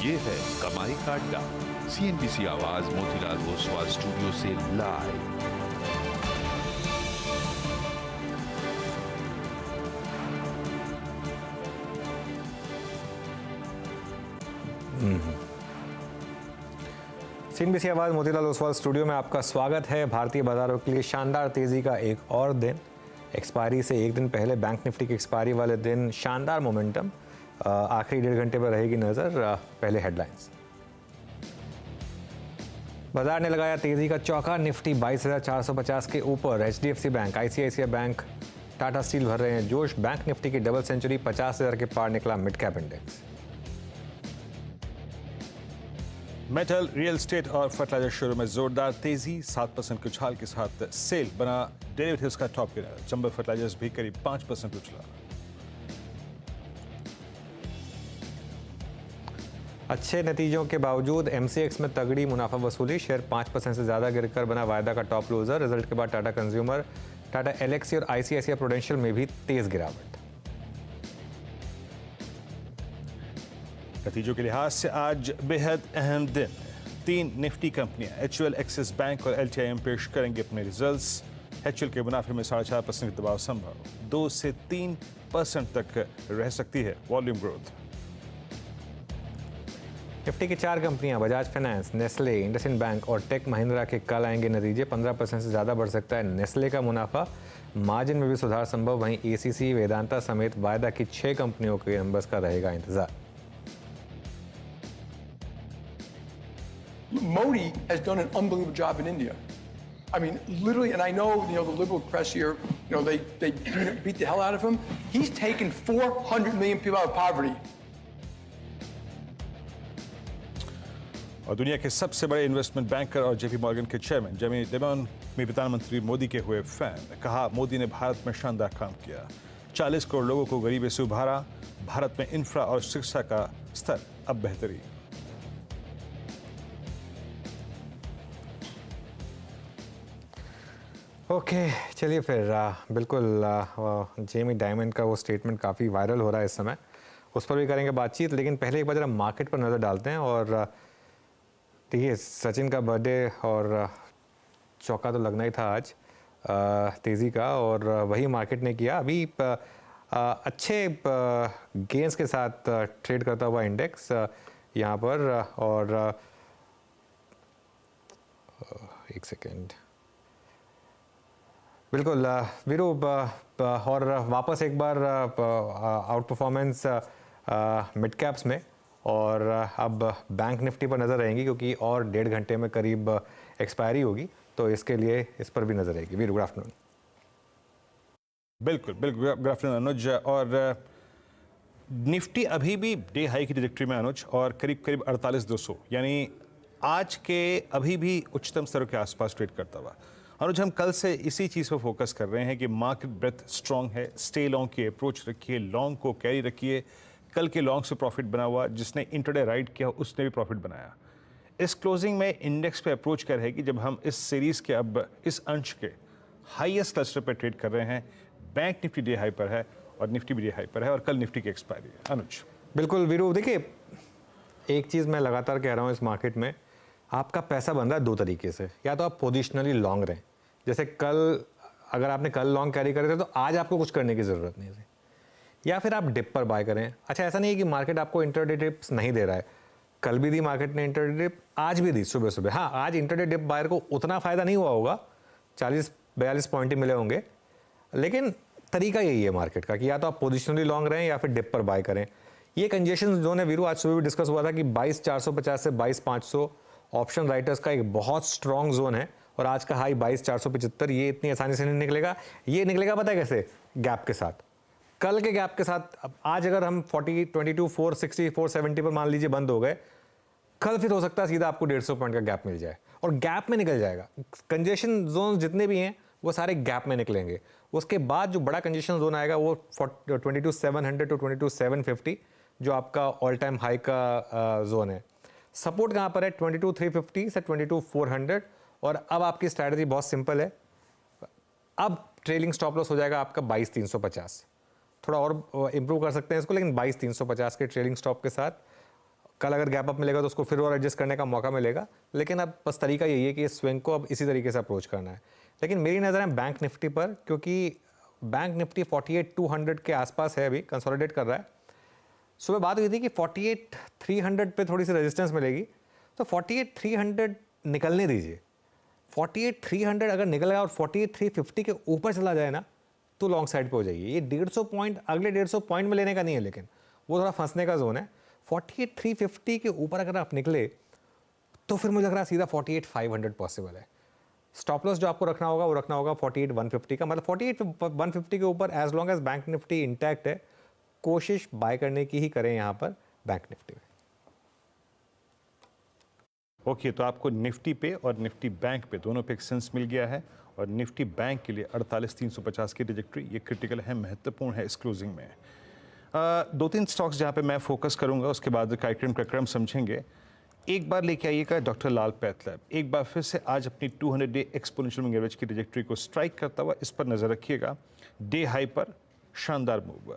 ये है कमाई का अड्डा। CNBC आवाज मोतीलाल ओसवाल स्टूडियो से लाइव। CNBC आवाज मोतीलाल ओसवाल स्टूडियो में आपका स्वागत है। भारतीय बाजारों के लिए शानदार तेजी का एक और दिन। एक्सपायरी से एक दिन पहले बैंक निफ्टी की एक्सपायरी वाले दिन शानदार मोमेंटम। आखिरी 1.5 घंटे पर रहेगी नजर। पहले हेडलाइंस। बाजार ने लगाया तेजी का चौका। निफ्टी 22,450 के ऊपर। HDFC bank, ICICI bank, Tata steel भर रहे हैं जोश। बैंक निफ्टी की डबल सेंचुरी 50,000 के पार निकला mid cap index. Metal, real estate और फर्टिलाइजर शेयरों में जोरदार तेजी। 7% के उछाल के साथ सेल बना डेरिवेटिव्स का टॉप गिनर। चंबल फर्टिलाइजर्स भी करीब 5% उछला। अच्छे नतीजों के बावजूद MCX में तगड़ी मुनाफा वसूली। शेयर 5% से ज्यादा गिरकर बना वायदा का टॉप लूजर। रिजल्ट के बाद टाटा कंज्यूमर, टाटा एलेक्सी और ICICI प्रूडेंशियल में भी तेज गिरावट। नतीजों के लिहाज से आज बेहद अहम दिन। 3 निफ्टी कंपनियां HUL, एक्सिस बैंक और LTIM पेश करेंगे अपने रिजल्ट्स। HUL के मुनाफे में 4.5% का दबाव संभव। 2 से 3% तक रह सकती है वॉल्यूम ग्रोथ। निफ्टी की 4 कंपनियां Bajaj finance, Nestle, IndusInd bank और टेक महिंद्रा के कल आएंगे नतीजे। 15% से ज़्यादा बढ़ सकता है नेस्ले का मुनाफा। मार्जिन में भी सुधार संभव। वहीं ACC, वेदांता समेत वायदा की 6 कंपनियों के नंबर्स का रहेगा इंतजार। Modi has done an unbelievable job in India. I mean, literally, and I know, the liberal press here, they beat the hell out of him. He's taken 400 million people out of poverty. और दुनिया के सबसे बड़े investment banker और JP Morgan के chairman Jamie demon में प्रधानमंत्री मोदी के हुए फैन। कहा, मोदी ने भारत में शानदार काम किया। 40 करोड़ लोगों को गरीबी से उभारा। भारत में इंफ्रा और शिक्षा का स्तर अब बेहतरीन। ओके, चलिए फिर बिल्कुल जेमी डायमंड का वो स्टेटमेंट काफ़ी वायरल हो रहा है इस समय, उस पर भी करेंगे बातचीत। लेकिन पहले एक बार जरा मार्केट पर नज़र डालते हैं। और देखिए, सचिन का बर्थडे और चौका तो लगना ही था आज तेज़ी का, और वही मार्केट ने किया। अभी अच्छे गेंस के साथ ट्रेड करता हुआ इंडेक्स यहाँ पर। और एक सेकेंड, बिल्कुल वीरू, और वापस एक बार आउट परफॉर्मेंस मिड कैप्स में। और अब बैंक निफ्टी पर नज़र रहेंगी क्योंकि और 1.5 घंटे में करीब एक्सपायरी होगी, तो इसके लिए इस पर भी नज़र रहेगी। Veeru, good afternoon. बिल्कुल बिल्कुल, गुड आफ्टरनून अनुज। और निफ्टी अभी भी डे हाई की ट्रैजेक्टरी में अनुज, और करीब 48,200, यानी आज के अभी भी उच्चतम स्तरों के आसपास ट्रेड करता हुआ। अनुज, हम कल से इसी चीज़ पर फोकस कर रहे हैं कि मार्केट ब्रेथ स्ट्रांग है। स्टे लॉन्ग की अप्रोच रखिए, लॉन्ग को कैरी रखिए। कल के लॉन्ग से प्रॉफिट बना हुआ, जिसने इंट्राडे राइड किया उसने भी प्रॉफिट बनाया। इस क्लोजिंग में इंडेक्स पे अप्रोच क्या रहेगी जब हम इस सीरीज़ के अब इस अंश के हाईएस्ट क्लस्टर पर ट्रेड कर रहे हैं? बैंक निफ्टी डे हाई पर है और निफ्टी भी डे हाई पर है, और कल निफ्टी की एक्सपायरी है। अनुज, बिल्कुल वीरू, देखिए एक चीज़ मैं लगातार कह रहा हूँ, इस मार्केट में आपका पैसा बन रहा है 2 तरीके से। या तो आप पोजिशनली लॉन्ग रहें, जैसे कल अगर आपने कल लॉन्ग कैरी करे थे तो आज आपको कुछ करने की ज़रूरत नहीं है, या फिर आप डिप पर बाय करें। अच्छा, ऐसा नहीं है कि मार्केट आपको इंटरडे डिप्स नहीं दे रहा है। कल भी दी मार्केट ने इंटरडे डिप, आज भी दी सुबह सुबह। हाँ, आज इंटरडे डिप बायर को उतना फ़ायदा नहीं हुआ होगा, 40-42 पॉइंट ही मिले होंगे, लेकिन तरीका यही है मार्केट का कि या तो आप पोजिशनली लॉन्ग रहें या फिर डिप पर बाय करें। ये कंजेशन जोन है वीरू, आज सुबह भी डिस्कस हुआ था कि 22,450 से 22,500 ऑप्शन राइटर्स का एक बहुत स्ट्रॉन्ग जोन है। और आज का हाई 22,475, ये इतनी आसानी से नहीं निकलेगा। ये निकलेगा पता है कैसे? गैप के साथ, कल के गैप के साथ। अब आज अगर हम 22, 460, 470 पर मान लीजिए बंद हो गए, कल फिर हो सकता है सीधा आपको 150 पॉइंट का गैप मिल जाए, और गैप में निकल जाएगा। कंजेशन जोन जितने भी हैं वो सारे गैप में निकलेंगे। उसके बाद जो बड़ा कंजेशन जोन आएगा वो 22,700 टू 22,750, जो आपका ऑल टाइम हाई का जोन है। सपोर्ट कहाँ पर है? 22,350 से 22,400। और अब आपकी स्ट्रैटेजी बहुत सिंपल है। अब ट्रेलिंग स्टॉप लॉस हो जाएगा आपका 22,350। थोड़ा और इंप्रूव कर सकते हैं इसको, लेकिन 22,350 के ट्रेलिंग स्टॉप के साथ कल अगर गैप अप मिलेगा तो उसको फिर और एडजस्ट करने का मौका मिलेगा, लेकिन अब बस तरीका यही है कि इस स्विंग को अब इसी तरीके से अप्रोच करना है। लेकिन मेरी नज़र है बैंक निफ्टी पर, क्योंकि बैंक निफ्टी 48,200 के आसपास है, अभी कंसोलिडेट कर रहा है। सुबह बात हुई थी कि 48,300 पे थोड़ी सी रेजिस्टेंस मिलेगी, तो 48,300 निकलने दीजिए। 48,300 अगर निकल गया और 48,350 के ऊपर चला जाए ना, तो लॉन्ग साइड पे हो जाइए। ये 150 पॉइंट अगले 150 पॉइंट में लेने का नहीं है, लेकिन वो थोड़ा फंसने का जोन है। 48,350 के ऊपर अगर आप निकले तो फिर मुझे लग रहा है सीधा 48,500 पॉसिबल है। स्टॉप लॉस जो आपको रखना होगा वो रखना होगा 48,150 का, मतलब 48,150 के ऊपर as long as bank Nifty intact है, कोशिश बाय करने की ही करें यहाँ पर बैंक निफ्टी में। ओके, तो आपको निफ्टी पे और निफ्टी बैंक पे दोनों पे एक सेंस मिल गया है, और निफ्टी बैंक के लिए 48,350 की ट्रैजेक्टरी ये क्रिटिकल है, महत्वपूर्ण है इस क्लोजिंग में। 2-3 स्टॉक्स जहाँ पे मैं फोकस करूँगा, उसके बाद कार्यक्रम का क्रम समझेंगे। एक बार लेके आइएगा डॉक्टर लाल पैथ लैब, एक बार फिर से आज अपनी 200 डे एक्सपोनेंशियल मूविंग एवरेज की ट्रैजेक्टरी को स्ट्राइक करता हुआ, इस पर नज़र रखिएगा। डे हाई पर शानदार मूव।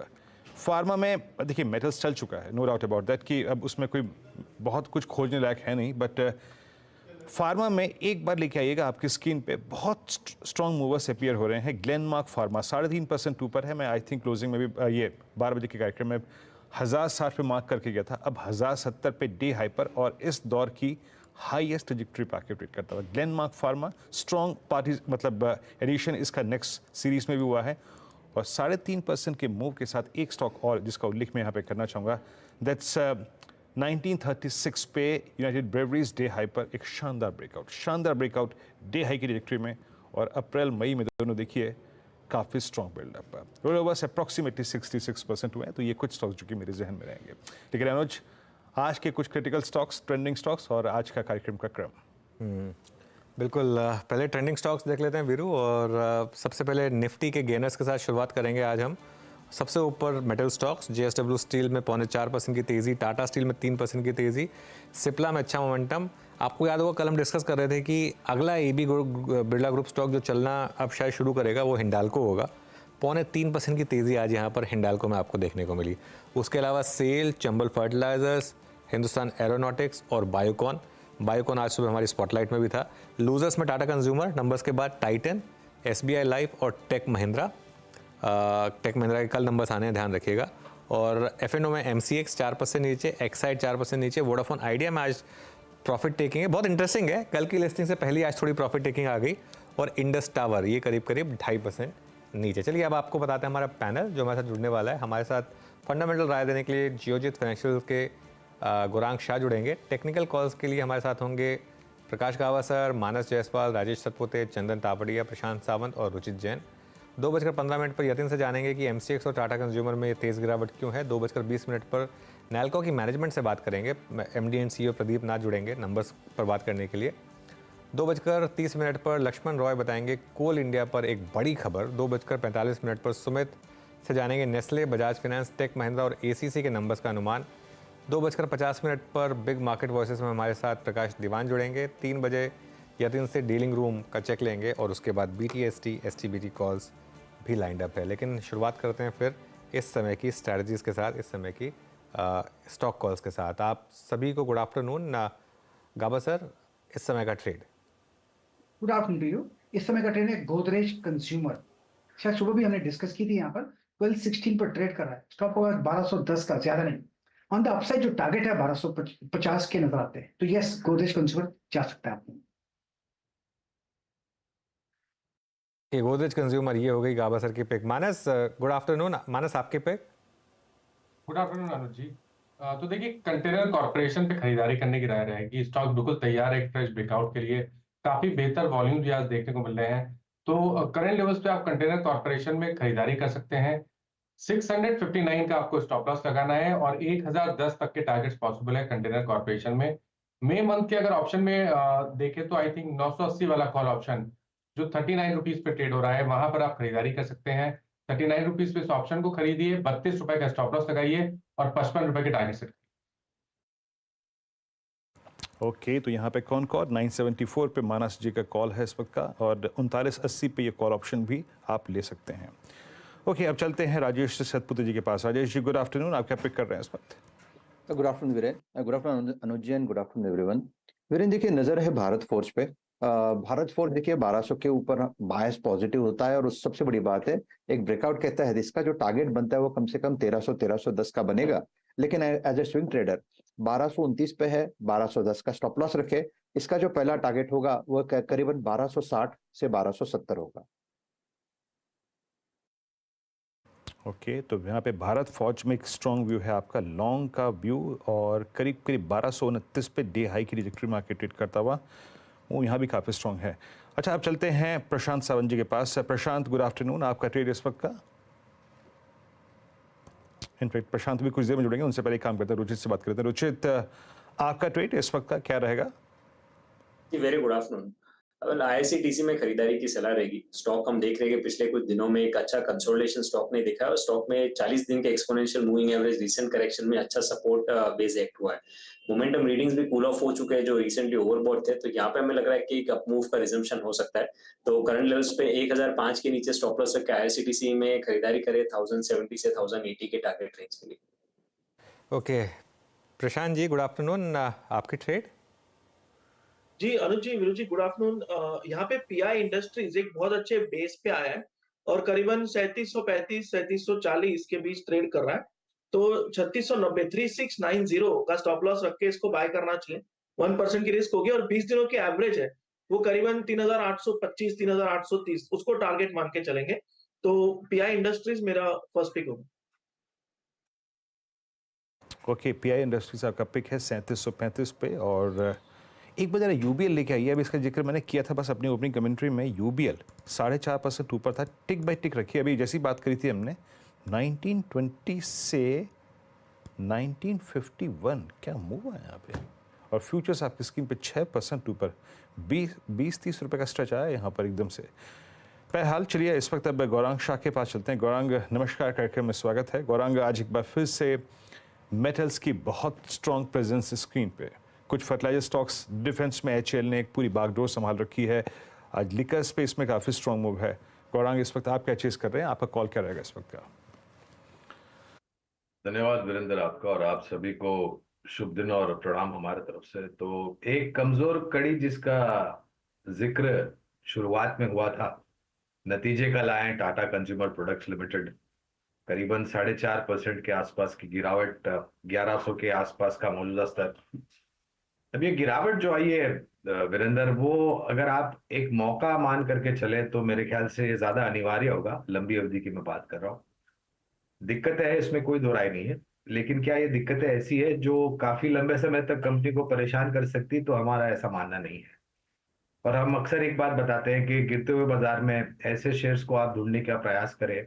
फार्मा में देखिए मेटल्स चल चुका है, नो डाउट अबाउट दैट, कि अब उसमें कोई बहुत कुछ खोजने लायक है नहीं, बट फार्मा में एक बार लेके आइएगा आपकी स्क्रीन पे बहुत स्ट्रॉन्ग मूवर्स अपीयर हो रहे हैं। ग्लेनमार्क फार्मा 3.5% ऊपर है। मैं आई थिंक क्लोजिंग में भी ये 12 बजे के कार्यक्रम में 1060 पे मार्क करके गया था, अब 1070 पे डे हाई पर, और इस दौर की हाईएस्ट ट्रैजेक्टरी पे ट्रेड करता हुआ ग्लेनमार्क फार्मा स्ट्रॉन्ग पार्टी, मतलब एडिशन इसका नेक्स्ट सीरीज में भी हुआ है। और 3.5% के मूव के साथ एक स्टॉक और जिसका उल्लेख मैं यहाँ पे करना चाहूँगा, दैट्स 1936 पे यूनाइटेड ब्रेवरीज डे हाई पर एक शानदार ब्रेकआउट डे हाई की ट्रैजेक्टरी में, और अप्रैल मई में दोनों देखिए काफ़ी strong buildup. Roll overs approximately 66% हुए हैं, तो ये कुछ स्टॉक्स जो कि मेरे जहन में रहेंगे। लेकिन अनुज, आज के कुछ क्रिटिकल स्टॉक्स, ट्रेंडिंग स्टॉक्स और आज का कार्यक्रम का क्रम। बिल्कुल, पहले ट्रेंडिंग स्टॉक्स देख लेते हैं वीरू, और सबसे पहले निफ्टी के गेनर्स के साथ शुरुआत करेंगे आज हम। सबसे ऊपर मेटल स्टॉक्स, JSW स्टील में 0.4% की तेज़ी, टाटा स्टील में 3% की तेज़ी, सिप्ला में अच्छा मोमेंटम। आपको याद होगा कल हम डिस्कस कर रहे थे कि अगला AB बिरला ग्रुप स्टॉक जो चलना अब शायद शुरू करेगा वो हिंडाल्को होगा। 0.3% की तेज़ी आज यहाँ पर हिंडाल्को में आपको देखने को मिली। उसके अलावा सेल, चंबल फर्टिलाइजर्स, हिंदुस्तान एरोनॉटिक्स और बायोकॉन आज सुबह हमारी स्पॉटलाइट में भी था। लूजर्स में टाटा कंज्यूमर, नंबर्स के बाद टाइटन, SBI लाइफ और टेक महिंद्रा के कल नंबर्स आने हैं, ध्यान रखिएगा। और FNO में MCX 4% नीचे, एक्साइड 4% नीचे, वोडाफोन आइडिया में आज प्रॉफिट टेकिंग है, बहुत इंटरेस्टिंग है, कल की लिस्टिंग से पहले आज थोड़ी प्रॉफिट टेकिंग आ गई। और इंडस टावर ये करीब 2.5% नीचे। चलिए अब आपको बताते हैं हमारा पैनल जो हमारे साथ जुड़ने वाला है। हमारे साथ फंडामेंटल राय देने के लिए जियोजित फाइनेंशियल के गुरांग शाह जुड़ेंगे। टेक्निकल कॉल्स के लिए हमारे साथ होंगे प्रकाश गावा सर, मानस जायसवाल, राजेश सतपुते, चंदन तापड़िया, प्रशांत सावंत और रुचित जैन। 2:15 पर यतिन से जानेंगे कि MCX और टाटा कंज्यूमर में तेज़ गिरावट क्यों है। 2:20 पर नैल्को की मैनेजमेंट से बात करेंगे, MD एंड CEO प्रदीप नाथ जुड़ेंगे नंबर्स पर बात करने के लिए। 2:30 पर लक्ष्मण रॉय बताएंगे कोल इंडिया पर एक बड़ी खबर। 2:45 पर सुमित से जानेंगे Nestle, Bajaj finance, tech Mahindra और ACC के नंबर्स का अनुमान। 2:50 पर बिग मार्केट वॉइसेस में हमारे साथ प्रकाश दीवान जुड़ेंगे। 3 बजे यतिन से डीलिंग रूम का चेक लेंगे, और उसके बाद BTST STBT कॉल्स भी लाइंड अप है। लेकिन शुरुआत करते हैं फिर इस समय की स्ट्रैटेजीज के साथ, इस समय की स्टॉक कॉल्स के साथ। आप सभी को गुड आफ्टरनून। गाबा सर, इस समय का trade. Good afternoon to you. इस समय का ट्रेड है गोदरेज कंज्यूमर, शायद सुबह भी हमने डिस्कस की थी। यहाँ पर 1216 पर ट्रेड कर रहा है, स्टॉप होगा 1210 का, ज्यादा नहीं। ऑन द अपसाइड जो टारगेट है 1250 के नजर आते हैं, तो यस गोदरेज कंज्यूमर जा सकता है आपको। गोदरेज कंज्यूमर ये हो गई गाबा सर की पिक। मानस, गुड आफ्टरनून। मानस, आपके पिक। गुड आफ्टरनून अनुज जी। तो देखिए, कंटेनर कॉर्पोरेशन पे खरीदारी करने की राय रहेगी। स्टॉक बिल्कुल तैयार है एक फ्रेश ब्रेकआउट के लिए। काफी बेहतर वॉल्यूम भी आज देखने को मिल रहे हैं, तो करंट लेवल्स पे आप कंटेनर कॉर्पोरेशन में खरीदारी कर सकते हैं। 659 का आपको स्टॉप लॉस लगाना है, और 1010 तक के टारगेट्स पॉसिबल है कंटेनर कॉर्पोरेशन में। मई मंथ के अगर ऑप्शन में देखें तो आई थिंक 980 वाला कॉल ऑप्शन जो 39 रुपीज पे ट्रेड हो रहा है, वहां पर आप खरीदारी कर सकते हैं। 39 रुपीज पे इस ऑप्शन को खरीदिए, 32 रुपए का स्टॉप लॉस लगाइए और 55 रुपए के टारगेट सेट। ओके, तो यहाँ पे कौन 974 पे मानस जी का कॉल है इस वक्त का, और 3980 पे ये कॉल ऑप्शन भी आप ले सकते हैं। ओके, अब चलते हैं राजेश सतपुते जी के पास। Rajesh ji, good afternoon. आप क्या पिक कर रहे हैं इस वक्त? Good afternoon Viren, good afternoon Anuj ji and good afternoon everyone. Viren देखिए, नजर है भारत फोर्ज पे। भारत फोर्ज देखिए 1200 के ऊपर बायस पॉजिटिव होता है और उस सबसे बड़ी बात है, एक ब्रेकआउट कहता है इसका जो टारगेट बनता है वो कम से कम 1300-1310 का बनेगा। लेकिन एज ए स्विंग ट्रेडर 1229 पे है, 1210 का स्टॉप लॉस रखे। इसका जो पहला टारगेट होगा वो करीबन 1260 से 1270 होगा। ओके, तो यहाँ पे भारत फौज में एक स्ट्रॉन्ग व्यू है आपका, लॉन्ग का व्यू, और करीब करीब 1229 पे डे हाई की ट्रैजेक्टरी मार्केट ट्रेड करता हुआ वो यहाँ भी काफ़ी स्ट्रॉन्ग है। अच्छा, अब चलते हैं प्रशांत सावंत जी के पास। प्रशांत, गुड आफ्टरनून, आपका ट्रेड इस वक्त का? इनफैक्ट प्रशांत भी कुछ देर में जुड़ेंगे, उनसे पहले एक काम करते हैं, रुचित से बात करते हैं। रुचित, आपका ट्रेड इस वक्त का क्या रहेगा? जी वेरी गुड आफ्टरनून। अब आईआरसीटीसी में खरीदारी की सलाह रहेगी। स्टॉक हम देख रहे हैं कि पिछले कुछ दिनों में एक अच्छा कंसोलिडेशन स्टॉक ने दिखा है और स्टॉक में 40 दिन के exponential moving average recent correction में अच्छा सपोर्ट बेस एक्ट हुआ है। मोमेंटम रीडिंग्स भी कूल ऑफ हो चुके हैं जो रिसेंटली ओवरबॉट थे, तो यहाँ पे हमें लग रहा है कि एक अप मूव का रिजम्पशन हो सकता है। तो करंट लेवल्स पे 1005 के नीचे स्टॉप लॉस रख के आईआरसीटीसी में खरीदारी करे 1070 से 1080 के टारगेट रेंज के लिए। Okay Prashant ji, good afternoon, आपकी ट्रेड? जी अनुज जी, विनोद जी, गुड आफ्टरनून। यहाँ पे पीआई इंडस्ट्रीज एक बहुत अच्छे बेस पे आया है और करीबन 3735 3740 के बीच ट्रेड कर रहा है। तो 3690 3690 का स्टॉप लॉस रख के इसको बाय करना चाहिए। 1% की रिस्क होगी और 20 दिनों की एवरेज है वो करीबन 3825 3830, उसको टारगेट मान के चलेंगे। तो पीआई इंडस्ट्रीज मेरा फर्स्ट पिक होगा। ओके, पीआई इंडस्ट्रीज आपका पिक है 3735 पे। और एक बार जरा यूबीएल लेके आइए। अब इसका जिक्र मैंने किया था बस अपनी ओपनिंग कमेंट्री में। यूबीएल 4.5% ऊपर था, टिक बाय टिक रखी। अभी जैसी बात करी थी हमने 1920 से 1951, क्या मूव है यहाँ पे। और फ्यूचर्स आपकी स्क्रीन पे 6% ऊपर, 20-30 रुपए का स्ट्रेच आया यहाँ पर एकदम से। बहरहाल चलिए इस वक्त अब गौरांग शाह के पास चलते हैं। गौरांग, नमस्कार, कार्यक्रम में स्वागत है। गौरांग, आज एक बार फिर से मेटल्स की बहुत स्ट्रॉन्ग प्रेजेंस स्क्रीन पे। कुछ फर्टिलाइजर स्टॉक्स, डिफेंस में एचएल ने एक पूरी बागडोर संभाल रखी है। आज लिकर स्पेस में काफ़ी स्ट्रॉन्ग मूव है। गौरांग, इस वक्त आप क्या चीज़ कर रहे हैं? आपका कॉल क्या रहेगा इस वक्त का? धन्यवाद वीरेंद्र आपका, और आप सभी को शुभ दिन और प्रणाम हमारे तरफ से। तो एक कमजोर कड़ी जिसका जिक्र शुरुआत में हुआ था, नतीजे कल आए। टाटा कंज्यूमर प्रोडक्ट्स लिमिटेड करीबन 4.5% के आसपास की गिरावट, 1100 के आसपास का मौजूदा स्तर। अब ये गिरावट जो आई है वीरेंद्र, वो अगर आप एक मौका मान करके चले तो मेरे ख्याल से ये ज्यादा अनिवार्य होगा। लंबी अवधि की मैं बात कर रहा हूँ। दिक्कत है, इसमें कोई दो राय नहीं है, लेकिन क्या ये दिक्कतें ऐसी है जो काफी लंबे समय तक कंपनी को परेशान कर सकती? तो हमारा ऐसा मानना नहीं है। और हम अक्सर एक बात बताते हैं कि गिरते हुए बाजार में ऐसे शेयर्स को आप ढूंढने का प्रयास करें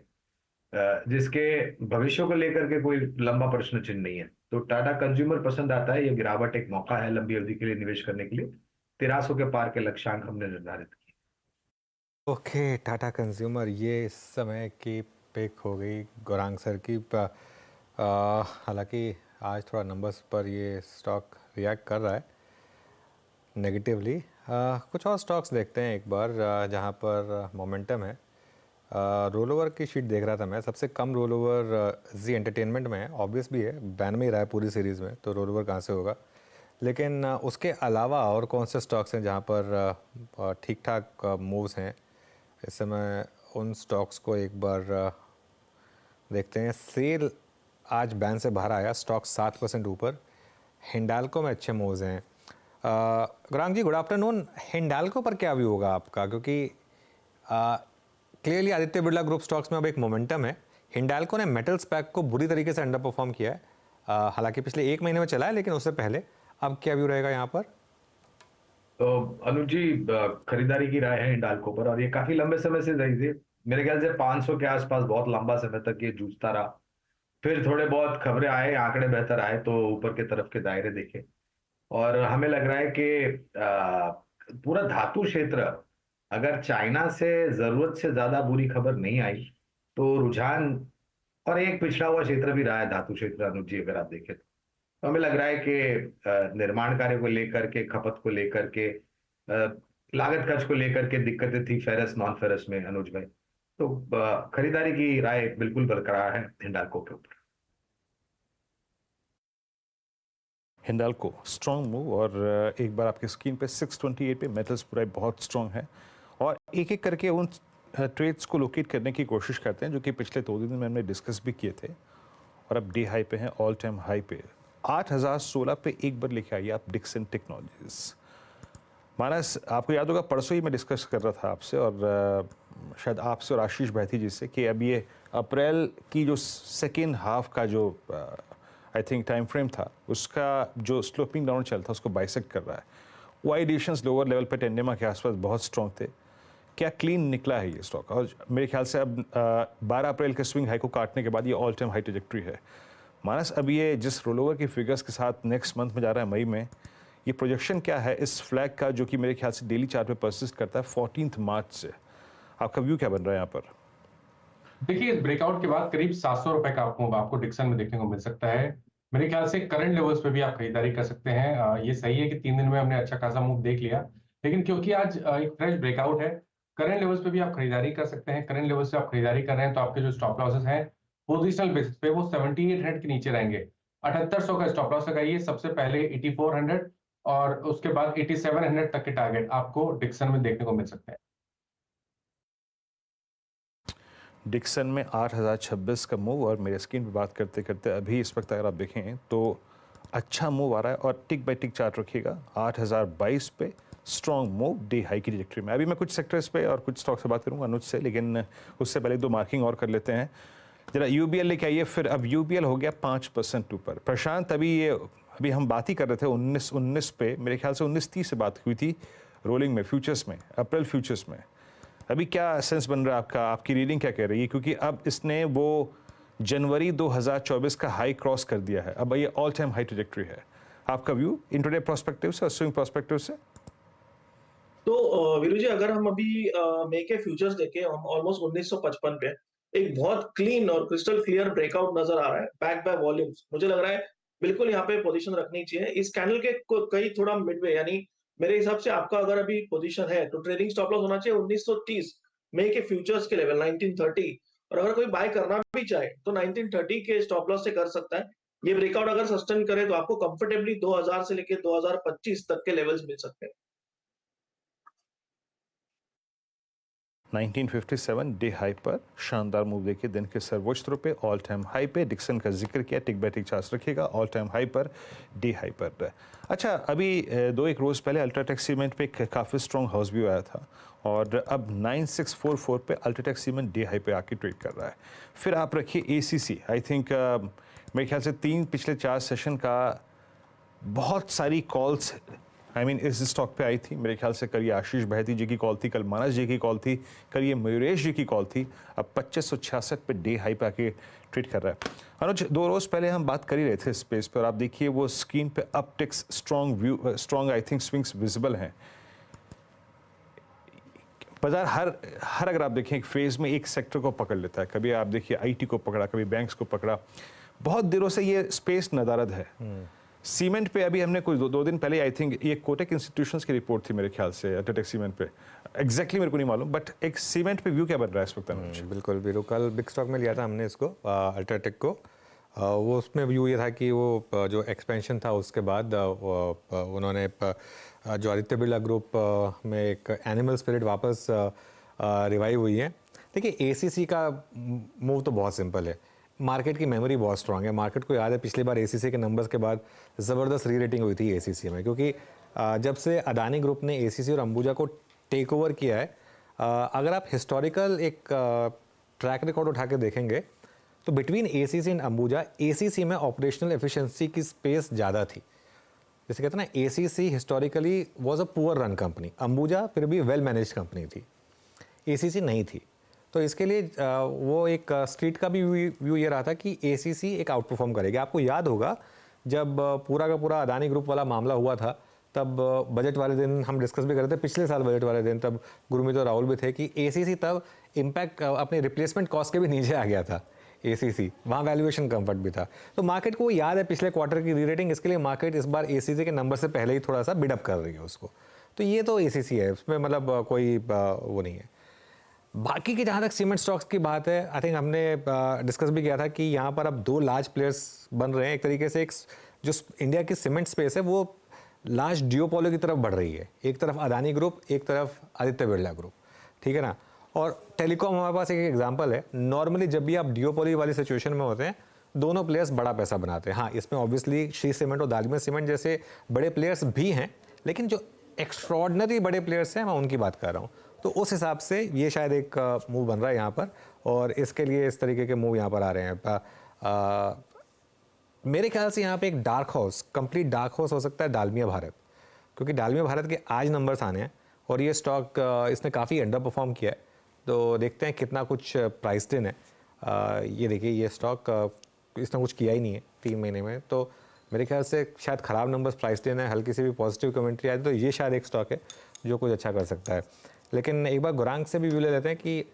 जिसके भविष्य को लेकर के कोई लंबा प्रश्न चिन्ह नहीं है। तो टाटा कंज्यूमर पसंद आता है। ये गिरावट एक मौका है लंबी अवधि के लिए निवेश करने के लिए। 1300 के पार के लक्ष्यांक हमने निर्धारित किए। ओके, टाटा कंज्यूमर ये इस समय की पिक हो गई गौरांग सर की। हालांकि आज थोड़ा नंबर्स पर ये स्टॉक रिएक्ट कर रहा है नेगेटिवली। कुछ और स्टॉक्स देखते हैं एक बार जहां पर मोमेंटम है। रोल ओवर की शीट देख रहा था मैं। सबसे कम रोल ओवर जी एंटरटेनमेंट में है। ऑब्वियस भी है, बैन में ही रहा है पूरी सीरीज़ में, तो रोल ओवर कहाँ से होगा। लेकिन उसके अलावा और कौन से स्टॉक्स हैं जहाँ पर ठीक ठाक मूव्स हैं इस समय? उन स्टॉक्स को एक बार देखते हैं। सेल आज बैन से बाहर आया, स्टॉक 7% ऊपर। हिंडाल्को में अच्छे मूव्स हैं। गौरांग जी, गुड आफ्टरनून। हिंडाल्को पर क्या व्यू होगा आपका? क्योंकि clearly Aditya Birla group stocks में अब एक मोमेंटम है। हिंडाल्को ने मेटल्स पैक को बुरी तरीके से अंडर परफॉर्म किया है। हालांकि पिछले 1 महीने में चला है, लेकिन उससे पहले अब क्या व्यू रहेगा यहाँ पर? तो अनुज जी, खरीदारी की राय है हिंडाल्को पर, और ये काफी लंबे समय से रही थी। मेरे ख्याल से 500 के आसपास बहुत लंबा समय तक ये जूझता रहा। फिर थोड़े बहुत खबरें आए, आंकड़े बेहतर आए तो ऊपर के तरफ के दायरे देखे। और हमें लग रहा है कि पूरा धातु क्षेत्र, अगर चाइना से जरूरत से ज्यादा बुरी खबर नहीं आई तो रुझान, और एक पिछड़ा हुआ क्षेत्र भी रहा है धातु क्षेत्र अनुज जी अगर आप देखें तो हमें लग रहा है कि निर्माण कार्य को लेकर के, खपत को लेकर के, लागत खर्च को लेकर के दिक्कतें थी फेरस नॉन फेरस में अनुज भाई। तो खरीदारी की राय बिल्कुल बरकरार है हिंडाल्को के ऊपर। हिंडाल्को स्ट्रॉन्ग मूव, और एक बार आपकी स्क्रीन पे 628 पे मेटल्स पूरा बहुत स्ट्रॉन्ग है, और एक एक करके उन ट्रेड्स को लोकेट करने की कोशिश करते हैं जो कि पिछले 2 दिन में हमने डिस्कस भी किए थे, और अब डे हाई पे हैं, ऑल टाइम हाई पे 8016 पे एक बार लेके आइए आप डिक्सन टेक्नोलॉजीज। मानस, आपको याद होगा परसों ही मैं डिस्कस कर रहा था आपसे, और शायद आपसे और आशीष बैठी जिससे, कि अब ये अप्रैल की जो सेकेंड हाफ का जो आई थिंक टाइम फ्रेम था, उसका जो स्लोपिंग डाउन चल था उसको बाइसेक्ट कर रहा है। वाई एडिशंस लोअर लेवल पे टेंडेमा के आसपास बहुत स्ट्रॉन्ग थे। क्या क्लीन निकला है ये स्टॉक? और मेरे ख्याल से अब 12 अप्रैल के स्विंग हाई को काटने के बाद ये ऑल टाइम हाई ट्रैजेक्टरी है। मानस, अब ये जिस रोलओवर के फिगर्स के साथ नेक्स्ट मंथ में जा रहा है मई में, ये प्रोजेक्शन क्या है इस फ्लैग का, जो कि मेरे ख्याल से डेली चार्ट पे परसिस्ट करता है 14 मार्च से? आपका व्यू क्या बन रहा है यहाँ पर? देखिए, इस ब्रेकआउट के बाद करीब 700 रुपए का आपको डिक्सन में देखने को मिल सकता है। मेरे ख्याल से करंट लेवल्स पे भी आप खरीदारी कर सकते हैं। ये सही है कि 3 दिन में हमने अच्छा खासा मूव देख लिया, लेकिन क्योंकि आज एक फ्रेश ब्रेकआउट है, करंट लेवल्स पे भी आप खरीदारी कर सकते हैं। करंट लेवल्स से आप खरीदारी कर रहे हैं तो आपके जो स्टॉप लॉसेस हैं पोजिशनल बेसिस पे वो 7800 के नीचे रहेंगे। 7800 का स्टॉप लॉस लगाइए सबसे पहले, 8400 और उसके बाद 8700 तक के टारगेट आपको डिक्सन में देखने को मिल सकते हैं। डिक्सन में 8026 का मूव, और मेरे स्क्रीन पे बात करते करते अभी इस वक्त अगर आप देखें तो अच्छा मूव आ रहा है, और टिक बाय टिक चार्ट रखिएगा 8022 पे स्ट्रॉन्ग मूव डे हाई की ट्रैजेक्टरी में। अभी मैं कुछ सेक्टर्स पे और कुछ स्टॉक से बात करूंगा अनुज से, लेकिन उससे पहले 2 मार्किंग और कर लेते हैं। जरा यूबीएल लेके आइए। फिर अब यूबीएल हो गया 5% ऊपर। प्रशांत, अभी हम बात ही कर रहे थे 19 पे, मेरे ख्याल से 19:30 से बात हुई थी रोलिंग में, फ्यूचर्स में, अप्रैल फ्यूचर्स में। अभी क्या सेंस बन रहा है आपका? आपकी रीडिंग क्या कह रही है? क्योंकि अब इसने वो जनवरी 2024 का हाई क्रॉस कर दिया है, अब ये ऑल टाइम हाई ट्रैजेक्टरी है। आपका व्यू इंट्राडे पर्सपेक्टिव से और स्विंग पर्सपेक्टिव से? तो वीरू जी, अगर हम अभी मई के फ्यूचर्स देखें, हम ऑलमोस्ट 1955 पे एक बहुत क्लीन और क्रिस्टल क्लियर ब्रेकआउट नजर आ रहा है, बैक बाय वॉल्यूम्स। मुझे लग रहा है बिल्कुल यहाँ पे पोजीशन रखनी चाहिए। इस कैंडल के कई थोड़ा मिडवे, यानी मेरे हिसाब से आपका अगर अभी पोजीशन है तो ट्रेडिंग स्टॉप लॉस होना चाहिए 1930 मई के फ्यूचर्स के लेवल 1930, और अगर कोई बाय करना भी चाहे तो 1930 के स्टॉप लॉस से कर सकता है। ये ब्रेकआउट अगर सस्टेन करे तो आपको कंफर्टेबली 2000 से लेकर 2025 तक के लेवल्स मिल सकते हैं। 1957 डे हाई पर शानदार मूव देखिए, दिन के सर्वोच्च स्तर पे ऑल टाइम हाई पे। डिक्सन का जिक्र किया, टिक बाय टिक चार्ट रखिएगा ऑल टाइम हाई पर, डे हाई पर। अच्छा, अभी 2-1 रोज पहले अल्ट्राटेक सीमेंट पे काफ़ी स्ट्रॉन्ग हाउस व्यू आया था, और अब 9644 पे अल्ट्राटेक सीमेंट डे हाई पे आके ट्रेड कर रहा है। फिर आप रखिए एसीसी। आई थिंक मेरे ख्याल से पिछले 4 सेशन का बहुत सारी कॉल्स इस स्टॉक पे आई थी। मेरे ख्याल से कल ये आशीष बहती जी की कॉल थी, कल मानस जी की कॉल थी, कल ये मयूरेश जी की कॉल थी। अब 2566 पे डे हाई पे आके ट्रेड कर रहा है। अनुज, 2 रोज पहले हम बात कर ही रहे थे स्पेस पर, आप देखिए वो स्क्रीन पे upticks strong I think swings visible हैं। बाजार हर अगर आप देखें एक फेज में एक सेक्टर को पकड़ लेता है। कभी आप देखिए आईटी को पकड़ा, कभी बैंक्स को पकड़ा। बहुत दिनों से ये स्पेस नदारद है। सीमेंट पे अभी हमने कुछ 2 दिन पहले आई थिंक ये कोटक इंस्टीट्यूशंस की रिपोर्ट थी मेरे ख्याल से अल्ट्राटेक सीमेंट पे, एग्जैक्टली मेरे को नहीं मालूम, बट एक सीमेंट पे व्यू क्या बन रहा है इस वक्त? बिल्कुल वीरू, कल बिग स्टॉक में लिया था हमने इसको अल्ट्राटेक को। वो उसमें व्यू ये था कि वो जो एक्सपेंशन था उसके बाद उन्होंने जो आदित्य बिरला ग्रुप में एक एनिमल स्पिरिट वापस रिवाइव हुई है। देखिए एसीसी का मूव तो बहुत सिंपल है, मार्केट की मेमोरी बहुत स्ट्रांग है। मार्केट को याद है पिछली बार एसीसी के नंबर्स के बाद ज़बरदस्त री रेटिंग हुई थी एसीसी में, क्योंकि जब से अदानी ग्रुप ने एसीसी और अंबुजा को टेक ओवर किया है, अगर आप हिस्टोरिकल एक ट्रैक रिकॉर्ड उठा के देखेंगे तो between ACC and Ambuja, ACC में ऑपरेशनल एफिशिएंसी की स्पेस ज़्यादा थी। जैसे कहते हैं ना, ACC historically was a poor run company, Ambuja फिर भी वेल मैनेज्ड कंपनी थी, एसीसी नहीं थी। तो इसके लिए वो एक स्ट्रीट का भी व्यू ये रहा था कि एसीसी एक आउट परफॉर्म करेगी। आपको याद होगा जब पूरा का पूरा अदानी ग्रुप वाला मामला हुआ था, तब बजट वाले दिन हम डिस्कस भी कर रहे थे, पिछले साल बजट वाले दिन, तब गुरमीत और राहुल भी थे कि एसीसी तब इम्पैक्ट अपने रिप्लेसमेंट कॉस्ट के भी नीचे आ गया था। एसीसी वहाँ वैल्यूएशन कंफर्ट भी था। तो मार्केट को याद है पिछले क्वार्टर की री रेटिंग, इसके लिए मार्केट इस बार एसीसी के नंबर से पहले ही थोड़ा सा बिडअप कर रही है उसको। तो ये तो एसीसी है, उसमें मतलब कोई वो नहीं है। बाकी की जहाँ तक सीमेंट स्टॉक्स की बात है, आई थिंक हमने डिस्कस भी किया था कि यहाँ पर अब 2 लार्ज प्लेयर्स बन रहे हैं। एक तरीके से एक जो इंडिया की सीमेंट स्पेस है वो लार्ज डियोपोली की तरफ बढ़ रही है। एक तरफ अदानी ग्रुप, एक तरफ आदित्य बिरला ग्रुप, ठीक है ना। और टेलीकॉम हमारे पास एक एग्जांपल है। नॉर्मली जब भी आप डियोपोली वाली सिचुएशन में होते हैं, दोनों प्लेयर्स बड़ा पैसा बनाते हैं। हाँ, इसमें ऑब्वियसली श्री सीमेंट और दालमिया सीमेंट जैसे बड़े प्लेयर्स भी हैं, लेकिन जो एक्स्ट्रॉर्डनरी बड़े प्लेयर्स हैं मैं उनकी बात कर रहा हूँ। तो उस हिसाब से ये शायद एक मूव बन रहा है यहाँ पर, और इसके लिए इस तरीके के मूव यहाँ पर आ रहे हैं। मेरे ख्याल से यहाँ पे एक dark horse, complete dark horse हो सकता है दालमिया भारत, क्योंकि दालमिया भारत के आज नंबर्स आने हैं और ये स्टॉक इसने काफ़ी अंडर परफॉर्म किया है। तो देखते हैं कितना कुछ प्राइस दिन है। ये देखिए, ये स्टॉक इसने कुछ किया ही नहीं है 3 महीने में, तो मेरे ख्याल से शायद ख़राब नंबर्स प्राइस दिन है। हल्की सी भी पॉजिटिव कमेंट्री आए तो ये शायद एक स्टॉक है जो कुछ अच्छा कर सकता है। लेकिन एक बार गुरांग से भी व्यू ले लेते हैं कि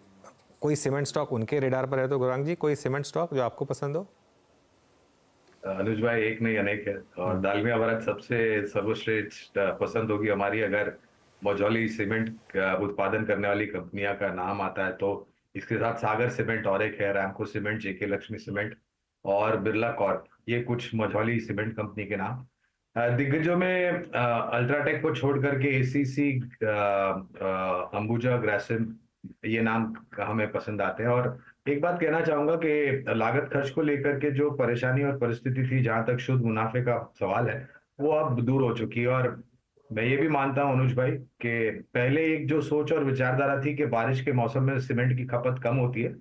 कोई सीमेंट स्टॉक उनके रेडार पर है। तो गुरांग जी, कोई सीमेंट स्टॉक जो आपको पसंद हो? अनुज भाई, एक नहीं अनेक है, और दालमिया भारत सबसे सर्वश्रेष्ठ पसंद होगी हमारी। अगर मझौली सीमेंट उत्पादन करने वाली कंपनियां का नाम आता है तो इसके साथ सागर सीमेंट और एक है, रैमको सीमेंट, जेके लक्ष्मी सीमेंट और बिरला कॉर्प। ये कुछ मझौली सीमेंट कंपनी के नाम। दिग्गजों में अल्ट्राटेक को छोड़ करके एसीसी, अंबुजा, ग्रासिम, ये नाम हमें पसंद आते हैं। और एक बात कहना चाहूंगा कि लागत खर्च को लेकर के जो परेशानी और परिस्थिति थी, जहां तक शुद्ध मुनाफे का सवाल है, वो अब दूर हो चुकी है। और मैं ये भी मानता हूं अनुज भाई कि पहले एक जो सोच और विचारधारा थी कि बारिश के मौसम में सीमेंट की खपत कम होती है,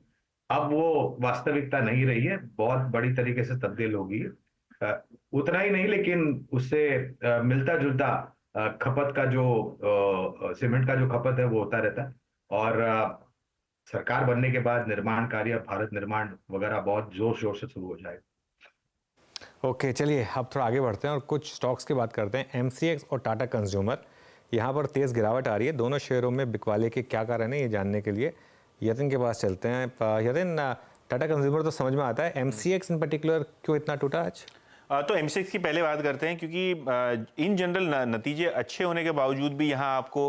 अब वो वास्तविकता नहीं रही है, बहुत बड़ी तरीके से तब्दील हो गई है। उतना ही नहीं, लेकिन उससे मिलता जुलता खपत का जो सीमेंट का जो खपत है वो होता रहता है। और सरकार बनने के बाद निर्माण कार्य, भारत निर्माण वगैरह बहुत जोर शोर से शुरू हो जाएगा। ओके, चलिए अब थोड़ा आगे बढ़ते हैं और कुछ स्टॉक्स की बात करते हैं। एमसीएक्स और टाटा कंज्यूमर, यहाँ पर तेज़ गिरावट आ रही है। दोनों शेयरों में बिकवाले के क्या कारण है, ये जानने के लिए यतिन के पास चलते हैं। यतिन, टाटा कंज्यूमर तो समझ में आता है, एमसीएक्स इन पर्टिकुलर क्यों इतना टूटा आज? तो एमसीएक्स की पहले बात करते हैं, क्योंकि इन जनरल नतीजे अच्छे होने के बावजूद भी यहाँ आपको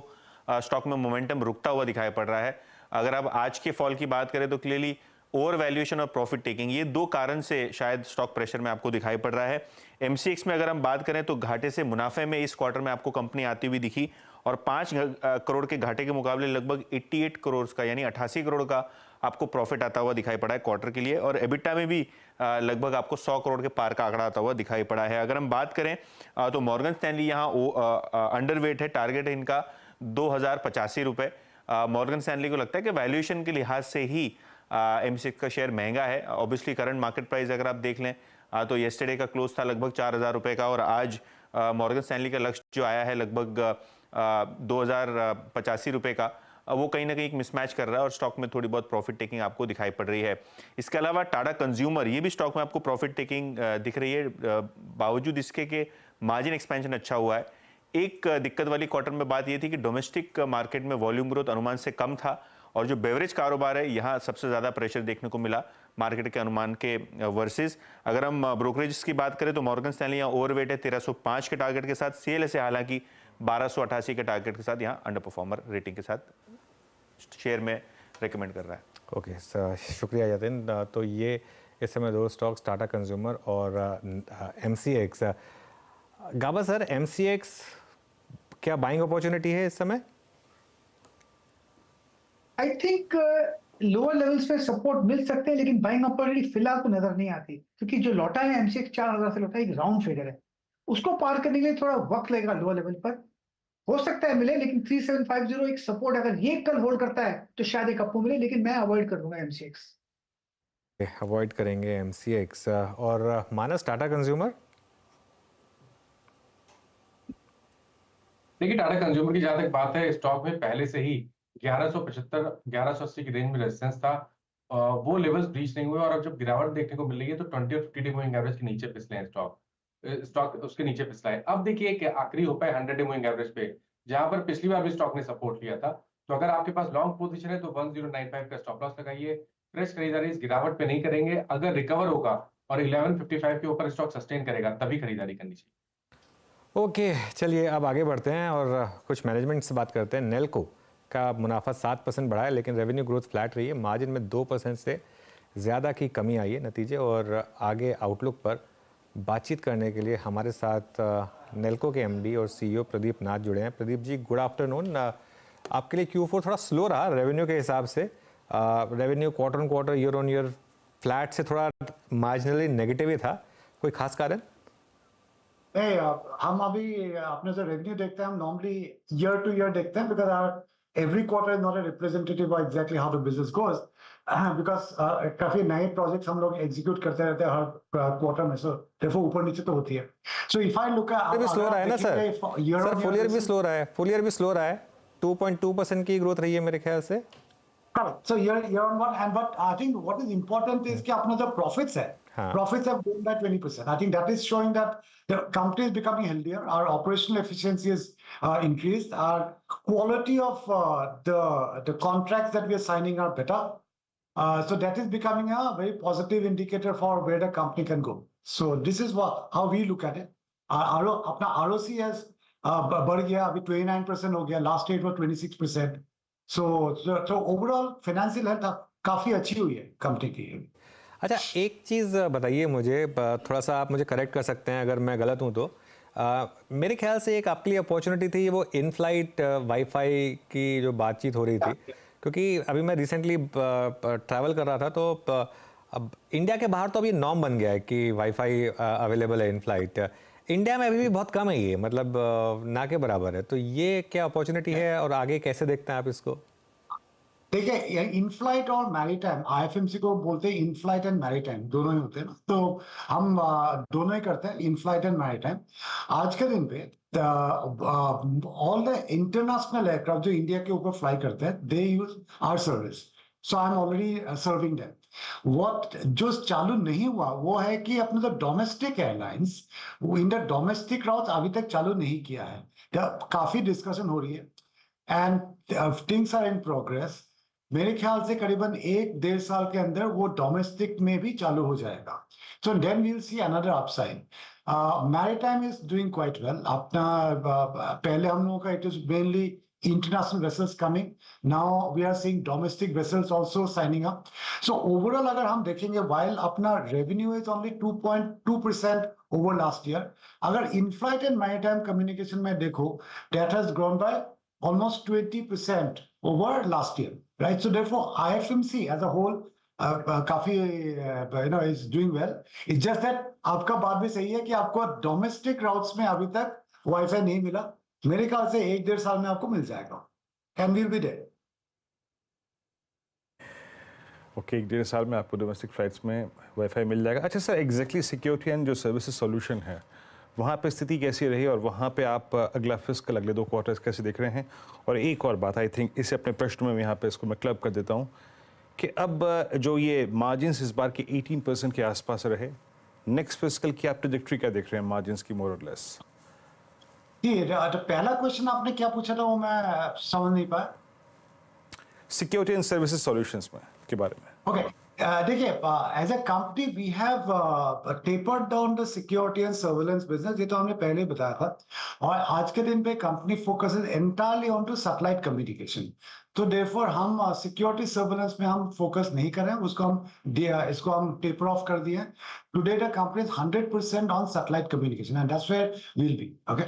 स्टॉक में मोमेंटम रुकता हुआ दिखाई पड़ रहा है। अगर आप आज के फॉल की बात करें तो क्लियरली ओवर वैल्यूएशन और प्रॉफिट टेकिंग, ये 2 कारण से शायद स्टॉक प्रेशर में आपको दिखाई पड़ रहा है। एमसीएक्स में अगर हम बात करें तो घाटे से मुनाफे में इस क्वार्टर में आपको कंपनी आती हुई दिखी, और 5 करोड़ के घाटे के मुकाबले लगभग 88 करोड़ का, यानी 88 करोड़ का आपको प्रॉफिट आता हुआ दिखाई पड़ा है क्वार्टर के लिए। और एबिटा में भी लगभग आपको 100 करोड़ के पार का आंकड़ा आता हुआ दिखाई पड़ा है। अगर हम बात करें तो मॉर्गन स्टैनली यहाँ अंडरवेट है, टारगेट है इनका 2085 रुपये। मॉर्गन स्टैनली को लगता है कि वैल्यूएशन के लिहाज से ही एमसीएक्स का शेयर महंगा है। ऑब्वियसली करंट मार्केट प्राइस अगर आप देख लें तो येस्टरडे का क्लोज था लगभग 4000 रुपये का, और आज मॉर्गन स्टैनली का लक्ष्य जो आया है लगभग 2085 रुपये का, वो कहीं ना कहीं एक मिसमैच कर रहा है और स्टॉक में थोड़ी बहुत प्रॉफिट टेकिंग आपको दिखाई पड़ रही है। इसके अलावा टाटा कंज्यूमर, ये भी स्टॉक में आपको प्रॉफिट टेकिंग दिख रही है, बावजूद इसके कि मार्जिन एक्सपेंशन अच्छा हुआ है। एक दिक्कत वाली क्वार्टर में बात ये थी कि डोमेस्टिक मार्केट में वॉल्यूम ग्रोथ अनुमान से कम था, और जो बेवरेज कारोबार है यहाँ सबसे ज़्यादा प्रेशर देखने को मिला मार्केट के अनुमान के वर्सेस। अगर हम ब्रोकरेज की बात करें तो मॉर्गन स्टैनली यहाँ ओवरवेट है 1305 के टारगेट के साथ, सीएलएसए हालांकि 1288 के टारगेट के साथ यहाँ अंडर परफॉर्मर रेटिंग के साथ शेयर में रेकमेंड कर रहा है। ओके, शुक्रिया यतिन। तो ये इस समय 2 स्टॉक्स, टाटा कंज्यूमर और एमसीएक्स। गाबा सर, एमसीएक्स क्या बाइंग अपॉर्चुनिटी है इस समय? आई थिंक लोअर लेवल्स पे सपोर्ट मिल सकते हैं, लेकिन बाइंग अपॉर्चुनिटी फिलहाल तो नजर नहीं आती, क्योंकि जो लौटा है एमसीएक्स 4000 से लौटा, एक राउंड फिगर है, उसको पार करने के लिए थोड़ा वक्त लगेगा। लोअर लेवल पर हो सकता है मिले, लेकिन 3750 एक सपोर्ट, अगर ये कल होल्ड करता है तो शायद एक अप मिले, लेकिन मैं अवॉइड कर दूंगा एमसीएक्स। अवॉइड करेंगे एमसीएक्स। और मानस, टाटा कंज्यूमर? देखिए, टाटा कंज्यूमर की जहां तक बात है, स्टॉक में पहले से ही 1175 1180 की रेंज में रेजिस्टेंस था, वो लेवल्स ब्रीच नहीं हुए, और अब जब गिरावट देखने को मिल रही है तो 20 और 50 डे मूविंग एवरेज के नीचे फिसले हैं स्टॉक उसके नीचे फिसला है। अब देखिए कि आखिरी हो पाए 100 डे मूविंग एवरेज पे, जहां पर पिछली बार भी स्टॉक ने सपोर्ट लिया था। तो अगर आपके पास लॉन्ग पोजीशन है तो 1095 का स्टॉप लॉस लगाइए। फ्रेश खरीदारी इस गिरावट पे नहीं करेंगे, अगर रिकवर होगा और 1155 के ऊपर स्टॉक सस्टेन करेगा तभी खरीदारी करनी चाहिए। ओके, चलिए अब आगे बढ़ते हैं और कुछ मैनेजमेंट से बात करते हैं। नेल्को का मुनाफा 7% बढ़ा है, लेकिन रेवेन्यू ग्रोथ फ्लैट रही है। मार्जिन में 2% से ज़्यादा की कमी आई है नतीजे, और आगे आउटलुक पर बातचीत करने के लिए हमारे साथ नेल्को के एमडी और सीईओ प्रदीप नाथ जुड़े हैं। Pradeep ji, good afternoon. आपके लिए Q4 थोड़ा स्लो रहा रेवेन्यू के हिसाब से। Revenue quarter on quarter, year on year flat से थोड़ा मार्जिनली नेगेटिव ही था। कोई खास कारण? नहीं, हम अभी अपने जो रेवेन्यू देखते हैं हम नॉर्मली ईयर टू ईयर देखते हैं, because our every quarter is not a representative of exactly how the business goes, because काफी नए प्रोजेक्ट्स हम लोग एग्जीक्यूट करते रहते हैं हर क्वार्टर में, सो देखो ऊपर नीचे तो होती है। So if I look at भी स्लो रहा है ना सर? सर फुल ईयर भी स्लो रहा है, फुल ईयर भी स्लो रहा है। 2.2% की ग्रोथ रही है मेरे ख्याल से। Correct. So year on one, and but I think what is important is कि अपना जो profits है, profits have grown by 20%. I think that is showing that the company is becoming healthier. Our operational efficiency is increased. Our quality of the contracts that we are signing are better. So that is becoming a very positive indicator for where the company can go. So this is how we look at it. अपना ROC has बढ़ गया, अभी 29% हो गया, last year it was 26%. So overall financial health काफी अच्छी हुई है कंपनी की। अच्छा, एक चीज़ बताइए मुझे, थोड़ा सा आप मुझे करेक्ट कर सकते हैं अगर मैं गलत हूँ तो। मेरे ख्याल से एक आपके लिए अपॉर्चुनिटी थी, वो इन फ्लाइट वाईफाई की जो बातचीत हो रही थी, क्योंकि अभी मैं रिसेंटली ट्रैवल कर रहा था तो अब इंडिया के बाहर तो अभी नॉर्म बन गया है कि वाईफाई अवेलेबल है इन फ्लाइट। इंडिया में अभी भी बहुत कम है ये, मतलब ना के बराबर है। तो ये क्या अपॉर्चुनिटी है और आगे कैसे देखते हैं आप इसको? देखिए, इन फ्लाइट और मैरीटाइम, IFMC को बोलते हैं इन फ्लाइट एंड मैरीटाइम, दोनों ही होते हैं ना, तो हम दोनों ही करते हैं, इन फ्लाइट एंड मैरीटाइम। आज के दिन पे ऑल द इंटरनेशनल एयरक्राफ्ट जो इंडिया के ऊपर फ्लाई करते हैं, they use our service, so I am already serving them. What जो चालू नहीं हुआ वो है कि अपने जो डोमेस्टिक एयरलाइंस, वो इन द डोमेस्टिक राउट्स अभी तक चालू नहीं किया है। काफी डिस्कशन हो रही है and things are in progress. मेरे ख्याल से करीबन 1-1.5 साल के अंदर वो डोमेस्टिक में भी चालू हो जाएगा। So then we will see another upside. Maritime is doing quite well. अपना पहले हम लोगों का it is mainly international vessels coming. Now we are seeing domestic vessels also signing up. So overall अगर हम देखेंगे, while अपना revenue is only 2.2% over last year, अगर in-flight and maritime communication में देखो, that has grown by almost 20% over last year, right? So therefore IFMC as a whole काफी is doing well. It's just that आपका बात भी सही है कि आपको domestic routes में अभी तक वाईफाई नहीं मिला। मेरे ख्याल से 1-1.5 साल में आपको मिल जाएगा। And we'll be there. Okay, 1-1.5 साल में आपको डोमेस्टिक फ्लाइट्स में वाईफाई मिल जाएगा। अच्छा सर, एग्जैक्टली सिक्योरिटी एंड जो सर्विसेज सॉल्यूशन है, वहाँ पे स्थिति कैसी रही और वहाँ पे आप अगला फिस्कल अगले 2 क्वार्टर्स कैसे देख रहे हैं? और एक और बात, आई थिंक इसे अपने प्रश्न में यहाँ पे इसको मैं क्लब कर देता हूँ कि अब जो ये मार्जिन्स इस बार के 18% के आसपास रहे, नेक्स्ट फिस्कल की आप ट्रैजेक्टरी क्या देख रहे हैं मार्जिन्स की, मोर और लेस? तो पहला क्वेश्चन आपने क्या पूछा था वो मैं समझ नहीं पाया। सिक्योरिटी एंड सर्विसेज सॉल्यूशंस में के बारे में। ओके, देखिए, as a company we have tapered down the security and surveillance business, ये तो हमने पहले ही बताया था। और आज के दिन पे company focuses entirely on to satellite communication. तो देयरफॉर हम सिक्योरिटी सर्वेलेंस में हम फोकस नहीं कर रहे हैं, इसको हम टेपर ऑफ कर दिए हैं। Today the company is 100% on satellite communication, and that's where we'll be. Okay.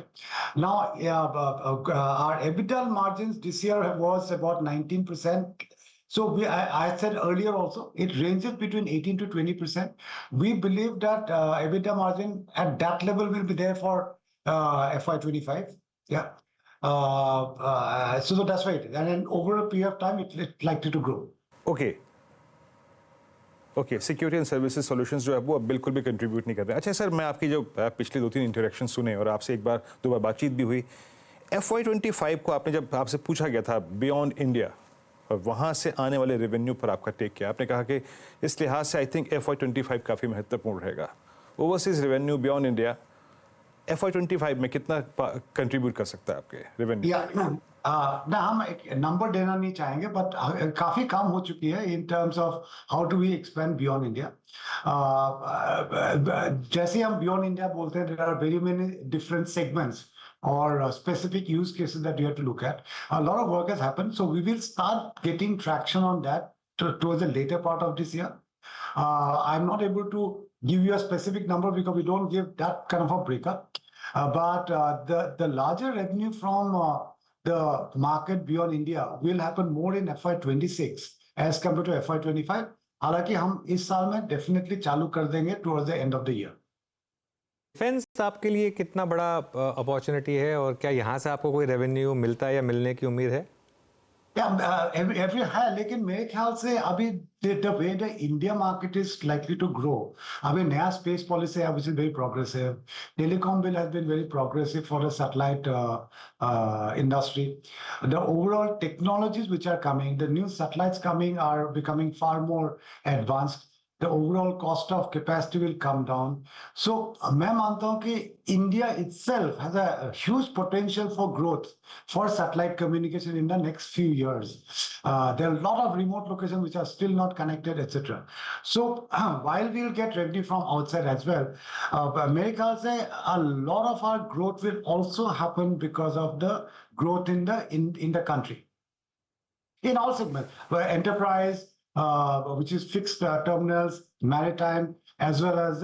Now, our EBITDA margins this year was about 19%. So I said earlier also, it ranges between 18 to 20%. We believe that EBITDA margin at that level will be there for FY25. Yeah. So that's right. And then over a period of time, it's likely to grow. Okay. Okay, security and services solutions जो है वो अब बिल्कुल भी contribute नहीं कर रहे। अच्छा सर, मैं आपकी जो पिछले 2-3 इंटरेक्शन सुने और आपसे 1-2 बार बातचीत भी हुई, FY25 को आपने जब आपसे पूछा गया था बियॉन्ड इंडिया और वहाँ से आने वाले रेवेन्यू पर आपका टेक किया, आपने कहा कि इस लिहाज से आई थिंक FY25 काफ़ी महत्वपूर्ण रहेगा। Overseas revenue beyond India FY25 में कितना कंट्रीब्यूट कर सकता है आपके रेवेन्यू? ना हम एक नंबर देना नहीं चाहेंगे, बट काफी काम हो चुकी है in terms of how do we expand beyond India. जैसे हम बियॉन्ड इंडिया बोलते हैं, there are very many different segments or specific use cases that you have to look at. A lot of work has happened, so we will start getting traction on that towards the later part of this year. I'm not able to give you a specific number because we don't give that kind of a breakup. But the larger revenue from the market beyond India will happen more in FY26 as compared to FY25. हालांकि हम इस साल में definitely चालू कर देंगे towards the end of the year. Defence आपके लिए कितना बड़ा अपॉर्चुनिटी है और क्या यहाँ से आपको कोई रेवेन्यू मिलता है या मिलने की उम्मीद है? every है, लेकिन मेरे ख्याल से अभी the way the India market is likely to grow, अभी नया space policy है which is very progressive. Telecom bill has been very progressive for the satellite industry. The overall technologies which are coming, the new satellites coming are becoming far more advanced. The overall cost of capacity will come down. So मैं मानता हूँ कि India itself has a huge potential for growth for satellite communication in the next few years. There are a lot of remote locations which are still not connected, etc. So while we'll get revenue from outside as well, मेरे ख्याल से a lot of our growth will also happen because of the growth in the country. In all segments, where enterprise, which is fixed terminals, maritime, as well as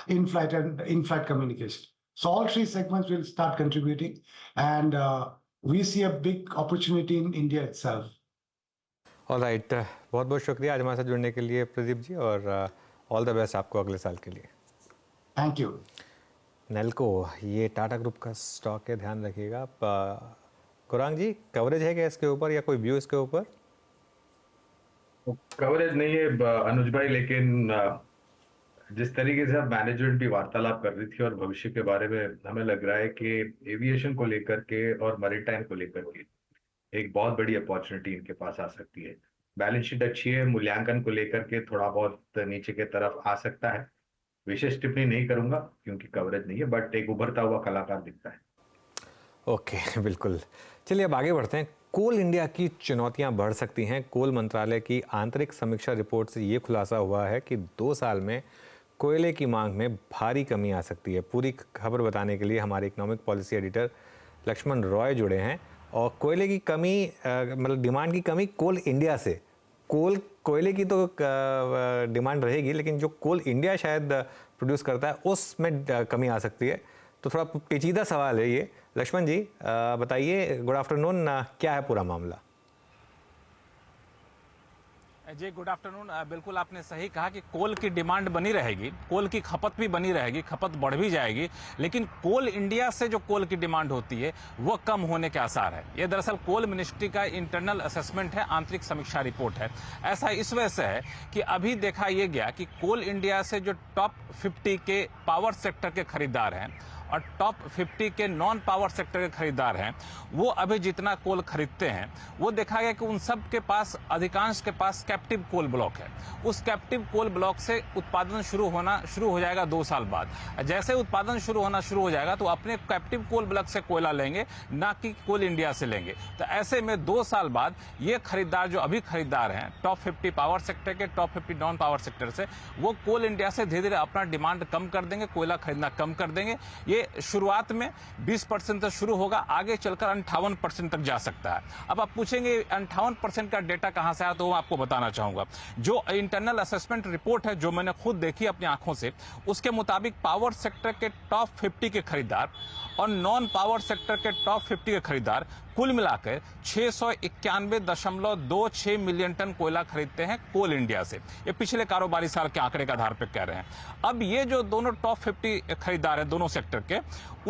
in-flight and in-flight communication. So all three segments will start contributing, and we see a big opportunity in India itself. All right, बहुत बहुत शुक्रिया आज हमारे साथ जुड़ने के लिए प्रदीप जी, और ऑल द बेस्ट आपको अगले साल के लिए. Thank you. नेल्को ये टाटा ग्रुप का स्टॉक है, ध्यान रखिएगा. कुरांग जी, कवरेज है क्या इसके ऊपर या कोई व्यू इसके ऊपर? कवरेज नहीं है अनुज भाई, लेकिन जिस तरीके से अब मैनेजमेंट भी वार्तालाप कर रही थी और भविष्य के बारे में, हमें लग रहा है कि एविएशन को लेकर के और मैरीटाइम को लेकर के एक बहुत बड़ी अपॉर्चुनिटी इनके पास आ सकती है. बैलेंस शीट अच्छी है, मूल्यांकन को लेकर के थोड़ा बहुत नीचे के तरफ आ सकता है. विशेष टिप्पणी नहीं करूंगा क्योंकि कवरेज नहीं है, बट एक उभरता हुआ कलाकार दिखता है. ओके, बिल्कुल. चलिए अब आगे बढ़ते हैं. कोल इंडिया की चुनौतियां बढ़ सकती हैं. कोल मंत्रालय की आंतरिक समीक्षा रिपोर्ट से ये खुलासा हुआ है कि 2 साल में कोयले की मांग में भारी कमी आ सकती है. पूरी खबर बताने के लिए हमारे economic policy editor Laxman Roy जुड़े हैं. और कोयले की कमी, मतलब डिमांड की कमी कोल इंडिया से, कोयले की तो डिमांड रहेगी, लेकिन जो कोल इंडिया शायद प्रोड्यूस करता है उसमें कमी आ सकती है. तो थोड़ा पेचीदा सवाल है ये. लक्ष्मण जी बताइए, गुड आफ्टरनून, क्या है पूरा मामला? जी गुड आफ्टरनून. बिल्कुल आपने सही कहा कि कोल की डिमांड बनी रहेगी, कोल की खपत भी बनी रहेगी, खपत बढ़ भी जाएगी, लेकिन कोल इंडिया से जो कोल की डिमांड होती है वो कम होने के आसार है. ये दरअसल कोल मिनिस्ट्री का इंटरनल असेसमेंट है, आंतरिक समीक्षा रिपोर्ट है. ऐसा इस वजह से है कि अभी देखा यह गया कि कोल इंडिया से जो टॉप 50 के पावर सेक्टर के खरीदार हैं और टॉप 50 के नॉन पावर सेक्टर के खरीदार हैं, वो अभी जितना कोल खरीदते हैं वो देखा गया कि उन सब के पास, अधिकांश के पास कैप्टिव कोल ब्लॉक है. उस कैप्टिव कोल ब्लॉक से उत्पादन शुरू हो जाएगा 2 साल बाद. जैसे उत्पादन शुरू हो जाएगा तो अपने कैप्टिव कोल ब्लॉक से कोयला लेंगे, ना कि कोल इंडिया से लेंगे. तो ऐसे में 2 साल बाद ये खरीदार, जो अभी खरीदार हैं टॉप 50 पावर सेक्टर के, टॉप 50 नॉन पावर सेक्टर से, वो कोल इंडिया से धीरे धीरे अपना डिमांड कम कर देंगे, कोयला खरीदना कम कर देंगे. ये शुरुआत में 20% तक शुरू होगा, आगे चलकर 58% तक जा सकता है. अब आप पूछेंगे 58% का डेटा कहां से आया, तो मैं आपको बताना चाहूंगा. जो इंटरनल असेसमेंट रिपोर्ट है, जो मैंने खुद देखी अपनी आंखों से, उसके मुताबिक पावर सेक्टर के टॉप 50 के खरीदार और नॉन पावर सेक्टर के टॉप 50 के खरीदार कुल मिलाकर 691.26 मिलियन टन कोयला खरीदते हैं कोल इंडिया से. ये पिछले कारोबारी साल के आंकड़े के आधार पर कह रहे हैं. अब ये जो दोनों टॉप 50 खरीदार हैं दोनों सेक्टर के,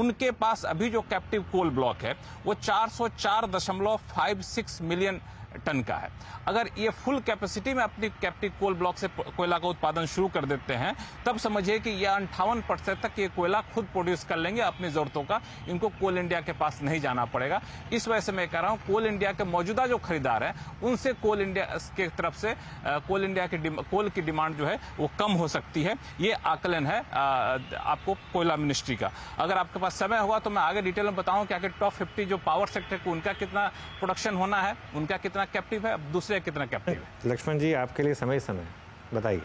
उनके पास अभी जो कैप्टिव कोल ब्लॉक है वो 404.56 मिलियन टन का है. अगर ये फुल कैपेसिटी में अपनी कैप्टिव कोल ब्लॉक से कोयला का उत्पादन शुरू कर देते हैं, तब समझिए कि ये 58% तक ये कोयला खुद प्रोड्यूस कर लेंगे अपनी जरूरतों का. इनको कोल इंडिया के पास नहीं जाना पड़ेगा. इस वजह से मैं कह रहा हूं, कोल इंडिया के मौजूदा जो खरीदार हैं उनसे कोल इंडिया के तरफ से कोल इंडिया की कोल की डिमांड जो है वो कम हो सकती है. ये आकलन है आपको कोयला मिनिस्ट्री का. अगर आपके पास समय हुआ तो मैं आगे डिटेल में बताऊं कि आगे टॉप 50 जो पावर सेक्टर को उनका कितना प्रोडक्शन होना है, उनका कितना कैप्टिव है, अब दूसरे कितना कैप्टिव है. लक्ष्मण जी आपके लिए समय बताइए.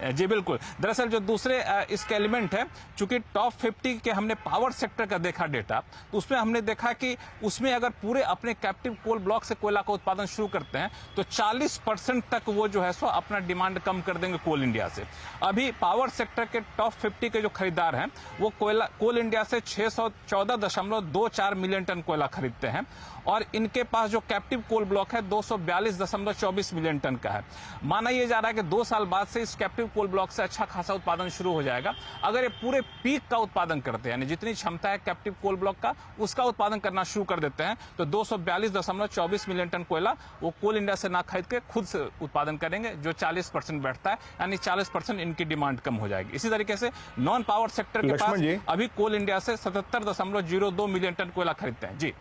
जी बिल्कुल। दरअसल जो दूसरे इसके एलिमेंट है, चूंकि टॉप 50 के हमने पावर सेक्टर का देखा डेटा, तो उसमें हमने देखा कि उसमें अगर पूरे अपने कैप्टिव कोल ब्लॉक से कोयला का उत्पादन शुरू करते हैं तो 40% तक वो जो है सो अपना डिमांड कम कर देंगे कोल इंडिया से। अभी पावर सेक्टर के टॉप 50 के जो खरीदार हैं वो कोल इंडिया से 614.24 मिलियन टन कोयला खरीदते हैं और इनके पास जो कैप्टिव कोल ब्लॉक है 242.24 मिलियन टन का है। माना यह जा रहा है कि 2 साल बाद से इस कैप्टिव कोल ब्लॉक से अच्छा खासा उत्पादन शुरू हो जाएगा। अगर ये पूरे पीक का उत्पादन करते हैं, यानी जितनी क्षमता है कैप्टिव कोल ब्लॉक का उसका उत्पादन करना शुरू कर देते हैं, तो 242.24 मिलियन टन कोयला वो कोल इंडिया से ना खरीद के खुद से उत्पादन करेंगे, जो 40% बैठता है, यानी 40% इनकी डिमांड कम हो जाएगी। इसी तरीके से नॉन पावर सेक्टर के पास अभी कोल इंडिया से 77.02 मिलियन टन कोयला खरीदते हैं। जी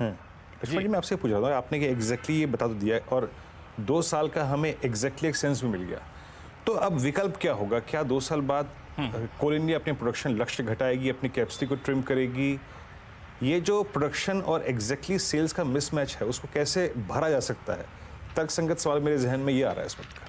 लक्ष्मण जी, मैं आपसे पूछ रहा था, आपने कि एग्जैक्टली ये बता तो दिया है और 2 साल का हमें एग्जैक्टली एक सेंस भी मिल गया, तो अब विकल्प क्या होगा? क्या 2 साल बाद कोल इंडिया अपने प्रोडक्शन लक्ष्य घटाएगी, अपनी कैपेसिटी को ट्रिम करेगी? ये जो प्रोडक्शन और एग्जैक्टली सेल्स का मिसमैच है उसको कैसे भरा जा सकता है? तर्कसंगत सवाल मेरे जहन में ये आ रहा है इस वक्त का।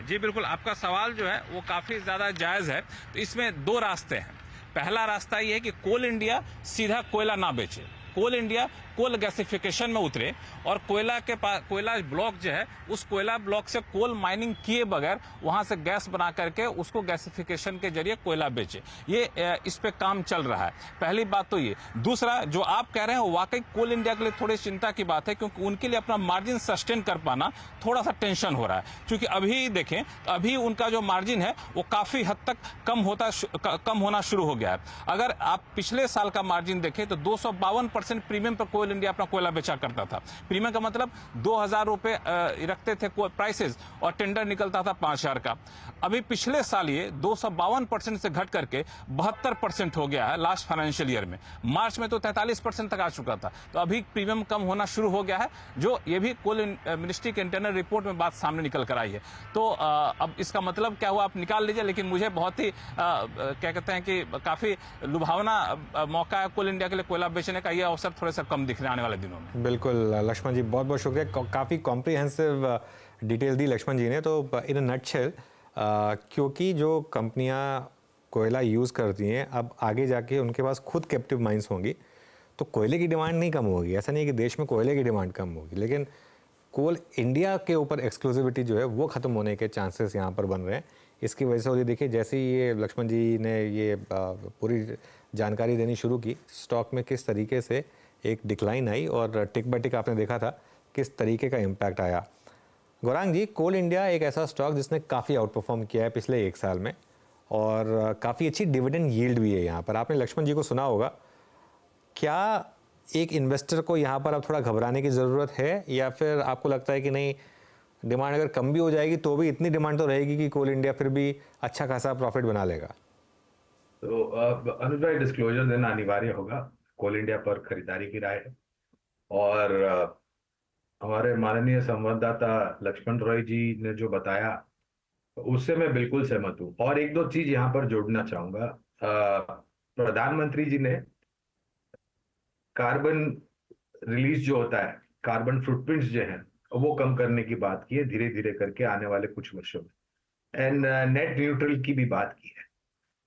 जी बिल्कुल, आपका सवाल जो है वो काफी ज्यादा जायज है। तो इसमें 2 रास्ते हैं। पहला रास्ता ये है कि कोल इंडिया सीधा कोयला ना बेचे, कोल इंडिया कोल गैसिफिकेशन में उतरे और कोयला के पास कोयला ब्लॉक जो है उस कोयला ब्लॉक से कोल माइनिंग किए बगैर वहां से गैस बना करके उसको गैसिफिकेशन के जरिए कोयला बेचे। ये इस पे काम चल रहा है। पहली बात तो ये। दूसरा जो आप कह रहे हैं वो वाकई कोल इंडिया के लिए थोड़ी चिंता की बात है, क्योंकि उनके लिए अपना मार्जिन सस्टेन कर पाना थोड़ा सा टेंशन हो रहा है। क्योंकि अभी देखें, अभी उनका जो मार्जिन है वो काफी हद तक कम होना शुरू हो गया है। अगर आप पिछले साल का मार्जिन देखें तो 252% प्रीमियम पर कोल इंडिया अपना कोयला बेचा करता था। प्रीमियम का मतलब 2000 रुपए रखते थे प्राइसेस और टेंडर निकलता था 5000 का। अभी पिछले साल ये 252% से घट करके 72% हो गया है लास्ट फाइनेंशियल ईयर में। मार्च में तो 43% तक आ चुका था। तो अभी प्रीमियम कम होना शुरू हो गया है, जो ये भी कोल मिनिस्ट्री के इंटरनल रिपोर्ट में बात सामने निकल कर आई है। तो अब इसका मतलब क्या हुआ आप निकाल लीजिए, लेकिन मुझे बहुत ही क्या कहते हैं कि काफी लुभावना मौका है कोल इंडिया के लिए कोयला बेचने का। यह अवसर थोड़े से कम दिख रहे आने वाले दिनों में। बिल्कुल लक्ष्मण जी, बहुत बहुत शुक्रिया। काफ़ी कॉम्प्रिहेंसिव डिटेल दी लक्ष्मण जी ने। तो इन अ नटशेल, क्योंकि जो कंपनियां कोयला यूज़ करती हैं अब आगे जाके उनके पास खुद कैप्टिव माइंस होंगी, तो कोयले की डिमांड नहीं कम होगी। ऐसा नहीं है कि देश में कोयले की डिमांड कम होगी, लेकिन कोल इंडिया के ऊपर एक्सक्लूसिविटी जो है वो ख़त्म होने के चांसेस यहाँ पर बन रहे हैं। इसकी वजह से और ये देखिए, जैसे ही ये लक्ष्मण जी ने ये पूरी जानकारी देनी शुरू की, स्टॉक में किस तरीके से एक डिक्लाइन आई और टिक बाय टिक आपने देखा था किस तरीके का इम्पैक्ट आया। गौरांग जी, कोल इंडिया एक ऐसा स्टॉक जिसने काफ़ी आउट परफॉर्म किया है पिछले 1 साल में और काफ़ी अच्छी डिविडेंड यील्ड भी है यहाँ पर। आपने लक्ष्मण जी को सुना होगा। क्या एक इन्वेस्टर को यहाँ पर अब थोड़ा घबराने की ज़रूरत है, या फिर आपको लगता है कि नहीं, डिमांड अगर कम भी हो जाएगी तो भी इतनी डिमांड तो रहेगी कि कोल इंडिया फिर भी अच्छा खासा प्रॉफिट बना लेगा? तो अनुज भाई, डिस्क्लोजर देना अनिवार्य होगा। कोल इंडिया पर खरीदारी की राय है और हमारे माननीय संवाददाता लक्ष्मण रॉय जी ने जो बताया उससे मैं बिल्कुल सहमत हूँ। और 1-2 चीज यहाँ पर जोड़ना चाहूंगा। प्रधानमंत्री जी ने कार्बन रिलीज जो होता है, कार्बन फुटप्रिंट्स जो है वो कम करने की बात की है धीरे धीरे करके आने वाले कुछ वर्षों में, एंड नेट न्यूट्रल की भी बात की है।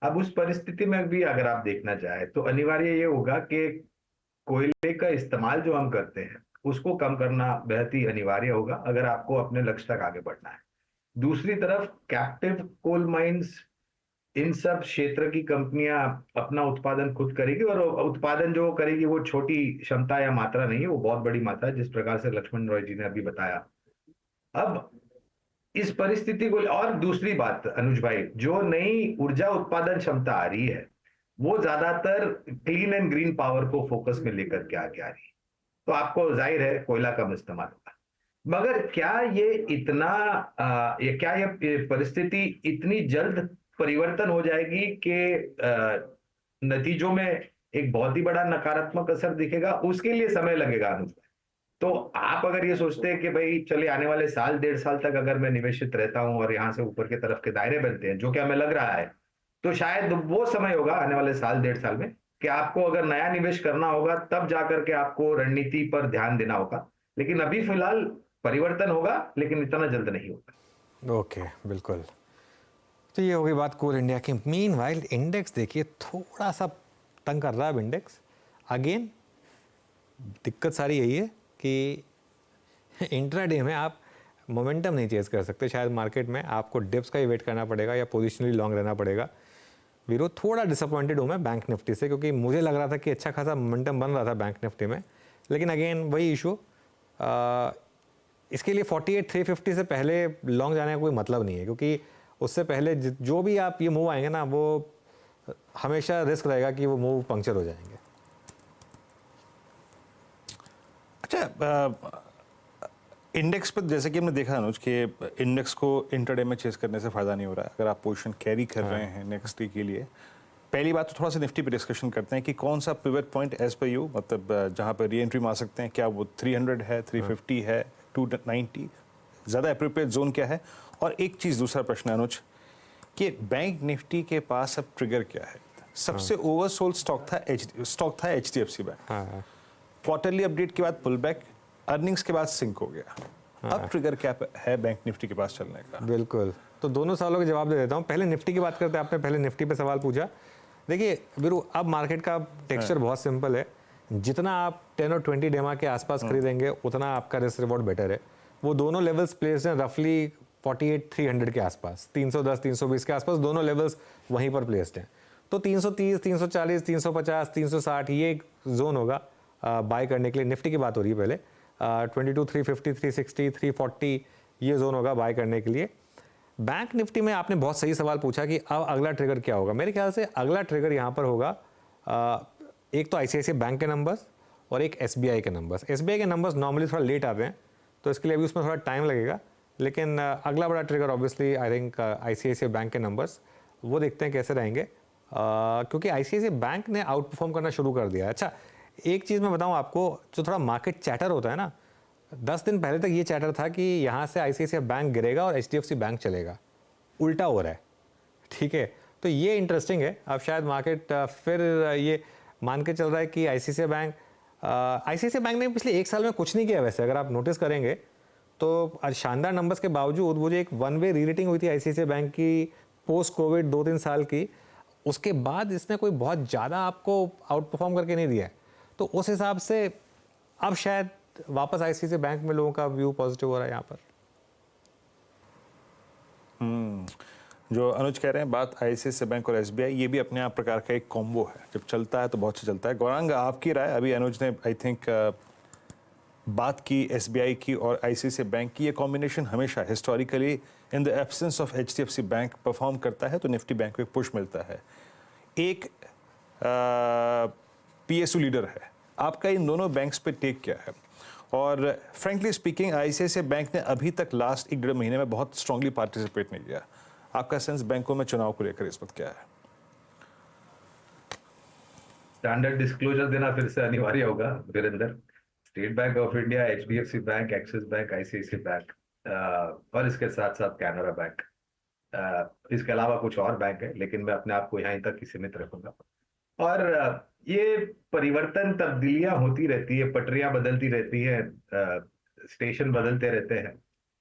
अब उस परिस्थिति में भी अगर आप देखना चाहे तो अनिवार्य ये होगा कि कोयले का इस्तेमाल जो हम करते हैं उसको कम करना बेहद ही अनिवार्य होगा अगर आपको अपने लक्ष्य तक आगे बढ़ना है। दूसरी तरफ कैप्टिव कोल माइंस, इन सब क्षेत्र की कंपनियां अपना उत्पादन खुद करेगी और उत्पादन जो करेगी वो छोटी क्षमता या मात्रा नहीं है, वो बहुत बड़ी मात्रा है, जिस प्रकार से लक्ष्मण रॉय जी ने अभी बताया। अब इस परिस्थिति को, और दूसरी बात अनुज भाई, जो नई ऊर्जा उत्पादन क्षमता आ रही है वो ज्यादातर क्लीन एंड ग्रीन पावर को फोकस में लेकर के आगे आ रही है, तो आपको जाहिर है कोयला कम इस्तेमाल होगा। मगर क्या ये परिस्थिति इतनी जल्द परिवर्तन हो जाएगी कि नतीजों में एक बहुत ही बड़ा नकारात्मक असर दिखेगा? उसके लिए समय लगेगा अनुज भाई। तो आप अगर ये सोचते हैं कि भाई चलिए आने वाले 1-1.5 साल तक अगर मैं निवेशित रहता हूं और यहां से ऊपर की तरफ के दायरे बनते हैं, जो कि हमें लग रहा है, तो शायद वो समय होगा आने वाले 1-1.5 साल में कि आपको अगर नया निवेश करना होगा तब जाकर के आपको रणनीति पर ध्यान देना होगा। लेकिन अभी फिलहाल परिवर्तन होगा लेकिन इतना जल्द नहीं होगा। ओके, बिल्कुल। तो ये हो गई बात कोल इंडिया की। मीनवाइल इंडेक्स देखिए थोड़ा सा तंग कर रहा है अब इंडेक्स। अगेन दिक्कत सारी यही है कि इंट्राडे में आप मोमेंटम नहीं चेज कर सकते। शायद मार्केट में आपको डिप्स का ही वेट करना पड़ेगा या पोजिशनली लॉन्ग रहना पड़ेगा। वीरो थोड़ा डिसअपॉइंटेड हूँ मैं बैंक निफ्टी से, क्योंकि मुझे लग रहा था कि अच्छा खासा मोमेंटम बन रहा था बैंक निफ्टी में, लेकिन अगेन वही इशू, इसके लिए 48,350 से पहले लॉन्ग जाने का कोई मतलब नहीं है, क्योंकि उससे पहले जो भी आप ये मूव आएंगे ना, वो हमेशा रिस्क रहेगा कि वो मूव पंक्चर हो जाएंगे। अच्छा, इंडेक्स पर जैसे कि हमने देखा अनुज कि इंडेक्स को इंटरडे में चेस करने से फ़ायदा नहीं हो रहा है। अगर आप पोजीशन कैरी कर रहे हैं नेक्स्ट डे के लिए, पहली बात तो थोड़ा सा निफ्टी पे डिस्कशन करते हैं कि कौन सा pivot point as per you, मतलब जहां पर री एंट्री मार सकते हैं, क्या वो 300 है, 350 है, 290, ज़्यादा अप्रोप्रिएट जोन क्या है? और एक चीज़, दूसरा प्रश्न अनुज, कि बैंक निफ्टी के पास अब ट्रिगर क्या है? सबसे ओवरसोल्ड स्टॉक था HDFC बैंक। क्वार्टरली अपडेट के बाद पुल बैक, अर्निंग्स के बाद सिंक हो गया। अब ट्रिगर क्या है बैंक निफ्टी के पास चलने का? बिल्कुल, तो दोनों सवालों के जवाब दे देता हूँ। पहले निफ्टी की बात करते हैं। आपने पहले निफ्टी पे सवाल पूछा। देखिए वीरू, अब मार्केट का टेक्सचर बहुत सिंपल है। जितना आप 10 और 20 डेमा के आसपास खरीदेंगे उतना आपका रिस्क रिवॉर्ड बेटर है। वो दोनों लेवल्स प्लेस हैं रफली 48,300 के आसपास, 310, 320 के आसपास दोनों लेवल्स वहीं पर प्लेस्ड हैं। तो 330, 340, 350, 360 ये एक जोन होगा बाय करने के लिए। निफ्टी की बात हो रही है पहले। 22, 350, 360, 340 ये जोन होगा बाय करने के लिए। बैंक निफ्टी में आपने बहुत सही सवाल पूछा कि अब अगला ट्रिगर क्या होगा। मेरे ख्याल से अगला ट्रिगर यहाँ पर होगा, एक तो ICICI बैंक के नंबर्स और एक SBI के नंबर्स। SBI के नंबर्स नॉर्मली थोड़ा लेट आते हैं, तो इसके लिए अभी उसमें थोड़ा टाइम लगेगा, लेकिन अगला बड़ा trigger obviously I think ICICI bank के नंबर्स, वो देखते हैं कैसे रहेंगे, क्योंकि ICICI बैंक ने आउट परफॉर्म करना शुरू कर दिया है। अच्छा, एक चीज़ मैं बताऊं आपको, जो थोड़ा मार्केट चैटर होता है ना, 10 दिन पहले तक ये चैटर था कि यहाँ से ICICI बैंक गिरेगा और HDFC बैंक चलेगा। उल्टा हो रहा है, ठीक है। तो ये इंटरेस्टिंग है। अब शायद मार्केट फिर ये मान के चल रहा है कि ICICI बैंक ने पिछले 1 साल में कुछ नहीं किया। वैसे अगर आप नोटिस करेंगे तो आज शानदार नंबर्स के बावजूद वो जो एक वन वे रीरेटिंग हुई थी ICICI बैंक की पोस्ट कोविड 2-3 साल की, उसके बाद इसने कोई बहुत ज़्यादा आपको आउट परफॉर्म करके नहीं दिया है। तो उस हिसाब से अब शायद वापस ICICI बैंक में लोगों का व्यू पॉजिटिव हो रहा है यहाँ पर। जो अनुज कह रहे हैं बात ICICI बैंक और SBI, ये भी अपने आप प्रकार का एक कॉम्बो है। जब चलता है तो बहुत अच्छा चलता है। गौरांग, आपकी राय? अभी अनुज ने आई थिंक बात की SBI की और ICICI बैंक की। ये कॉम्बिनेशन हमेशा historically in the absence of HDFC bank perform करता है, तो निफ्टी बैंक को एक पुश मिलता है। एक PSU लीडर है आपका, इन दोनों बैंक्स पे टेक क्या है? और फ्रेंकली स्पीकिंग ICICI बैंक ने अभी तक लास्ट 1-1.5 महीने में बहुत स्ट्रांगली पार्टिसिपेट नहीं किया। आपका सेंस बैंकों में चुनाव को लेकर इस वक्त क्या है? स्टैंडर्ड डिस्क्लोजर देना फिर से अनिवार्य होगा Virendra. State bank of India, HDFC bank, axis bank, ICICI bank और इसके साथ साथ कैनरा बैंक, इसके अलावा कुछ और बैंक है, लेकिन मैं अपने आप को यहीं तक ही सीमित रखूंगा। और ये परिवर्तन, तब्दीलियां होती रहती है, पटरियां बदलती रहती है, स्टेशन बदलते रहते हैं,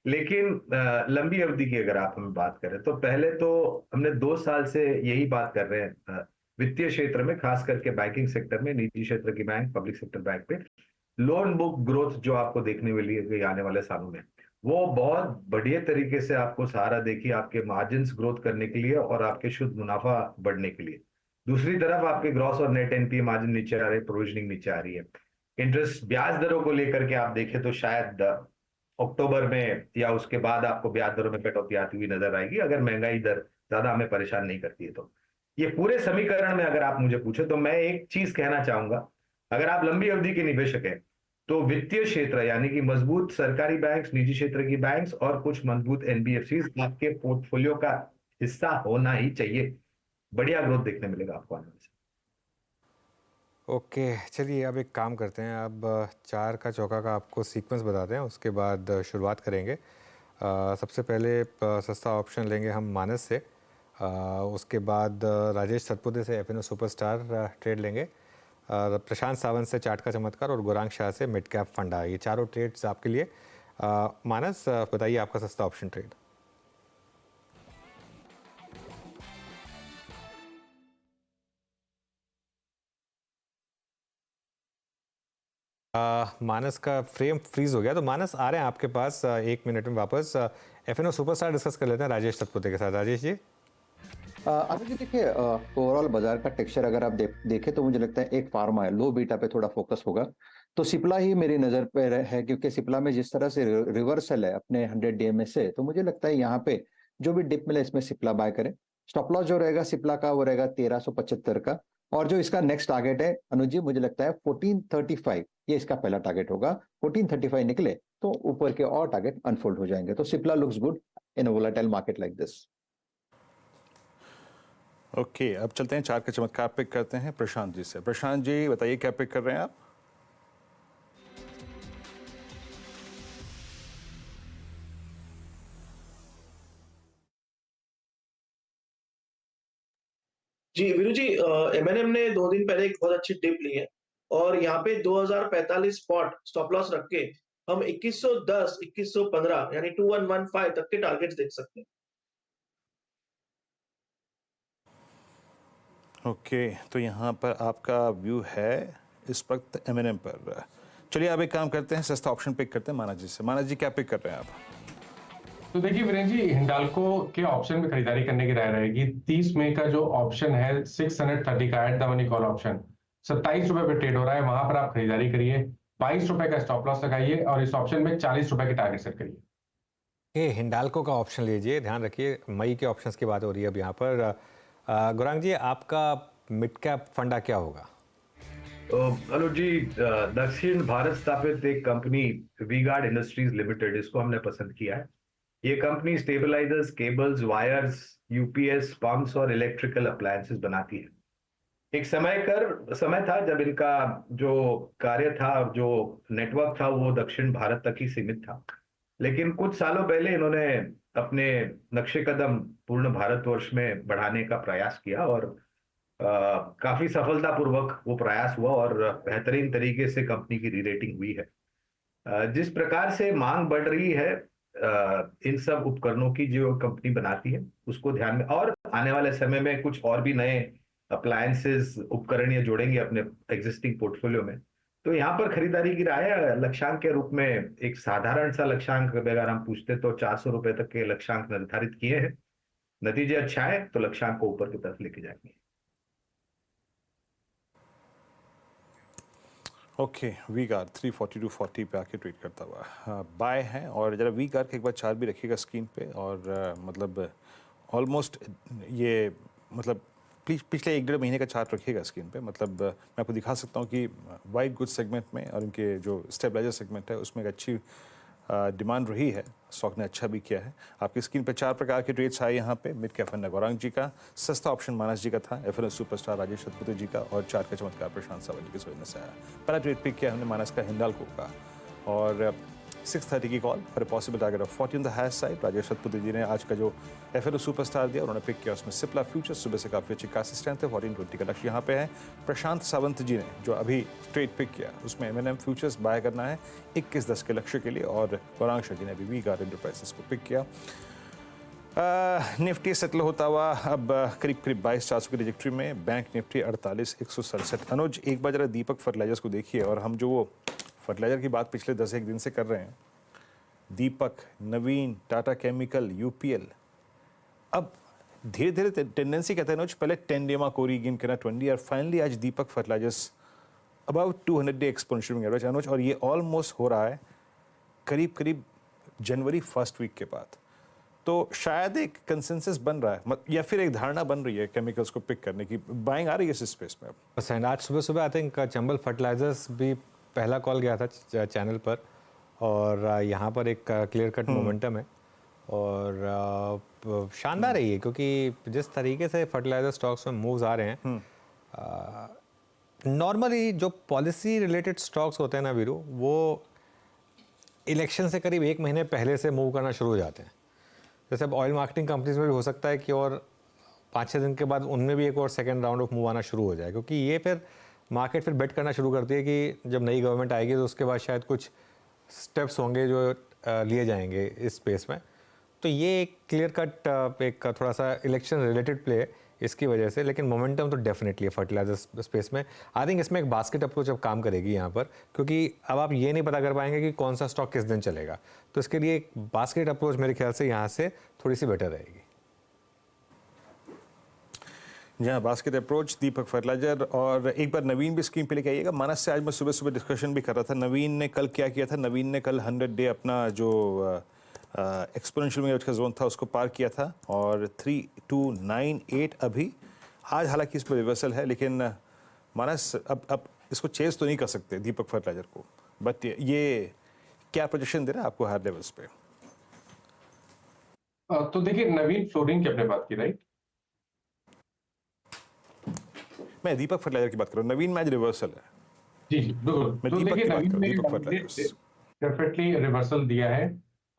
लेकिन लंबी अवधि की अगर आप हमें बात करें तो पहले तो हमने 2 साल से यही बात कर रहे हैं वित्तीय क्षेत्र में, खास करके बैंकिंग सेक्टर में, निजी क्षेत्र की बैंक, पब्लिक सेक्टर बैंक पे लोन बुक ग्रोथ जो आपको देखने मिलेगी आने वाले सालों में, वो बहुत बढ़िया तरीके से आपको सहारा देगी आपके मार्जिन्स ग्रोथ करने के लिए और आपके शुद्ध मुनाफा बढ़ने के लिए। दूसरी तरफ आपके ग्रॉस और नेट NPA मार्जिन नीचे आ रहे हैं, प्रोविजनिंग नीचे आ रही है। इंटरेस्ट ब्याज दरों को लेकर के आप देखें तो शायद अक्टूबर में या उसके बाद आपको ब्याज दरों में कटौती आती हुई नजर आएगी, अगर महंगाई दर ज्यादा हमें परेशान नहीं करती है तो। ये पूरे समीकरण में अगर आप मुझे पूछे तो मैं एक चीज कहना चाहूंगा, अगर आप लंबी अवधि के निवेशक हैं तो वित्तीय क्षेत्र यानी कि मजबूत सरकारी बैंक्स, निजी क्षेत्र की बैंक्स और कुछ मजबूत NBFCs आपके पोर्टफोलियो का हिस्सा होना ही चाहिए। बढ़िया ग्रोथ देखने मिलेगा आपको आने से। ओके, चलिए अब एक काम करते हैं। अब 4 का चौका का आपको सीक्वेंस बताते हैं, उसके बाद शुरुआत करेंगे। सबसे पहले सस्ता ऑप्शन लेंगे हम मानस से, उसके बाद राजेश सतपुते से FNO सुपरस्टार ट्रेड लेंगे, प्रशांत सावंत से चार्ट का चमत्कार और गौरांग शाह से मिड कैप फंडा। ये चारों ट्रेड्स आपके लिए मानस बताइए आपका सस्ता ऑप्शन ट्रेड। मानस का फ्रेम फ्रीज हो गया, तो मानस आ रहे हैं आपके पास 1 मिनट में वापस। एफएनओ सुपरस्टार डिस्कस कर लेते हैं राजेश सतपुते के साथ। राजेश जी। अभी जी देखिए, ओवरऑल बाजार का टेक्सचर अगर आप देखें तो मुझे लगता है एक फार्मा है, लो बीटा पे थोड़ा फोकस होगा, तो सिप्ला ही मेरी नजर पे है, क्योंकि सिप्ला में जिस तरह से रिवर्सल है अपने 100 डीएमए से, तो मुझे लगता है यहाँ पे जो भी डिप मिले इसमें सिप्ला बाय करें। स्टॉप लॉस जो रहेगा सिप्ला का वो रहेगा 1375 का, और जो इसका नेक्स्ट टारगेट है अनुज जी मुझे लगता है 1435, ये इसका पहला टारगेट होगा। 1435 निकले तो ऊपर के और टारगेट अनफोल्ड हो जाएंगे, तो Cipla looks good in a volatile market like this. Okay, अब चलते हैं चार का चमत्कार पिक करते हैं प्रशांत जी से। प्रशांत जी बताइए क्या पिक कर रहे हैं आप? जी वीरू जी, एमएनएम ने 2 दिन पहले एक बहुत अच्छी डिप ली है और यहाँ पे 2045 स्पॉट स्टॉप लॉस रख के हम 2110, 2115 यानी 2115 तक के टारगेट्स देख सकते हैं। ओके, तो यहाँ पर आपका व्यू है इस वक्त एमएनएम पर। चलिए अब एक काम करते हैं, सस्ता ऑप्शन पिक करते हैं मानस जी से। मानस जी क्या पिक कर रहे हैं आप? तो देखिए वीरेंद्र जी, हिंडाल्को के ऑप्शन में खरीदारी करने की राय रहेगी। 30 मई का जो ऑप्शन है 630 का at the money call option 27 रुपए पे ट्रेड हो रहा है, वहां पर आप खरीदारी करिए। 22 रुपए का स्टॉप लॉस लगाइए और इस ऑप्शन में 40 रुपए के टारगेट सेट करिए। ये हिंडाल्को का ऑप्शन लीजिए, ध्यान रखिए मई के ऑप्शंस की बात हो रही है अब यहाँ पर। गौरांग जी आपका मिड कैप फंडा क्या होगा? अनुज जी, दक्षिण भारत स्थापित एक कंपनी वी-गार्ड इंडस्ट्रीज लिमिटेड, इसको हमने पसंद किया है। ये company stabilisers, cables, wires, UPS, pumps और इलेक्ट्रिकल अप्लायंसेस बनाती है। एक समय था जब इनका जो कार्य था, जो नेटवर्क था, वो दक्षिण भारत तक ही सीमित था, लेकिन कुछ सालों पहले इन्होंने अपने नक्शे कदम पूर्ण भारतवर्ष में बढ़ाने का प्रयास किया और काफी सफलतापूर्वक वो प्रयास हुआ और बेहतरीन तरीके से कंपनी की री-रेटिंग हुई है। जिस प्रकार से मांग बढ़ रही है इन सब उपकरणों की जो कंपनी बनाती है उसको ध्यान में, और आने वाले समय में कुछ और भी नए अप्लायंसेस उपकरण ये जोड़ेंगे अपने एग्जिस्टिंग पोर्टफोलियो में, तो यहाँ पर खरीदारी की राय है। लक्ष्यांक के रूप में एक साधारण सा लक्ष्यांक अगर हम पूछते तो 400 रुपए तक के लक्ष्यांक निर्धारित किए हैं। नतीजे अच्छा है तो लक्ष्यांक को ऊपर की तरफ लेके जाएंगे। ओके, वी-गार्ड 342.40 पे आके ट्रेड करता हुआ बाय है। और जरा वी-गार्ड का एक बार चार्ट भी रखिएगा स्क्रीन पे, और मतलब ऑलमोस्ट ये मतलब पिछले 1-1.5 महीने का चार्ट रखिएगा स्क्रीन पे। मतलब मैं आपको दिखा सकता हूँ कि वाइट गुड सेगमेंट में और इनके जो स्टेबलाइजर सेगमेंट है उसमें एक अच्छी डिमांड रही है, स्टॉक ने अच्छा भी किया है। आपकी स्क्रीन पे 4 प्रकार के ट्रेड्स आए यहाँ पे। मिड कैप फंड गौरांग जी का, सस्ता ऑप्शन मानस जी का था, एफएनओ सुपरस्टार राजेश सतपुते जी का, और 4 का चमत्कार प्रशांत सावंत जी के सोचने से आया। पहला ट्रेड पिक किया हमने मानस का हिंडाल्को का, और 630 की call for possible target of 40 on the higher side. Rajesh Satpute ji ने आज का जो एफएनओ सुपरस्टार दिया उन्होंने पिक किया, उसमें सिप्ला फ्यूचर्स सुबह से काफ़ी अच्छी खासी स्ट्रेंथ है। 1420 का लक्ष्य यहाँ पे है। प्रशांत सावंत जी ने जो अभी ट्रेड पिक किया उसमें एमएनएम फ्यूचर्स बाय करना है 2110 के लक्ष्य के लिए, और गौरांग जी ने अभी वी-गार्ड एंटरप्राइजेस को पिक किया। निफ्टी सेटल होता हुआ अब करीब 22,400 की ट्रैजेक्टरी में। Bank Nifty 48,167। अनुज एक बार जरा दीपक फर्टिलाइजर्स को देखिए, और हम जो वो फर्टिलाइजर की बात पिछले 10-1 दिन से कर रहे हैं, दीपक, नवीन, टाटा केमिकल, यूपीएल, अब धीरे धीरे टेंडेंसी कहते हैं पहले 10 डे कोरी गिन करना 20, और फाइनली आज Deepak fertilizers about 200 day exponential average अनुज, और ये ऑलमोस्ट हो रहा है करीब जनवरी फर्स्ट वीक के बाद। तो शायद एक कंसेंसस बन रहा है या फिर एक धारणा बन रही है केमिकल्स को पिक करने की, बाइंग आ रही है इस स्पेस में अब। आज सुबह आई थिंक चंबल फर्टिलाइजर्स भी पहला कॉल गया था चैनल पर, और यहाँ पर एक क्लियर कट मोमेंटम है और शानदार है ये, क्योंकि जिस तरीके से फर्टिलाइजर स्टॉक्स में मूव्स आ रहे हैं, नॉर्मली जो पॉलिसी रिलेटेड स्टॉक्स होते हैं ना वीरू, वो इलेक्शन से करीब 1 महीने पहले से मूव करना शुरू हो जाते हैं। जैसे अब ऑयल मार्केटिंग कंपनीज में भी हो सकता है कि और 5-6 दिन के बाद उनमें भी एक और सेकेंड राउंड ऑफ मूव आना शुरू हो जाए, क्योंकि ये फिर मार्केट फिर बेट करना शुरू करती है कि जब नई गवर्नमेंट आएगी तो उसके बाद शायद कुछ स्टेप्स होंगे जो लिए जाएंगे इस स्पेस में, तो ये एक क्लियर कट एक थोड़ा सा इलेक्शन रिलेटेड प्ले है इसकी वजह से, लेकिन मोमेंटम तो डेफिनेटली है फर्टिलाइजर स्पेस में। आई थिंक इसमें एक बास्केट अप्रोच अब काम करेगी यहाँ पर, क्योंकि अब आप ये नहीं पता कर पाएंगे कि कौन सा स्टॉक किस दिन चलेगा, तो इसके लिए एक बास्केट अप्रोच मेरे ख्याल से यहाँ से थोड़ी सी बेटर रहेगी। जी हाँ, बास्केट अप्रोच, दीपक फर्टिलाइजर। और एक बार नवीन भी स्क्रीन पे लेके आइएगा। मानस से आज मैं सुबह सुबह डिस्कशन भी कर रहा था। नवीन ने कल क्या किया था, नवीन ने कल 100 डे अपना जो एक्सपोनेंशियल मूविंग एवरेज का जोन था उसको पार किया था और 3298 अभी। आज हालांकि इस पर रिवर्सल है, लेकिन मानस अब इसको चेस तो नहीं कर सकते दीपक फर्टिलाइजर को, बट ये क्या प्रोजेक्शन दे रहा है आपको हायर लेवल्स पे? तो देखिए, नवीन फ्लोरिंग की आपने बात की, राइट? मैं दीपक फर्टिलाइजर की बात कर रहा हूँ। नवीन में आज रिवर्सल है। जी जी बिल्कुल। तो देखिए, नवीन ने डेफिनेटली रिवर्सल दिया है,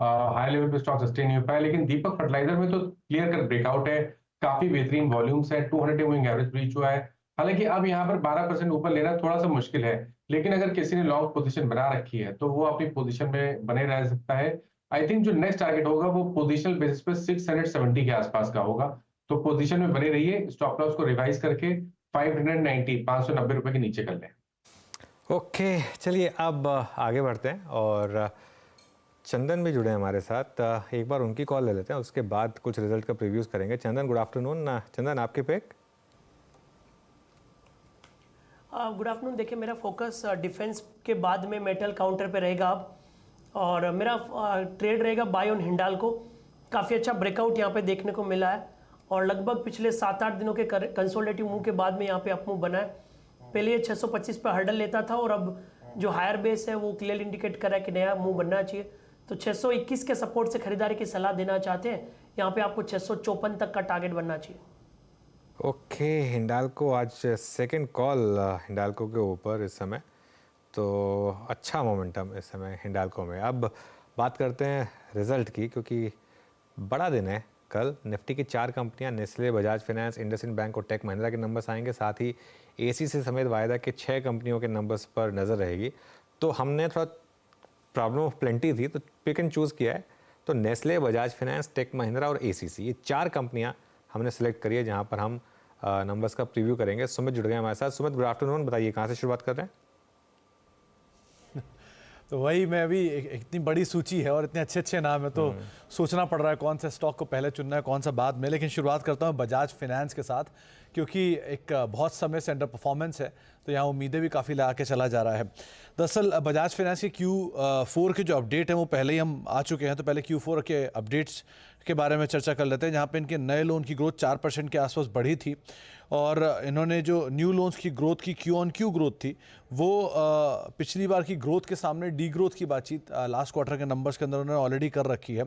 हाई लेवल पे स्टॉक सस्टेन नहीं हो पाया, लेकिन दीपक फर्टिलाइजर में तो क्लियर कट ब्रेकआउट है, काफी बेहतरीन वॉल्यूम्स है, 200 डे मूविंग एवरेज ब्रीच हुआ है। हालांकि अब यहाँ पर 12% ऊपर लेना थोड़ा सा मुश्किल है, लेकिन अगर किसी ने लॉन्ग पोजीशन बना रखी है तो वो अपनी पोजीशन में बने रह सकता है। आई थिंक जो नेक्स्ट टारगेट होगा वो पोजिशनल बेसिस पे 670 के आसपास का होगा, तो पोजीशन में बने रहिए, स्टॉप लॉस को रिवाइज करके 590 रुपए के नीचे कर लें। ओके, चलिए अब आगे बढ़ते हैं और चंदन भी जुड़े हैं हमारे साथ। एक बार उनकी कॉल ले लेते हैं, उसके बाद कुछ रिजल्ट का प्रीव्यूज करेंगे। चंदन, गुड आफ्टरनून। चंदन, आपके पिक? Good afternoon. देखिए, मेरा फोकस डिफेंस के बाद में मेटल काउंटर पे रहेगा अब, और मेरा ट्रेड रहेगा बाय ऑन हिंडाल्को। काफ़ी अच्छा ब्रेकआउट यहाँ पे देखने को मिला है और लगभग पिछले 7-8 दिनों के कंसोलिडेटिव मूव के बाद में यहाँ पे अपमूव बना है। पहले ये 625 पे हर्डल लेता था और अब जो हायर बेस है वो क्लियर इंडिकेट कर रहा है कि नया मूव बनना चाहिए, तो 621 के सपोर्ट से खरीदारी की सलाह देना चाहते हैं। यहाँ पे आपको 654 तक का टारगेट बनना चाहिए। ओके, हिंडाल्को आज सेकंड कॉल हिंडाल्को के ऊपर इस समय, तो अच्छा मोमेंटम इस समय हिंडाल्को में। अब बात करते हैं रिजल्ट की, क्योंकि बड़ा दिन है कल। निफ्टी की 4 कंपनियां Nestle, Bajaj finance, IndusInd bank और टेक महिंद्रा के नंबर्स आएंगे, साथ ही एसीसी समेत वायदा के 6 कंपनियों के नंबर्स पर नज़र रहेगी। तो हमने थोड़ा प्रॉब्लम ऑफ प्लेंटी थी तो पिक एंड चूज़ किया है, तो Nestle, Bajaj finance, tech Mahindra और एसीसी, ये 4 कंपनियां हमने सेलेक्ट करी है जहां पर हम नंबर्स का प्रीव्यू करेंगे। सुमित जुड़ गए हमारे साथ। Sumit, good afternoon. बताइए कहाँ से शुरुआत कर रहे हैं? तो वही, मैं अभी इतनी बड़ी सूची है और इतने अच्छे अच्छे नाम है, तो सोचना पड़ रहा है कौन सा स्टॉक को पहले चुनना है, कौन सा बाद में। लेकिन शुरुआत करता हूँ बजाज फाइनेंस के साथ, क्योंकि एक बहुत समय से अंडर परफॉर्मेंस है, तो यहाँ उम्मीदें भी काफ़ी लगा के चला जा रहा है। दरअसल बजाज फाइनेंस के Q4 के जो अपडेट है वो पहले ही हम आ चुके हैं, तो पहले Q4 के अपडेट्स के बारे में चर्चा कर लेते हैं, जहाँ पे इनके नए लोन की ग्रोथ 4% के आसपास बढ़ी थी और इन्होंने जो न्यू लोन्स की ग्रोथ की Q-on-Q ग्रोथ थी वो पिछली बार की ग्रोथ के सामने डी ग्रोथ की बातचीत लास्ट क्वार्टर के नंबर्स के अंदर उन्होंने ऑलरेडी कर रखी है।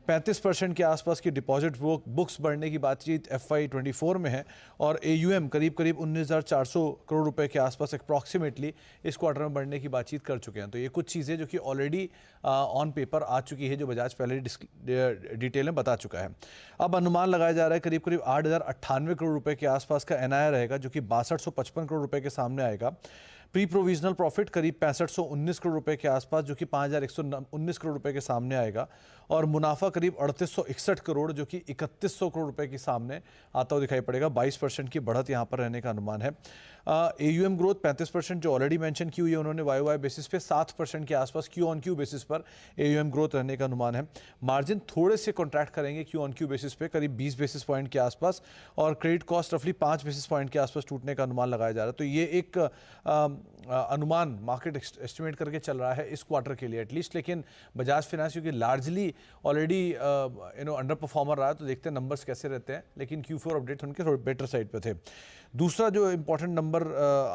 35% के आसपास की डिपॉजिट बुक्स बढ़ने की बातचीत FY24 में है और AUM करीब 19,400 करोड़ रुपए के आसपास अप्रॉक्सीमेटली इस क्वार्टर में बढ़ने की बातचीत कर चुके हैं। तो ये कुछ चीज़ें जो कि ऑलरेडी ऑन पेपर आ चुकी है, जो बजाज पहले डिटेल में बता चुका है। अब अनुमान लगाया जा रहा है करीब 8,098 करोड़ रुपए के आसपास का NII रहेगा, जो कि 6255 करोड़ रुपए के सामने आएगा। प्री प्रोविजनल प्रॉफिट करीब 6519 करोड़ रुपए के आसपास, जो कि 5119 करोड़ रुपए के सामने आएगा और मुनाफा करीब 3861 करोड़, जो कि 3100 करोड़ रुपए के सामने आता हुआ दिखाई पड़ेगा। 22% की बढ़त यहाँ पर रहने का अनुमान है। AUM ग्रोथ 35% जो ऑलरेडी मेंशन की हुई है उन्होंने YOY बेसिस पे, 7% के आसपास Q-on-Q बेसिस पर AUM ग्रोथ रहने का अनुमान है। मार्जिन थोड़े से कॉन्ट्रैक्ट करेंगे Q-on-Q बेसिस पे, करीब 20 बेसिस पॉइंट के आसपास, और क्रेडिट कॉस्ट रफली 5 बेसिस पॉइंट के आसपास टूटने का अनुमान लगाया जा रहा है। तो ये एक अनुमान मार्केट एस्टिमेट करके चल रहा है इस क्वार्टर के लिए एटलीस्ट। लेकिन बजाज फाइनेंस क्योंकि लार्जली ऑलरेडी अंडर परफॉर्मर रहा है, तो देखते हैं नंबर्स कैसे रहते हैं, लेकिन Q4 अपडेट उनके थोड़े बेटर साइड पे थे। दूसरा जो इंपॉर्टेंट नंबर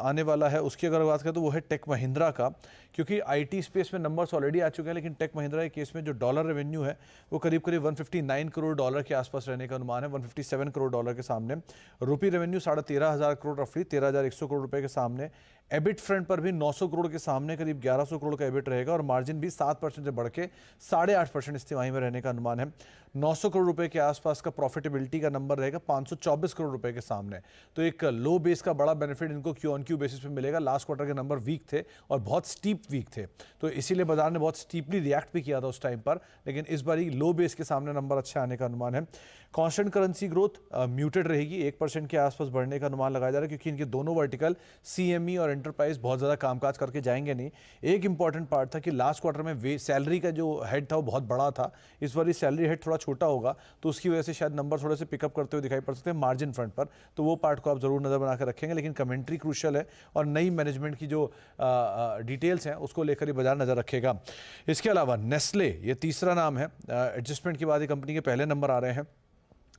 आने वाला है उसकी अगर बात करें तो वो है टेक महिंद्रा का, क्योंकि IT स्पेस में नंबर्स ऑलरेडी आ चुके हैं, लेकिन टेक महिंद्रा के केस में जो डॉलर रेवेन्यू है वो करीब 159 करोड़ डॉलर के आसपास रहने का अनुमान है, 157 करोड़ डॉलर के सामने। रुपी रेवेन्यू 13,500 करोड़, रफली 13,100 करोड़ रुपए के सामने। एबिट फ्रंट पर भी 900 करोड़ के सामने करीब 1100 करोड़ का एबिट रहेगा और मार्जिन भी 7% से बढ़ के 8.5% इस तिमाही में रहने का अनुमान है। 900 करोड़ रुपए के आसपास का प्रॉफिटेबिलिटी का नंबर रहेगा 524 करोड़ रुपए के सामने। तो एक लो बेस का बड़ा बेनिफिट इनको क्यू ऑन क्यू बेसिस पे मिलेगा। लास्ट क्वार्टर के नंबर वीक थे और बहुत स्टीप वीक थे, तो इसीलिए बाजार ने बहुत स्टीपली रिएक्ट भी किया था उस टाइम पर, लेकिन इस बार लो बेस के सामने नंबर अच्छा आने का अनुमान है। कांस्टेंट करेंसी ग्रोथ म्यूटेड रहेगी, 1% के आसपास बढ़ने का अनुमान लगाया जा रहा है, क्योंकि इनके दोनों वर्टिकल सीएमई और एंटरप्राइज बहुत ज़्यादा कामकाज करके जाएंगे नहीं। एक इंपॉर्टेंट पार्ट था कि लास्ट क्वार्टर में सैलरी का जो हेड था वो बहुत बड़ा था, इस बार सैलरी हेड थोड़ा छोटा होगा, तो उसकी वजह से शायद नंबर थोड़े से पिकअप करते हुए दिखाई पड़ सकते हैं मार्जिन फ्रंट पर, तो वो पार्ट को आप जरूर नजर बना कर रखेंगे। लेकिन कमेंट्री क्रूशियल है और नई मैनेजमेंट की जो डिटेल्स हैं उसको लेकर ही बाजार नजर रखेगा। इसके अलावा नेस्ले, ये तीसरा नाम है, एडजस्टमेंट के बाद ये कंपनी के पहले नंबर आ रहे हैं।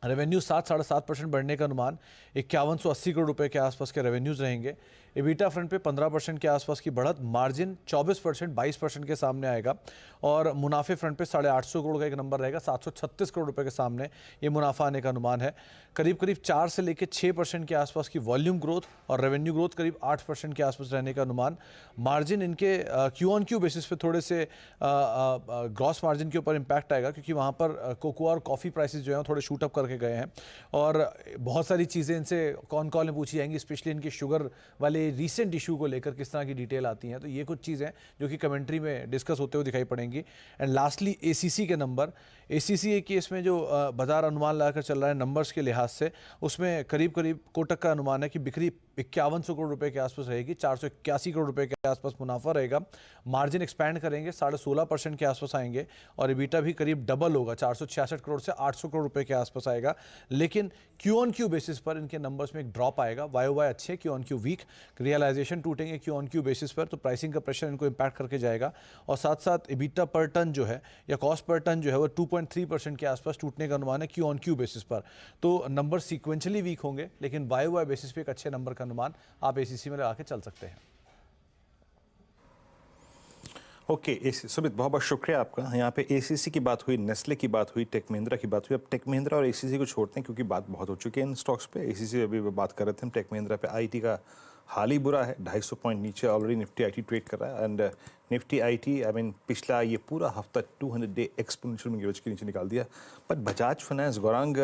रेवेन्यू 7-7.5% बढ़ने का अनुमान, 5180 करोड़ रुपए के आसपास के रेवेन्यूज रहेंगे। एबिटा फ्रंट पे 15% के आसपास की बढ़त, मार्जिन 24% 22% के सामने आएगा। और मुनाफे फ्रंट पे 850 करोड़ का एक नंबर रहेगा, 736 करोड़ रुपए के सामने ये मुनाफा आने का अनुमान है। करीब 4 से लेकर 6% के आसपास की वॉल्यूम ग्रोथ और रेवेन्यू ग्रोथ करीब 8% के आसपास रहने का अनुमान। मार्जिन इनके क्यू ऑन क्यू बेसिस पे थोड़े से ग्रॉस मार्जिन के ऊपर इम्पैक्ट आएगा, क्योंकि वहाँ पर कोकोआ और कॉफ़ी प्राइसेस जो हैं थोड़े शूट अप करके गए हैं और बहुत सारी चीज़ें इनसे कॉल में पूछी जाएंगी, स्पेशली इनके शुगर वाले रीसेंट इशू को लेकर किस तरह की डिटेल आती हैं, तो ये कुछ चीज़ें जो कि कमेंट्री में डिस्कस होते हुए दिखाई पड़ेंगी। एंड लास्टली एसीसी के नंबर, एसीसी केस में जो बाजार अनुमान लगाकर चल रहा है नंबर्स के लिहाज से, उसमें करीब कोटक का अनुमान है कि बिक्री 5100 करोड़ रुपए के आसपास रहेगी, 481 करोड़ रुपए के आसपास मुनाफा रहेगा। मार्जिन एक्सपैंड करेंगे, 16.5% के आसपास आएंगे और एबिटा भी करीब डबल होगा, 466 करोड़ से 800 करोड़ रुपए के आसपास आएगा। लेकिन क्यू ऑन क्यू बेसिस पर इनके नंबर्स में एक ड्रॉप आएगा, वाई अच्छे, Q on Q week, realisation टूटेंगे क्यू ऑन क्यू बेसिस पर, तो प्राइसिंग का प्रेशर इनको इम्पैक्ट करके जाएगा। और साथ साथ एबिटा पर टन जो है या कॉस्ट पर टन जो है वो 2.3% के आसपास टूटने का अनुमान है क्यू ऑन क्यू बेसिस पर। तो नंबर सीक्वेंशली वीक होंगे, लेकिन वाई बेसिस पे एक अच्छे नंबर का अनुमान आप एसीसी में लगा के चल सकते हैं। ओके सुमित, बहुत बहुत शुक्रिया आपका। यहाँ पे एसीसी की बात हुई, नेस्ले की बात हुई, टेक महिंद्रा की बात हुई। अब टेक महिंद्रा और एसीसी को छोड़ते हैं क्योंकि बात बहुत हो चुकी है इन स्टॉक्स पे। एसीसी अभी बात कर रहे थे हम, टेक महिंद्रा पे आईटी का हाल ही बुरा है, 250 पॉइंट नीचे ऑलरेडी निफ्टी आईटी ट्रेड कर रहा है। एंड निफ्टी आईटी पिछला ये पूरा हफ्ता 200 डे एक्सपोनेंशियल मूविंग एवरेज के नीचे निकाल दिया। पर बजाज फाइनेंस, गौरांग,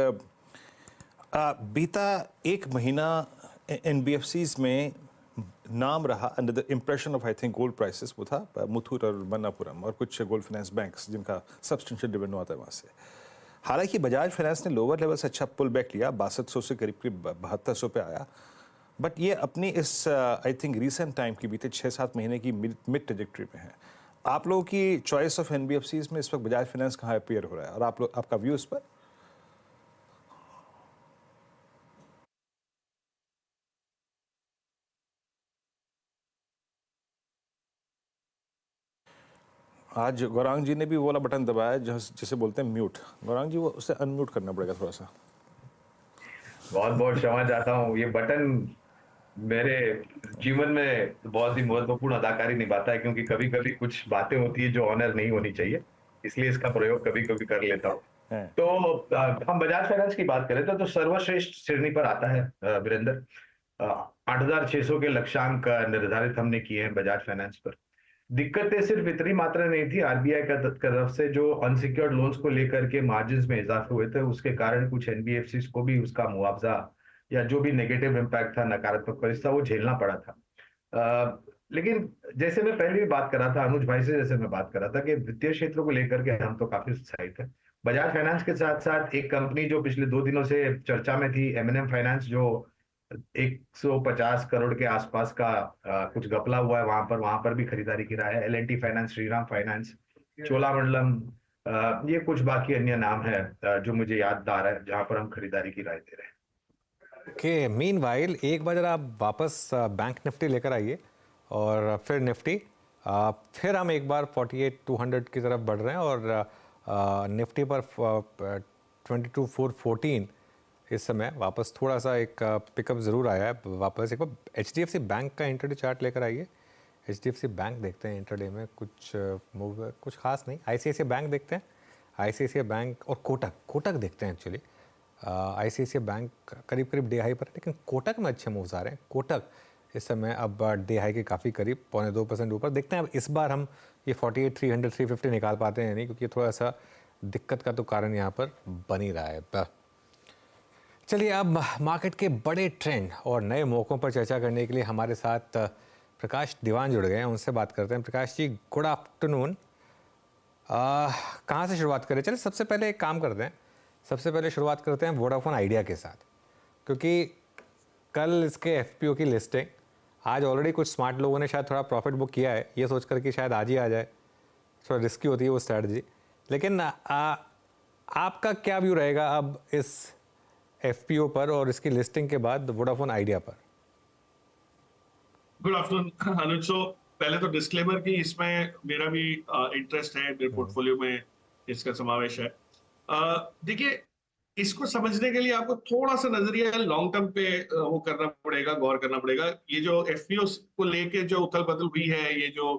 बीता एक महीना एनबीएफसीज में नाम रहा under the impression of I think gold prices, वो था मुथूट और मन्नापुरम और कुछ गोल्ड फाइनेंस बैंक्स जिनका सब्सटेंशियल डिविडेंड आता है वहाँ से। हालांकि बजाज फाइनेंस ने लोअर लेवल से अच्छा पुल बैक लिया, 6200 से करीब 7200 पे आया, बट ये अपनी इस आई थिंक रीसेंट टाइम की बीते 6-7 महीने की मिड ट्रेजेक्ट्री में है। आप लोगों की चॉइस ऑफ एनबीएफसीज में इस वक्त बजाज फाइनेंस कहाँ अपीयर हो रहा है और आपका व्यू इस पर? आज गौरांग जी ने भी वो वाला बटन दबाया जिसे बोलते हैं म्यूट। गौरांग जी, वो उसे अनम्यूट करना पड़ेगा थोड़ा सा। बहुत बहुत क्षमा चाहता हूँ, ये बटन मेरे जीवन में बहुत ही महत्वपूर्ण अदाकारी निभाता है, क्योंकि कभी कभी कुछ बातें होती है जो ऑनर नहीं होनी चाहिए, इसलिए इसका प्रयोग कभी कभी कर लेता हूँ। तो हम बजाज फाइनेंस की बात करें तो सर्वश्रेष्ठ श्रेणी पर आता है वीरेंद्र। 8600 के लक्ष्यांक निर्धारित हमने किए हैं बजाज फाइनेंस पर। दिक्कतें सिर्फ इतनी मात्रा नहीं थी, आरबीआई का तरफ से जो अनसिक्योर्ड लोन्स को लेकर के मार्जिन्स में इजाफे हुए थे, उसके कारण कुछ एनबीएफसीज को भी उसका मुआवजा या जो भी नेगेटिव इम्पैक्ट था, नकारात्मक परिस्थिति, वो झेलना पड़ा था। लेकिन जैसे मैं पहले भी बात कर रहा था, अनुज भाई से जैसे मैं बात कर रहा था कि वित्तीय क्षेत्र को लेकर के हम तो काफी उत्साहित है। बजाज फाइनेंस के साथ साथ एक कंपनी जो पिछले 2 दिनों से चर्चा में थी, एमएनएम फाइनेंस, जो 150 करोड़ के आसपास का कुछ गपला हुआ है, वहां पर भी खरीदारी की राय है। L&T finance, Shriram finance, Cholamandalam, ये कुछ बाकी अन्य नाम है जो मुझे याददार है जहां पर हम खरीदारी की राय दे रहे हैं। ओके, मीनवाइल एक बार जरा आप वापस बैंक निफ्टी लेकर आइए और फिर निफ्टी, फिर हम एक बार 48,200 की तरफ बढ़ रहे हैं और निफ्टी पर 22,414 इस समय वापस थोड़ा सा एक पिकअप ज़रूर आया है। वापस एक बार एचडीएफसी बैंक का इंटरडे चार्ट लेकर आइए। एचडीएफसी बैंक देखते हैं इंटरडे में कुछ मूव, कुछ खास नहीं। आईसीआईसीआई बैंक देखते हैं, आईसीआईसीआई बैंक और कोटक देखते हैं एक्चुअली। आईसीआईसीआई बैंक करीब डे हाई पर है, लेकिन कोटक में अच्छे मूव्स आ रहे हैं। कोटक इस समय अब डे हाई के काफ़ी करीब, 0.25% ऊपर। देखते हैं अब इस बार हम ये 48,300, 350 निकाल पाते हैं नहीं, क्योंकि थोड़ा सा दिक्कत का तो कारण यहाँ पर बन ही रहा है। चलिए अब मार्केट के बड़े ट्रेंड और नए मौक़ों पर चर्चा करने के लिए हमारे साथ प्रकाश दीवान जुड़ गए हैं, उनसे बात करते हैं। Prakash ji, good afternoon. कहाँ से शुरुआत करें? चलिए सबसे पहले एक काम करते हैं, सबसे पहले शुरुआत करते हैं वोडाफोन आइडिया के साथ, क्योंकि कल इसके एफपीओ की लिस्टिंग, आज ऑलरेडी कुछ स्मार्ट लोगों ने शायद थोड़ा प्रॉफिट बुक किया है, ये सोच कर कि शायद आज ही आ जाए। थोड़ा रिस्की होती है वो स्ट्रैटेजी, लेकिन आपका क्या व्यू रहेगा अब इस एफपीओ पर और इसकी लिस्टिंग के बाद वोडाफोन आइडिया पर? गुड आफ्टरनून अनुज। सो पहले तो डिस्क्लेमर कि इसमें मेरा भी इंटरेस्ट है, मेरे पोर्टफोलियो में इसका समावेश है। देखिए, इसको समझने के लिए आपको थोड़ा सा नजरिया लॉन्ग टर्म पे वो करना पड़ेगा, गौर करना पड़ेगा। ये जो एफपीओ को लेके जो उथल पुथल हुई है, ये जो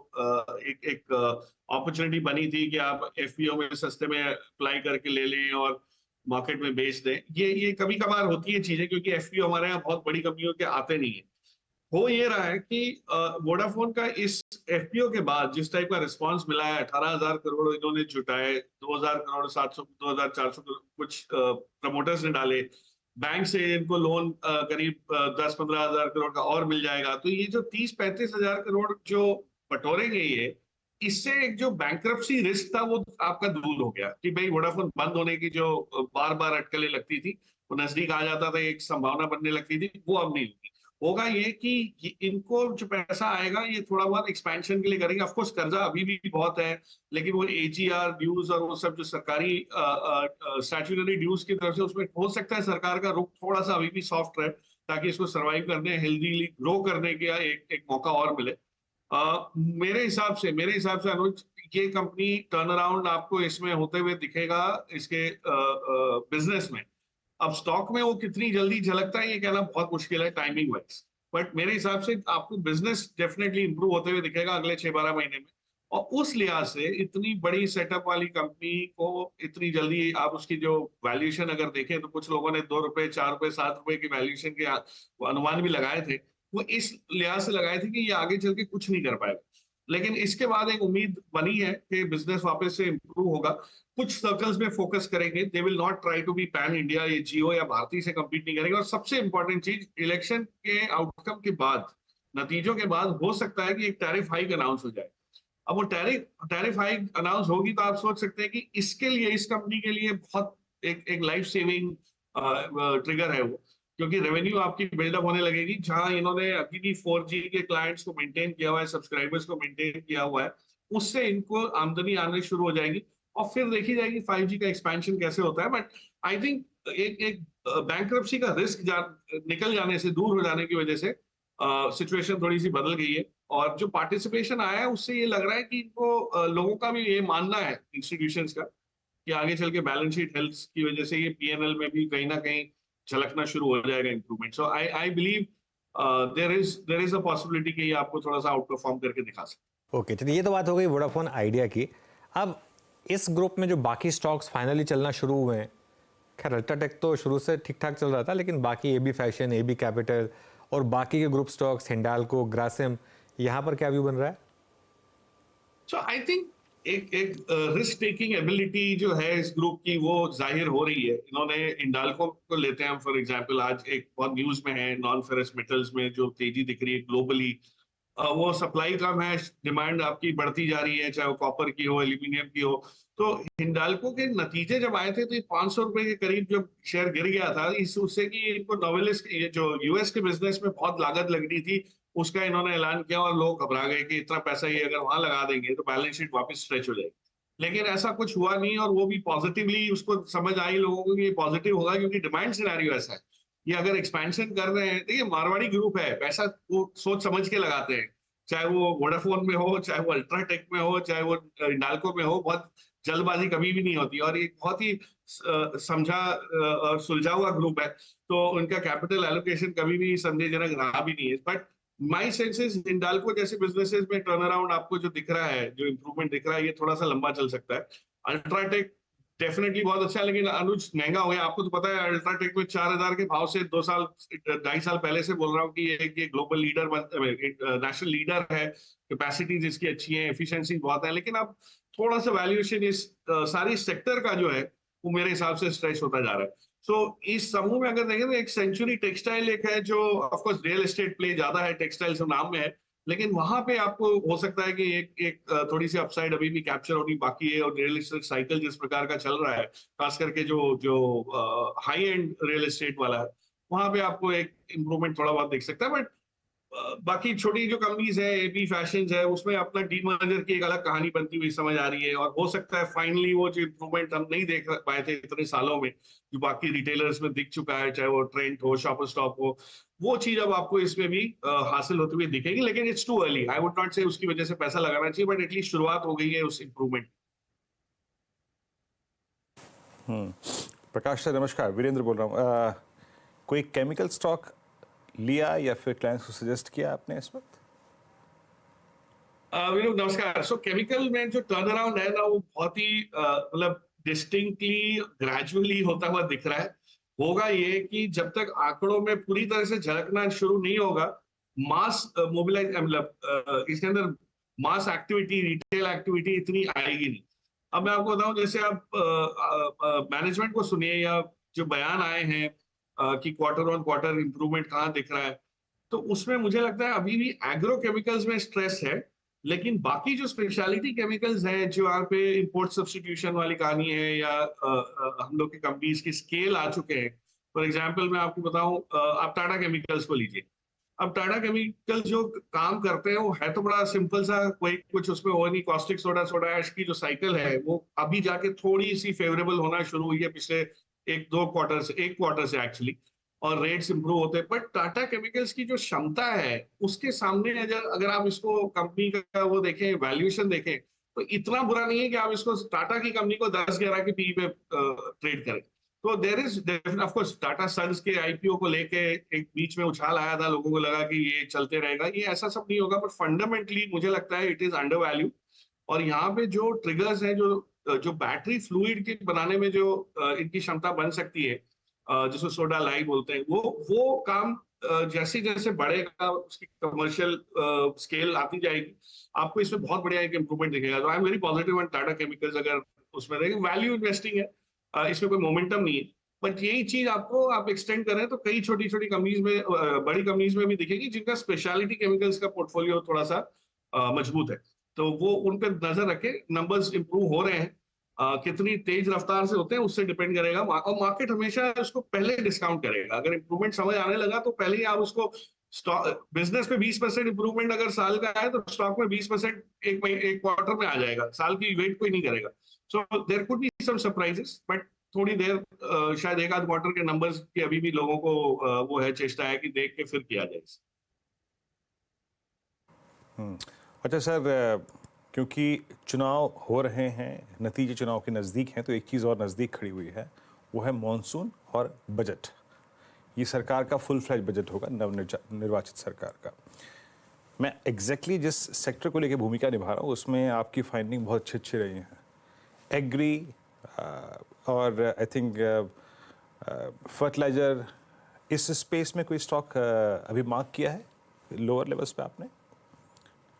एक अपॉर्चुनिटी बनी थी कि आप एफपीओ में सस्ते में अप्लाई करके ले लें और मार्केट में बेच दें, ये कभी कभार होती है चीजें, क्योंकि एफपीओ हमारे यहाँ बहुत बड़ी कंपनियों के आते नहीं है। हो ये रहा है कि वोडाफोन का इस एफपीओ के बाद जिस टाइप का रिस्पांस मिला है, 18,000 करोड़ इन्होंने जुटाए, 2,000 करोड़ 700 2,400 कुछ प्रमोटर्स ने डाले, बैंक से इनको लोन करीब 10-15,000 करोड़ का और मिल जाएगा। तो ये जो 30-35,000 करोड़ जो बटोरेंगे, ये इससे एक जो बैंक्रप्सी रिस्क था वो आपका दूर हो गया कि भाई वोडाफोन बंद होने की जो बार बार अटकलें लगती थी, वो नजदीक आ जाता था, एक संभावना बनने लगती थी, वो अब नहीं होगी। होगा ये कि इनको जो पैसा आएगा ये थोड़ा बहुत एक्सपेंशन के लिए करेंगे। ऑफ कोर्स कर्जा अभी भी बहुत है, लेकिन वो एजीआर ड्यूज और वो सब जो सरकारी स्टैट्यूटरी ड्यूज की तरफ से, उसमें हो सकता है सरकार का रुख थोड़ा सा अभी भी सॉफ्ट रहे, ताकि इसको सर्वाइव करने, हेल्दीली ग्रो करने का एक मौका और मिले। मेरे हिसाब से अनुज, ये कंपनी टर्न अराउंड आपको इसमें होते हुए दिखेगा इसके बिजनेस में। अब स्टॉक में वो कितनी जल्दी झलकता है ये कहना बहुत मुश्किल है टाइमिंग वाइज, बट मेरे हिसाब से आपको बिजनेस डेफिनेटली इंप्रूव होते हुए दिखेगा अगले 6-12 महीने में। और उस लिहाज से इतनी बड़ी सेटअप वाली कंपनी को इतनी जल्दी आप उसकी जो वैल्यूएशन अगर देखें, तो कुछ लोगों ने 2 रुपए, 4 रुपए, 7 रुपए की वैल्यूएशन के अनुमान भी लगाए थे। वो इस लिहाज से लगाए थे कि ये आगे चल के कुछ नहीं कर पाएगा, लेकिन इसके बाद एक उम्मीद बनी है कि बिजनेस वापस से इंप्रूव होगा। कुछ सर्कल्स में फोकस करेंगे, they will not try to be pan India, ये जियो या भारती से कम्पीट नहीं करेंगे। और सबसे इंपॉर्टेंट चीज, इलेक्शन के आउटकम के बाद, नतीजों के बाद हो सकता है कि एक टैरिफ हाइक अनाउंस हो जाए। अब वो टैरिफ हाइक अनाउंस होगी तो आप सोच सकते हैं कि इसके लिए, इस कंपनी के लिए बहुत एक लाइफ सेविंग ट्रिगर है वो, क्योंकि रेवेन्यू आपकी बिल्डअप होने लगेगी। जहां इन्होंने अभी भी 4G के क्लाइंट्स को मेंटेन किया हुआ है, सब्सक्राइबर्स को मेंटेन किया हुआ है, उससे इनको आमदनी आने शुरू हो जाएगी और फिर देखी जाएगी 5G का एक्सपेंशन कैसे होता है। बट आई थिंक एक बैंक्रप्सी का रिस्क निकल जाने से, दूर हो जाने की वजह से सिचुएशन थोड़ी सी बदल गई है। और जो पार्टिसिपेशन आया है उससे ये लग रहा है कि इनको लोगों का भी ये मानना है, इंस्टीट्यूशंस का, कि आगे चल के बैलेंस शीट हेल्थ की वजह से ये पीएनएल में भी कहीं ना कहीं झलकना शुरू हो जाएगा improvement. So I believe there is a possibility कि ये आपको थोड़ा सा आउट परफॉर्म करके दिखा सकते। ओके, चलिए ये तो बात हो गई वोडाफोन आइडिया की। अब इस ग्रुप में जो बाकी स्टॉक्स फाइनली चलना शुरू हुए हैं, खैर अल्ट्राटेक तो शुरू से ठीक ठाक चल रहा था, लेकिन बाकी एबी फैशन, एबी कैपिटल और बाकी के ग्रुप स्टॉक्स, हिंडाल्को, ग्रासिम, यहाँ पर क्या व्यू बन रहा है? सो आई थिंक एक रिस्क टेकिंग एबिलिटी जो है इस ग्रुप की वो जाहिर हो रही है। इन्होंने हिंडाल्को को लेते हैं हम फॉर एग्जांपल, आज एक बहुत न्यूज में है, नॉन फेरस मेटल्स में जो तेजी दिख रही है ग्लोबली, वो सप्लाई कम है, डिमांड आपकी बढ़ती जा रही है, चाहे वो कॉपर की हो, एल्यूमिनियम की हो। तो हिंडाल्को के नतीजे जब आए थे तो ये 500 रुपए के करीब जब शेयर गिर गया था, उससे कि इनको नोवेलिस जो यूएस के बिजनेस में बहुत लागत लग रही थी, उसका इन्होंने ऐलान किया और लोग घबरा गए कि इतना पैसा ये अगर वहां लगा देंगे तो बैलेंस शीट वापस स्ट्रेच हो जाएगी। लेकिन ऐसा कुछ हुआ नहीं और वो भी पॉजिटिवली उसको समझ आई लोगों को कि ये पॉजिटिव होगा, क्योंकि डिमांड सिनेरियो ऐसा है। ये अगर एक्सपेंशन कर रहे हैं, देखिए मारवाड़ी ग्रुप है, पैसा वो सोच समझ के लगाते हैं, चाहे वो वोडाफोन में हो, चाहे वो अल्ट्राटेक में हो, चाहे वो हिंडाल्को में हो, बहुत जल्दबाजी कभी भी नहीं होती। और ये बहुत ही समझा और सुलझा हुआ ग्रुप है, तो उनका कैपिटल एलोकेशन कभी भी संदेहजनक रहा भी नहीं है। बट माई सेंसेस हिंडाल्को जैसे बिजनेसेस में टर्न अराउंड आपको जो दिख रहा है, जो इंप्रूवमेंट दिख रहा है, ये थोड़ा सा लंबा चल सकता है। अल्ट्राटेक डेफिनेटली बहुत अच्छा है, लेकिन अनुज महंगा हो गया। आपको तो पता है अल्ट्राटेक में 4,000 के भाव से 2-2.5 साल पहले से बोल रहा हूँ कि ये ग्लोबल लीडर, नेशनल लीडर है, कैपेसिटीज इसकी अच्छी है, एफिशिएंसी बहुत है, लेकिन अब थोड़ा सा वैल्यूएशन इस सारी सेक्टर का जो है वो मेरे हिसाब से स्ट्रेच होता जा रहा है। सो इस समूह में अगर देखें तो एक सेंचुरी टेक्सटाइल एक है जो of course real estate play ज्यादा है, टेक्सटाइल से नाम में है, लेकिन वहां पे आपको हो सकता है कि एक थोड़ी सी अपसाइड अभी भी कैप्चर होनी बाकी है। और रियल एस्टेट साइकिल जिस प्रकार का चल रहा है, खास करके जो हाई एंड रियल एस्टेट वाला है, वहां पे आपको एक इम्प्रूवमेंट थोड़ा बहुत दिख सकता है। बट बाकी छोटी जो कंपनीज है, एपी फैशंस है, उसमें अपना डीमर्जर की एक अलग कहानी बनती हुई समझ आ रही है। और हो सकता है फाइनली वो जो इम्प्रूवमेंट हम नहीं देख पाए थे इतने सालों में, जो बाकी रिटेलर्स में दिख चुका है, चाहे वो ट्रेंड हो, शॉपर स्टॉप हो, वो चीज अब आपको इसमें भी हासिल होती हुई दिखेगी। लेकिन it's too early, I would not से उसकी वजह से पैसा लगाना चाहिए, बट एटलीस्ट शुरुआत हो गई है उस इम्प्रूवमेंट। प्रकाश सर नमस्कार, वीरेंद्र बोल रहा हूँ। कोई केमिकल स्टॉक लिया या फिर क्लाइंट्स को सजेस्ट किया आपने इस वक्त? विनोद नमस्कार। सो केमिकल में जो टर्न अराउंड है ना, वो बहुत ही मतलब डिस्टिंक्टली ग्रेजुअली होता हुआ दिख रहा है। होगा ये कि जब तक आंकड़ों में पूरी तरह से झलकना शुरू नहीं होगा, मास मोबिलाइज मतलब इसके अंदर मास एक्टिविटी, रिटेल एक्टिविटी इतनी आएगी नहीं। अब मैं आपको बताऊं, जैसे आप मैनेजमेंट को सुनिए या जो बयान आए हैं कि क्वार्टर ऑन क्वार्टर इंप्रूवमेंट कहाँ दिख रहा है, तो उसमें मुझे लगता है अभी भी एग्रो केमिकल्स में स्ट्रेस है। लेकिन बाकी जो स्पेशलिटी केमिकल्स हैं, जो यहाँ पे इंपोर्ट सब्स्टिट्यूशन वाली कहानी है, या हम लोग की कंपनीज की स्केल आ चुके हैं। फॉर एग्जांपल मैं आपको बताऊं, आप टाटा केमिकल्स को लीजिए। अब टाटा केमिकल जो काम करते हैं वो है तो बड़ा सिंपल सा, कोई कुछ उसमें हो नहीं। कॉस्टिक सोडा ऐश की जो साइकिल है वो अभी जाके थोड़ी सी फेवरेबल होना शुरू हुई है पिछले एक क्वार्टर से एक्चुअली, और रेट्स इंप्रूव होते हैं। बट टाटा केमिकल्स की जो क्षमता है उसके सामने अगर आप इसको कंपनी का वो देखें, वैल्यूएशन देखें, तो इतना बुरा नहीं है कि आप इसको टाटा की कंपनी को 10-11 के पी पे ट्रेड करें। तो there is of course Tata sons के आईपीओ को लेके एक बीच में उछाल आया था, लोगों को लगा कि ये चलते रहेगा, ये ऐसा सब नहीं होगा। बट फंडामेंटली मुझे लगता है इट इज अंडर वैल्यू। और यहाँ पे जो ट्रिगर्स हैं, जो बैटरी फ्लूइड के बनाने में जो इनकी क्षमता बन सकती है, जिसको सोडा लाई बोलते हैं, वो काम जैसे जैसे बढ़ेगा, उसकी कमर्शियल स्केल आती जाएगी, आपको इसमें बहुत बढ़िया एक इंप्रूवमेंट दिखेगा। तो I am very positive on Tata chemicals. अगर उसमें देखें, वैल्यू इन्वेस्टिंग है, इसमें कोई मोमेंटम नहीं है। बट यही चीज आपको आप एक्सटेंड करें तो कई छोटी छोटी कंपनीज में, बड़ी कंपनीज में भी दिखेगी जिनका स्पेशलिटी केमिकल्स का पोर्टफोलियो थोड़ा सा मजबूत है। तो वो उन पर नजर रखें। नंबर्स इंप्रूव हो रहे हैं, कितनी तेज रफ्तार से होते हैं उससे डिपेंड करेगा। और मार्केट हमेशा उसको पहले डिस्काउंट करेगा। अगर इंप्रूवमेंट समझ आने लगा तो पहले ही आप उसको, बिजनेस में 20% इंप्रूवमेंट अगर साल का है तो स्टॉक में 20% एक क्वार्टर में आ जाएगा, साल की वेट कोई नहीं करेगा। So there could be some surprises, but थोड़ी देर शायद एक आध क्वार्टर के नंबर्स की अभी भी लोगों को वो है, चेष्टा है कि देख के फिर किया जाए। अच्छा सर, क्योंकि चुनाव हो रहे हैं, नतीजे चुनाव के नज़दीक हैं, तो एक चीज़ और नज़दीक खड़ी हुई है, वो है मॉनसून और बजट। ये सरकार का फुल फ्लैज बजट होगा, नवनिर्वाचित सरकार का। मैं एग्जैक्टली जिस सेक्टर को लेकर भूमिका निभा रहा हूँ उसमें आपकी फाइंडिंग बहुत अच्छी रही है। एग्री और आई थिंक फर्टिलाइजर, इस स्पेस में कोई स्टॉक अभी मार्क किया है लोअर लेवल्स पे आपने?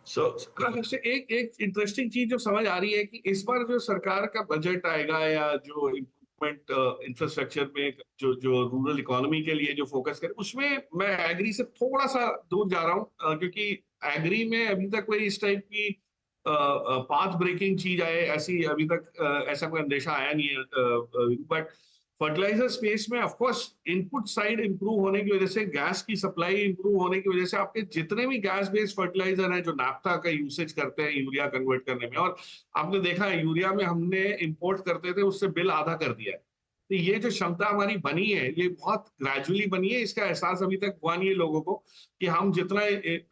एक इंटरेस्टिंग चीज जो समझ आ रही है कि इस बार जो सरकार का बजट आएगा, या जो इम्प्रूवमेंट इंफ्रास्ट्रक्चर में जो रूरल इकोनॉमी के लिए जो फोकस करे, उसमें मैं एग्री से थोड़ा सा दूर जा रहा हूँ, क्योंकि एग्री में अभी तक कोई इस टाइप की पाथ ब्रेकिंग चीज आए, ऐसी अभी तक ऐसा कोई अंदेशा आया नहीं है। बट फर्टिलाइजर स्पेस में of course input side improve होने की वजह से, गैस की सप्लाई इंप्रूव होने की वजह से, आपके जितने भी गैस बेस्ड फर्टिलाइजर हैं जो नाफ्ता का यूसेज करते हैं यूरिया कन्वर्ट करने में, और आपने देखा है यूरिया में हमने इंपोर्ट करते थे, उससे बिल आधा कर दिया है। तो ये जो क्षमता हमारी बनी है, ये बहुत ग्रेजुअली बनी है। इसका एहसास अभी तक हुआ नहीं है लोगों को कि हम जितना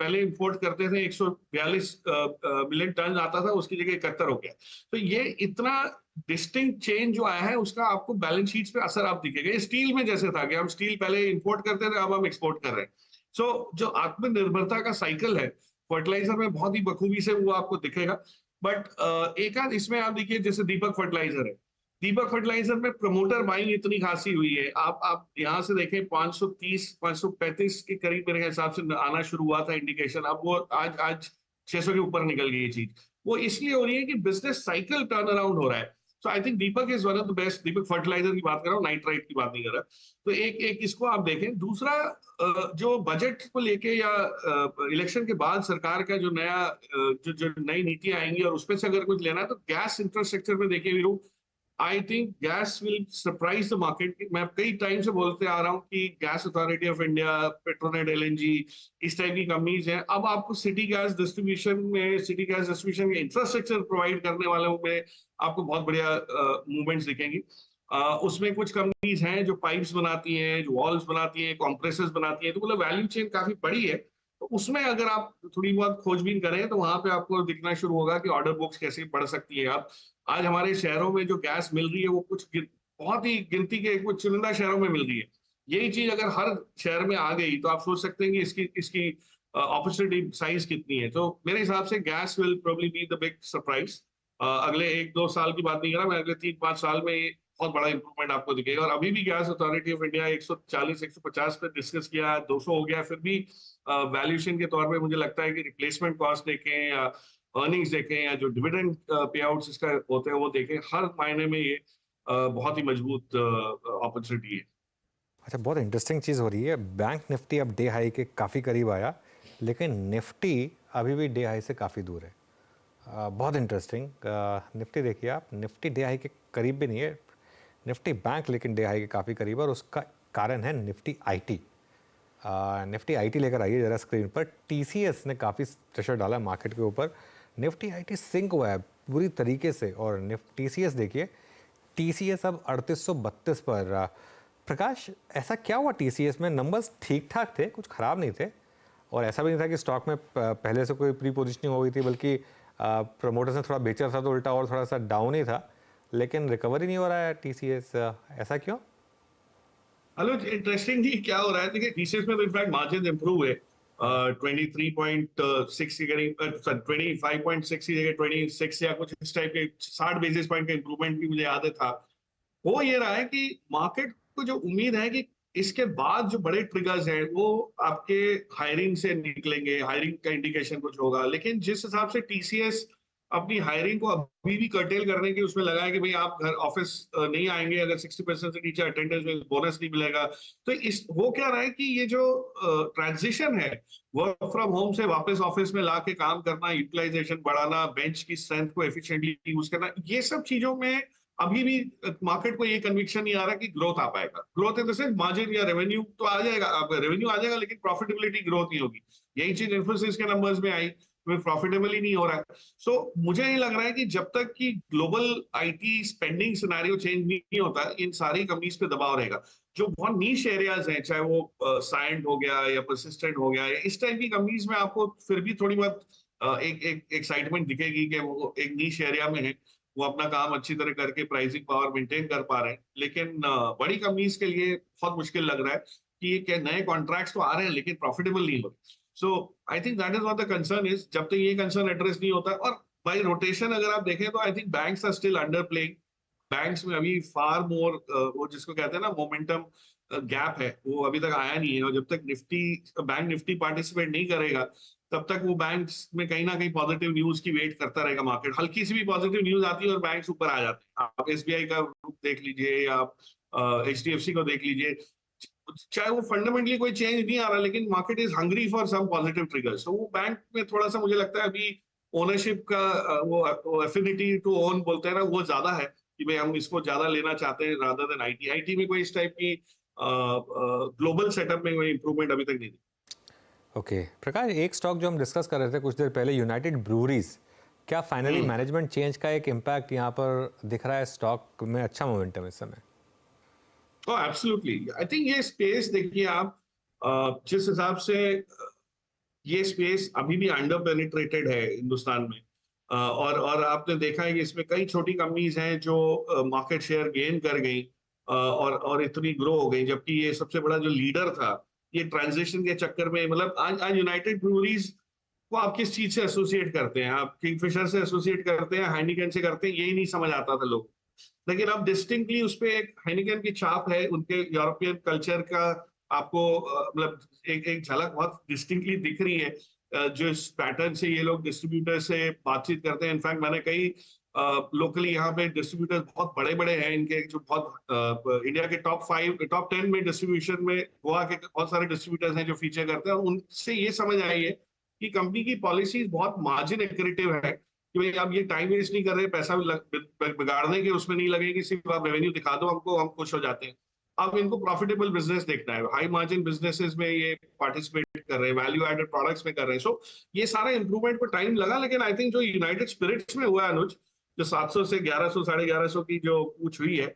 पहले इंपोर्ट करते थे 142 मिलियन टन आता था, उसकी जगह 71 हो गया। तो ये इतना डिस्टिंक्ट चेंज जो आया है, उसका आपको बैलेंस शीट्स पे असर आप दिखेगा। स्टील में जैसे था कि हम स्टील पहले इंपोर्ट करते थे, अब हम एक्सपोर्ट कर रहे हैं। सो जो आत्मनिर्भरता का साइकिल है फर्टिलाइजर में, बहुत ही बखूबी से वो आपको दिखेगा। बट एक आध इसमें आप देखिए, जैसे दीपक फर्टिलाइजर है, दीपक फर्टिलाइजर में प्रमोटर बाइंग इतनी खासी हुई है। आप यहाँ से देखें 530-535 के करीब मेरे हिसाब से आना शुरू हुआ था इंडिकेशन, अब वो आज 600 के ऊपर निकल गई ये चीज। वो इसलिए हो रही है कि बिजनेस साइकिल टर्न अराउंड हो रहा है। So I think Deepak is one of the best. Deepak fertilizer की बात कर रहा हूँ, नाइट्राइट की बात नहीं कर रहा। तो एक इसको आप देखें। दूसरा, जो बजट को लेके या इलेक्शन के बाद सरकार का जो नया जो नई नीति आएंगी और उसमें से अगर कुछ लेना है तो गैस इंफ्रास्ट्रक्चर में देखिए Veeru, I think gas will surprise the market. मैं कई टाइम से बोलते आ रहा हूँ कि gas authority of India, Petronet, LNG, इस टाइप की कंपनीज हैं। अब आपको सिटी गैस डिस्ट्रीब्यूशन के इंफ्रास्ट्रक्चर प्रोवाइड करने वालों में आपको बहुत बढ़िया मूवमेंट्स दिखेंगी। उसमें कुछ कंपनीज हैं जो पाइप्स बनाती हैं, जो वॉल्स बनाती हैं, कंप्रेसर्स बनाती हैं, तो मतलब वैल्यू चेन काफी बड़ी है। तो उसमें अगर आप थोड़ी बहुत खोजबीन करें तो वहां पे आपको दिखना शुरू होगा कि ऑर्डर बुक्स कैसे बढ़ सकती है। आप आज हमारे शहरों में जो गैस मिल रही है वो बहुत ही गिनती के कुछ चुनिंदा शहरों में मिल रही है। यही चीज अगर हर शहर में आ गई तो आप सोच सकते हैं कि इसकी अपॉर्चुनिटी साइज कितनी है। तो मेरे हिसाब से gas will probably be the big surprise. अगले 1-2 साल की बात नहीं कर रहा मैं, अगले 3-5 साल में बहुत बड़ा इंप्रूवमेंट आपको दिखेगा। और अभी भी गैस अथॉरिटी ऑफ इंडिया 140-150 पे डिस्कस किया, 200 हो गया, फिर भी वैल्यूएशन के तौर पे मुझे लगता है कि रिप्लेसमेंट कॉस्ट देखें या अर्निंग्स देखें या जो डिविडेंड पे आउट्स इसका होते हैं वो देखें, हर मायने में ये बहुत ही मजबूत अपॉर्चुनिटी है। अच्छा, बहुत इंटरेस्टिंग चीज़ हो रही है। बैंक निफ्टी अब डे हाई के काफ़ी करीब आया, लेकिन निफ्टी अभी भी डे हाई से काफ़ी दूर है। बहुत इंटरेस्टिंग। निफ्टी देखिए आप, निफ्टी डे हाई के करीब भी नहीं है, निफ्टी बैंक लेकिन डे हाई के काफ़ी करीब है, और उसका कारण है निफ्टी आईटी। निफ्टी आईटी लेकर आइए ज़रा स्क्रीन पर। टीसीएस ने काफ़ी प्रेशर डाला मार्केट के ऊपर, निफ्टी आईटी सिंक हुआ है बुरी तरीके से, और टीसीएस देखिए, टीसीएस अब 3832 पर। प्रकाश, ऐसा क्या हुआ टीसीएस में? नंबर्स ठीक ठाक थे, कुछ ख़राब नहीं थे, और ऐसा भी नहीं था कि स्टॉक में पहले से कोई प्री पोजिशनिंग हो गई थी, बल्कि प्रमोटर्स ने थोड़ा बेचा था तो उल्टा और थोड़ा सा डाउन ही था, लेकिन रिकवरी नहीं हो रहा है टीसीएस, ऐसा क्यों? हेलो, इंटरेस्टिंग जी, क्या हो रहा है? देखिए, टीसीएस में तो इनफैक्ट मार्जिन इंप्रूव है, 23.6 की करीब, 25.6 की जगह 26 या कुछ इस टाइप के 60 बेसिस पॉइंट का इंप्रूवमेंट भी मुझे याद था। वो ये रहा है कि मार्केट को जो उम्मीद है कि इसके बाद जो बड़े ट्रिगर्स हैं वो आपके हायरिंग से निकलेंगे, हायरिंग का इंडिकेशन कुछ होगा, लेकिन जिस हिसाब से टीसीएस अपनी हायरिंग को अभी भी कर्टेल करने की उसमें लगा है कि भाई आप घर ऑफिस नहीं आएंगे अगर 60% से नीचे अटेंडेंस में बोनस नहीं मिलेगा, तो इस वो क्या रहा है कि ये जो ट्रांजिशन है वर्क फ्रॉम होम से वापस ऑफिस में ला के काम करना, यूटिलाइजेशन बढ़ाना, बेंच की स्ट्रेंथ को एफिशिएंटली यूज करना, ये सब चीजों में अभी भी मार्केट को ये कन्विक्शन नहीं आ रहा कि ग्रोथ आ पाएगा। Growth in the sense margin या रेवेन्यू तो आ जाएगा, रेवेन्यू आ जाएगा, लेकिन प्रॉफिटेबिलिटी ग्रोथ नहीं होगी। यही चीज इन्फोसिस के नंबर्स में आई, प्रॉफिटेबल ही नहीं हो रहा है। सो मुझे ये लग रहा है कि जब तक कि global IT spending scenario change नहीं होता, इन सारी कंपनीज पे दबाव रहेगा। जो बहुत नीश एरियाज हैं, चाहे वो साइंट हो गया या परसिस्टेंट हो गया, या इस टाइप की कंपनीज में आपको फिर भी थोड़ी बहुत एक एक्साइटमेंट दिखेगी कि वो एक नीश एरिया में है, वो अपना काम अच्छी तरह करके प्राइसिंग पावर मेंटेन कर पा रहे हैं। लेकिन बड़ी कंपनीज के लिए बहुत मुश्किल लग रहा है कि ये नए कॉन्ट्रैक्ट्स तो आ रहे हैं लेकिन प्रॉफिटेबल नहीं हो रहे। So I think that is what the concern is. जब तक ये कंसर्न एड्रेस नहीं होता, और बाय रोटेशन अगर आप देखें तो I think banks are still underplaying. Banks में अभी फार मोर वो जिसको कहते हैं ना मोमेंटम गैप है, वो अभी तक आया नहीं है। और जब तक बैंक निफ्टी पार्टिसिपेट नहीं करेगा तब तक वो बैंक्स में कहीं ना कहीं पॉजिटिव न्यूज की वेट करता रहेगा मार्केट। हल्की सी भी पॉजिटिव न्यूज आती है और बैंक्स ऊपर आ जाते हैं। आप एसबीआई का ग्रुप देख लीजिए या आप एचडीएफसी को देख लीजिए, चाहे वो फंडामेंटली कोई चेंज नहीं आ रहा, लेकिन market is hungry for some positive triggers. तो वो बैंक में थोड़ा सा मुझे लगता है अभी ओनरशिप का वो एफिनिटी टू ओन बोलते हैं ना, वो ज्यादा है कि भाई हम इसको ज्यादा लेना चाहते हैं रादर देन आईटी। आईटी में कोई इस टाइप की ग्लोबल सेटअप में कोई इंप्रूवमेंट अभी तक नहीं दी। ओके प्रकाश, एक स्टॉक जो हम डिस्कस कर रहे थे कुछ देर पहले, यूनाइटेड ब्रूअरीज, क्या फाइनली मैनेजमेंट चेंज का एक इम्पैक्ट यहाँ पर दिख रहा है? स्टॉक में अच्छा मोमेंटम इस समय। Oh, absolutely. I think ये स्पेस देखिए आप, जिस हिसाब से ये स्पेस अभी भी अंडर पेनिट्रेटेड है हिंदुस्तान में, और आपने देखा है कि इसमें कई छोटी कंपनीज हैं जो मार्केट शेयर गेन कर गई और इतनी ग्रो हो गई, जबकि ये सबसे बड़ा जो लीडर था ये ट्रांजिशन के चक्कर में, मतलब आज यूनाइटेड ब्रूअरीज को आप किस चीज से एसोसिएट करते हैं? आप किंगफिशर से एसोसिएट करते हैं, हाइनिकन से करते हैं, यही नहीं समझ आता था लोग। लेकिन अब डिस्टिंक्टली उस पे एक हाइनिकन की छाप है, उनके यूरोपियन कल्चर का आपको मतलब एक झलक बहुत डिस्टिंक्टली दिख रही है। जो इस पैटर्न से ये लोग डिस्ट्रीब्यूटर से बातचीत करते हैं। इनफैक्ट मैंने कई लोकली यहाँ पे डिस्ट्रीब्यूटर्स बहुत बड़े बड़े हैं इनके, जो बहुत इंडिया के टॉप 10 में डिस्ट्रीब्यूशन में गोवा के बहुत सारे डिस्ट्रीब्यूटर्स हैं जो फीचर करते हैं, और उनसे ये समझ आई है कि कंपनी की पॉलिसी बहुत मार्जिन एक्रेटिव है कि भाई आप ये टाइम वेस्ट नहीं कर रहे, पैसा बिगाड़ने के उसमें नहीं लगेगी, सिर्फ आप रेवेन्यू दिखा दो हमको, हम खुश हो जाते हैं। अब इनको प्रॉफिटेबल बिजनेस देखना है, हाई मार्जिन बिजनेसेस में ये पार्टिसिपेट कर रहे हैं, वैल्यू एडेड प्रोडक्ट्स में कर रहे हैं। सो ये सारा इंप्रूवमेंट को टाइम लगा, लेकिन आई थिंक जो यूनाइटेड स्पिरिट्स में हुआ है अनुज, जो 700 से 1100 1150 की जो पूछ हुई है,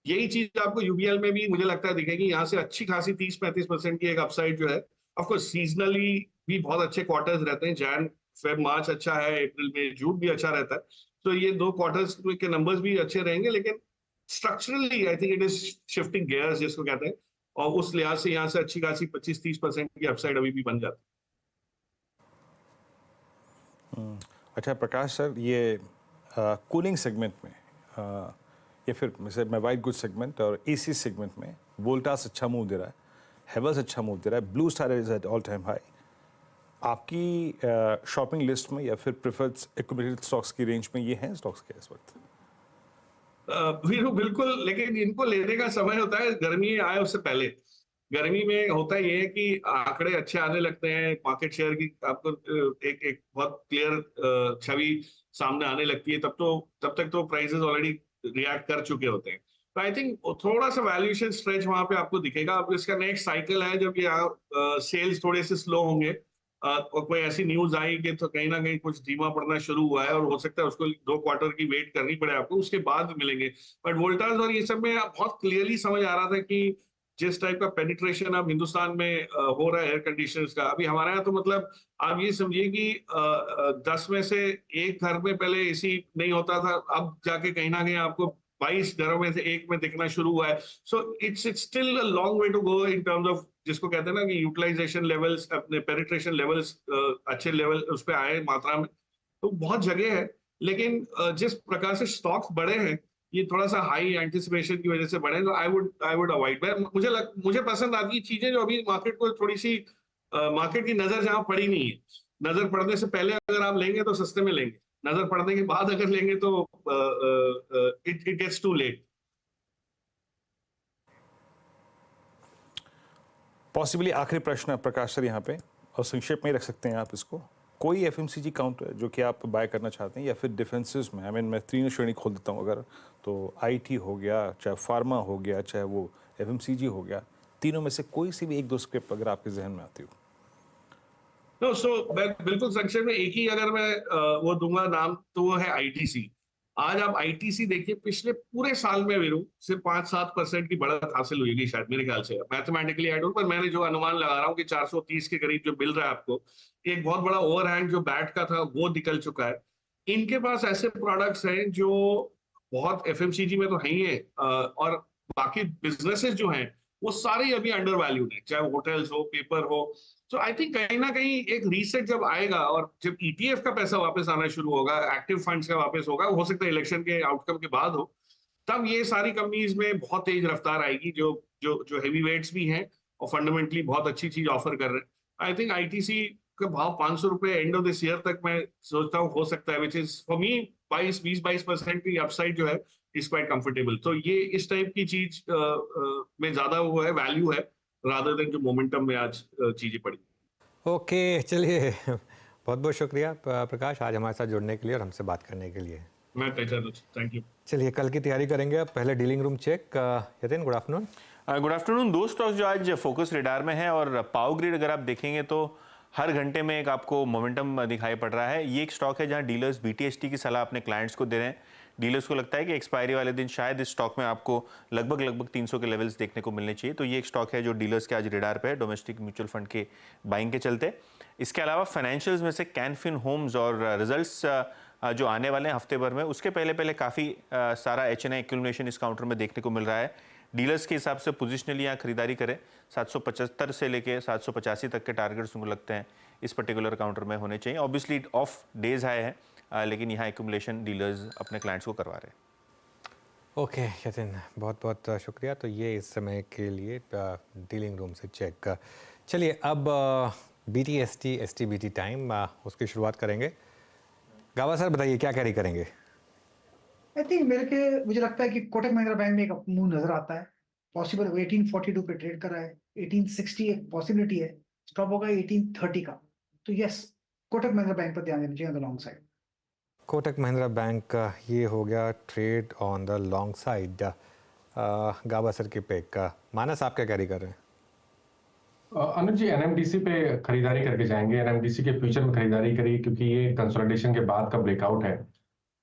यही चीज आपको यूबीएल में भी मुझे लगता है दिखेगी। यहाँ से अच्छी खासी 30-35% की एक अपसाइड जो है। ऑफकोर्स सीजनली भी बहुत अच्छे क्वार्टर्स रहते हैं, जैन फेब मार्च अच्छा है, अप्रैल में जून भी अच्छा रहता है, तो ये 2 क्वार्टर्स के नंबर्स भी अच्छे रहेंगे। लेकिन structurally I think it is shifting gears जिसको कहते हैं, और उस लिहाज से यहाँ से अच्छी खासी 25-30% की अपसाइड अभी भी बन जाती है। अच्छा प्रकाश सर, ये कूलिंग सेगमेंट में या फिर मैं वाइट गुड सेगमेंट और एसी सेगमेंट में वोल्टास अच्छा मूव दे रहा है, हेवल्स अच्छा मूव दे रहा है, blue star is at all time high. आपकी शॉपिंग लिस्ट में या फिर प्रेफर्ड एक्यूमुलेटेड स्टॉक्स की रेंज में ये हैं स्टॉक्स के इस वक्त? वीरू बिल्कुल, लेकिन इनको लेने का समय होता है गर्मी आए उससे पहले। गर्मी में होता ये है कि आंकड़े अच्छे आने लगते हैं, मार्केट शेयर की आपको एक बहुत क्लियर छवि सामने आने लगती है, तब तक तो प्राइसेस ऑलरेडी रिएक्ट कर चुके होते हैं। तो आई थिंक थोड़ा सा वैल्यूएशन स्ट्रेच वहां पे आपको दिखेगा। अब इसका नेक्स्ट साइकिल है जब ये सेल्स थोड़े से स्लो होंगे, और कोई ऐसी न्यूज आई कि तो कहीं ना कहीं कुछ धीमा पड़ना शुरू हुआ है, और हो सकता है उसको 2 क्वार्टर की वेट करनी पड़े आपको, उसके बाद मिलेंगे। बट वोल्टास और ये सब में बहुत क्लियरली समझ आ रहा था कि जिस टाइप का पेनिट्रेशन अब हिंदुस्तान में हो रहा है एयर कंडीशनर्स का, अभी हमारे यहाँ तो मतलब आप ये समझिए कि 10 में से 1 घर में पहले एसी नहीं होता था, अब जाके कहीं ना कहीं आपको 22 घरों में से 1 में दिखना शुरू हुआ है। So it's still a long way to go in terms of जिसको कहते हैं ना कि यूटिलाइजेशन लेवल्स, अपने पेनिट्रेशन लेवल्स अच्छे लेवल उस पर आए मात्रा में, तो बहुत जगह है। लेकिन जिस प्रकार से स्टॉक्स बढ़े हैं, ये थोड़ा सा हाई एंटिसिपेशन की वजह से बढ़े, तो आई वुड अवॉइड। मुझे पसंद आती है चीजें जो अभी मार्केट को थोड़ी सी मार्केट की नजर जहां पड़ी नहीं है। नजर पड़ने से पहले अगर आप लेंगे तो सस्ते में लेंगे, नजर पड़ने के बाद अगर लेंगे तो it gets too late. Possibly आखिरी प्रश्न प्रकाश सर यहाँ पे, और संक्षेप में ही रख सकते हैं आप इसको, कोई एफएमसीजी काउंटर जो कि आप बाय करना चाहते हैं, या फिर डिफेंसेस में, मैं तीनों श्रेणी खोल देता हूँ अगर, तो आईटी हो गया, चाहे फार्मा हो गया, चाहे वो एफएमसीजी हो गया, तीनों में से कोई सी भी 1-2 स्क्रिप्ट अगर आपके जहन में आती हो। मैं बिल्कुल संक्षेप में एक ही अगर मैं वो दूंगा नाम, तो वो है आईटीसी। आज आप आईटीसी देखिए, पिछले पूरे साल में वीरू सिर्फ 5-7% की बढ़त हासिल हुई शायद, मेरे ख्याल से, मैथमेटिकली आई डोंट, पर मैंने जो अनुमान लगा रहा हूँ कि 430 के करीब जो मिल रहा है आपको, एक बहुत बड़ा ओवरहैंग जो बैट का था वो निकल चुका है। इनके पास ऐसे प्रोडक्ट्स हैं जो बहुत एफएमसीजी में तो है ही है, और बाकी बिजनेसेस जो हैं वो सारे अभी अंडर वैल्यूड है, चाहे होटल्स हो, पेपर हो। तो आई थिंक कहीं ना कहीं एक रीसेट जब आएगा, और जब ईटीएफ का पैसा वापस आना शुरू होगा, एक्टिव फंड्स का वापस होगा, हो सकता है इलेक्शन के आउटकम के बाद हो, तब ये सारी कंपनीज में बहुत तेज रफ्तार आएगी, जो हेवी वेट्स भी हैं और फंडामेंटली बहुत अच्छी चीज ऑफर कर रहे हैं। आई थिंक आईटीसी का भाव 500 रुपए एंड ऑफ दिस ईयर तक मैं सोचता हूँ हो सकता है, विच इज फॉर मी 20-22% की अपसाइड जो है इज क्वाइट कंफर्टेबल। तो ये इस टाइप की चीज में ज्यादा वो है, वैल्यू है, रादर देन जो मोमेंटम में आज चीजें पड़ी। ओके, चलिए बहुत बहुत शुक्रिया प्रकाश आज हमारे साथ जुड़ने के लिए और हमसे बात करने के लिए। मैं थैंक यू। चलिए कल की तैयारी करेंगे, अब पहले dealing room check. Yatin, good afternoon. Good afternoon. 2 stocks जो आज फोकस रेडार में है, और पावर ग्रिड अगर आप देखेंगे तो हर घंटे में एक आपको मोमेंटम दिखाई पड़ रहा है। ये एक स्टॉक है जहां डीलर्स बीटीएसटी की सलाह अपने क्लाइंट्स को दे रहे हैं। डीलर्स को लगता है कि एक्सपायरी वाले दिन शायद इस स्टॉक में आपको लगभग 300 के लेवल्स देखने को मिलने चाहिए। तो ये एक स्टॉक है जो डीलर्स के आज रेडार पे है, डोमेस्टिक म्यूचुअल फंड के बाइंग के चलते। इसके अलावा फाइनेंशियल्स में से कैनफिन होम्स और रिजल्ट्स जो आने वाले हैं हफ्ते भर में, उसके पहले काफ़ी सारा एचएनआई एक्यूमुलेशन इस काउंटर में देखने को मिल रहा है। डीलर्स के हिसाब से पोजिशनली यहाँ खरीदारी करें, 775 से लेके 785 तक के टारगेट्स उनको लगते हैं इस पर्टिकुलर काउंटर में होने चाहिए। ऑब्वियसली ऑफ डेज हाई है, लेकिन यहाँ एक्यूमुलेशन डीलर्स अपने क्लाइंट्स को करवा रहे हैं। ओके यतिन, बहुत बहुत शुक्रिया। तो ये इस समय के लिए डीलिंग रूम से चेक। चलिए अब BTST STBT टाइम उसकी शुरुआत करेंगे। गावा सर बताइए क्या कैरी करेंगे? आई थिंक मुझे लगता है कि कोटक महिंद्रा बैंक में एक मूव नजर आता है। पॉसिबल 1842 पे ट्रेड कर रहा है, 1860 एक पॉसिबिलिटी है, स्टॉप होगा 1830 का। तो यस, कोटक महिंद्रा बैंक पर ध्यान देना चाहिए on the long side. Kotak Mahindra bank का ये हो गया trade on the long side. गावा सर की पिक। मानस आप क्या कैरी कर रहे हैं? अनुज जी एनएमडीसी पे खरीदारी करके जाएंगे। एनएमडीसी के फ्यूचर में खरीदारी करिए क्योंकि ये कंसोलिडेशन के बाद का ब्रेकआउट है।